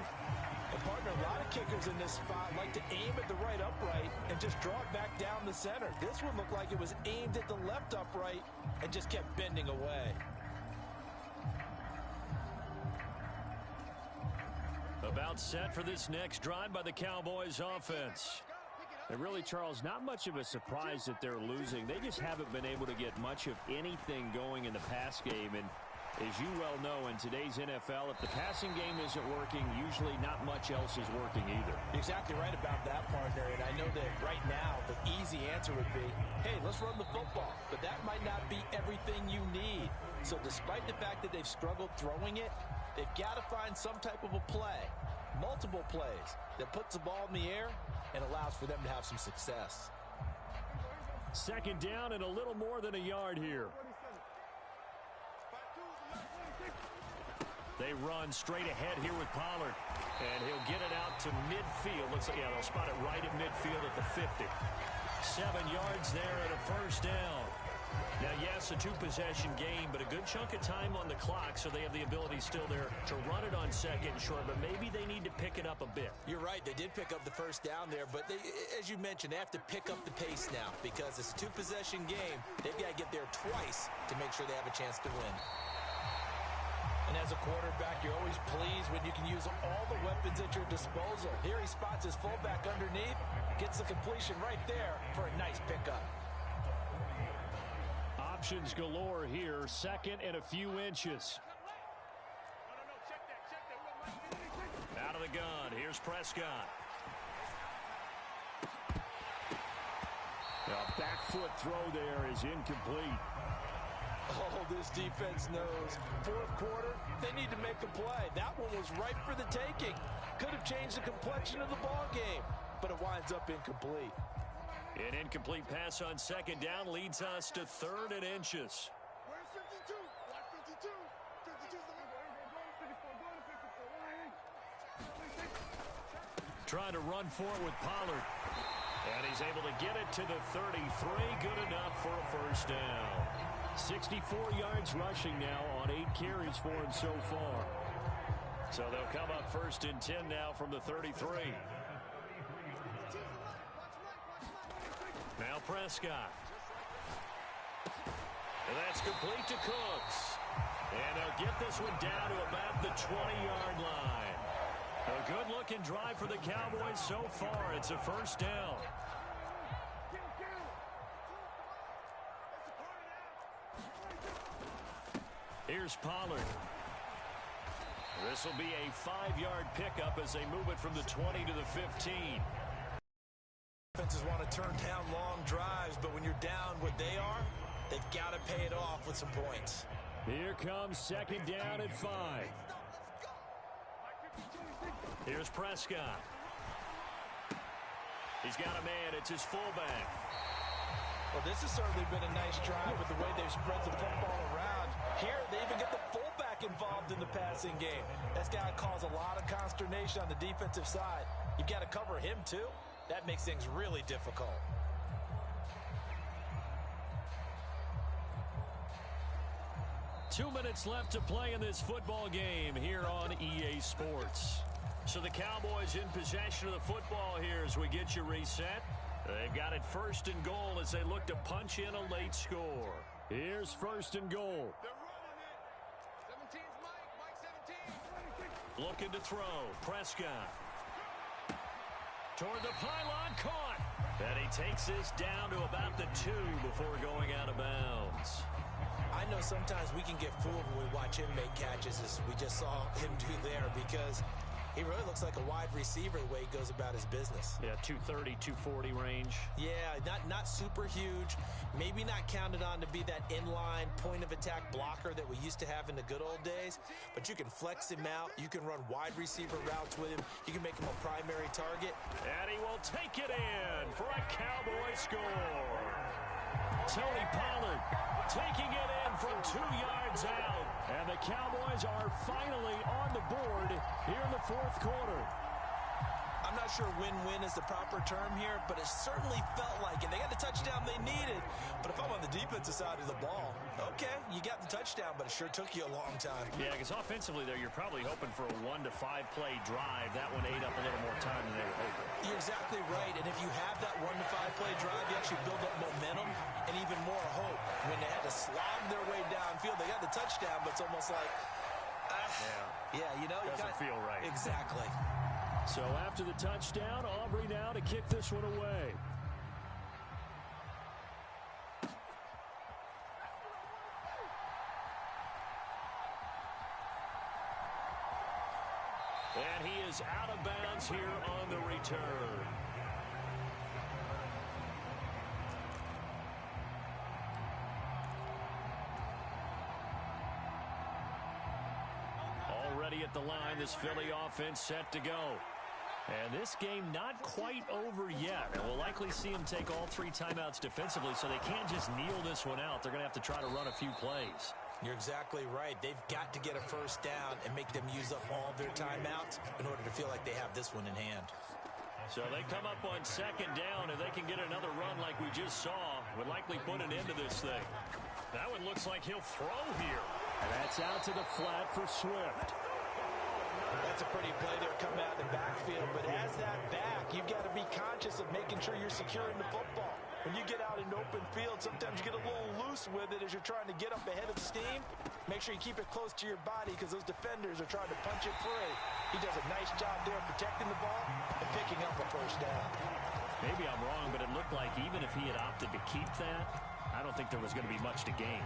And partner, a lot of kickers in this spot like to aim at the right upright and just draw it back down the center. This one looked like it was aimed at the left upright and just kept bending away. About set for this next drive by the Cowboys offense. And really, Charles, not much of a surprise that they're losing. They just haven't been able to get much of anything going in the pass game. And as you well know, in today's NFL, if the passing game isn't working, usually not much else is working either. You're exactly right about that, partner. And I know that right now the easy answer would be, hey, let's run the football. But that might not be everything you need. So despite the fact that they've struggled throwing it, they've got to find some type of a play, multiple plays, that puts the ball in the air and allows for them to have some success. Second down and a little more than a yard here. They run straight ahead here with Pollard. And he'll get it out to midfield. Looks like, yeah, they'll spot it right at midfield at the 50. 7 yards there and a first down. Now, yes, a 2-possession game, but a good chunk of time on the clock, so they have the ability still there to run it on second and short, but maybe they need to pick it up a bit. You're right. They did pick up the first down there, but they, as you mentioned, they have to pick up the pace now because it's a 2-possession game. They've got to get there twice to make sure they have a chance to win. And as a quarterback, you're always pleased when you can use all the weapons at your disposal. Here he spots his fullback underneath, gets the completion right there for a nice pickup. Options galore here, second and a few inches. Out of the gun, here's Prescott. A back foot throw there is incomplete. Oh, this defense knows. Fourth quarter, they need to make a play. That one was ripe for the taking. Could have changed the complexion of the ball game, but it winds up incomplete. An incomplete pass on second down leads us to third and inches. Where's 52? Watch 52. 52's the number. Trying to run for it with Pollard. And he's able to get it to the 33. Good enough for a first down. 64 yards rushing now on 8 carries for him so far. So they'll come up first and 10 now from the 33. Now Prescott. And that's complete to Cooks. And they'll get this one down to about the 20-yard line. A good-looking drive for the Cowboys so far. It's a first down. Here's Pollard. This will be a 5-yard pickup as they move it from the 20 to the 15. Defenses want to turn down long drives, but when you're down what they are, they've got to pay it off with some points. Here comes second down at 5. Here's Prescott. He's got a man. It's his fullback. Well, this has certainly been a nice drive with the way they've spread the football around. Here, they even get the fullback involved in the passing game. That's got to cause a lot of consternation on the defensive side. You've got to cover him, too. That makes things really difficult. Two minutes left to play in this football game here on EA Sports. So the Cowboys in possession of the football here as we get you reset. They've got it first and goal as they look to punch in a late score. Here's first and goal. They're rolling it. 17's Mike 17. Looking to throw. Prescott. Toward the pylon, caught. And he takes this down to about the 2 before going out of bounds. I know sometimes we can get fooled when we watch him make catches, as we just saw him do there, because he really looks like a wide receiver the way he goes about his business. Yeah, 230, 240 range. Yeah, not super huge. Maybe not counted on to be that inline point-of-attack blocker that we used to have in the good old days, but you can flex him out. You can run wide receiver routes with him. You can make him a primary target. And he will take it in for a Cowboy score. Tony Pollard taking it in from 2 yards out. And the Cowboys are finally on the board here in the fourth quarter. I'm not sure win-win is the proper term here, but it certainly felt like it. They got the touchdown they needed, But if I'm on the defensive side of the ball, okay, you got the touchdown, but it sure took you a long time. Yeah, because offensively there, you're probably hoping for a 1 to 5 play drive. That one ate up a little more time than they were hoping. You're exactly right, and if you have that 1 to 5 play drive, you actually build up momentum and even more hope. When they had to slog their way downfield, they got the touchdown, but it's almost like, yeah, you know, doesn't feel right. Exactly. So after the touchdown, Aubrey now to kick this one away. And he is out of bounds here on the return. Already at the line, this Philly offense set to go. And this game not quite over yet. And we'll likely see them take all 3 timeouts defensively, so they can't just kneel this one out. They're going to have to try to run a few plays. You're exactly right. They've got to get a first down and make them use up all their timeouts in order to feel like they have this one in hand. So they come up on second down, and they can get another run like we just saw. Would likely put an end to this thing. That one looks like he'll throw here. And that's out to the flat for Swift. That's a pretty play there coming out of the backfield. But as that back, you've got to be conscious of making sure you're securing the football. When you get out in open field, sometimes you get a little loose with it as you're trying to get up ahead of steam. Make sure you keep it close to your body because those defenders are trying to punch it free. He does a nice job there protecting the ball and picking up a first down. Maybe I'm wrong, but it looked like even if he had opted to keep that, I don't think there was going to be much to gain.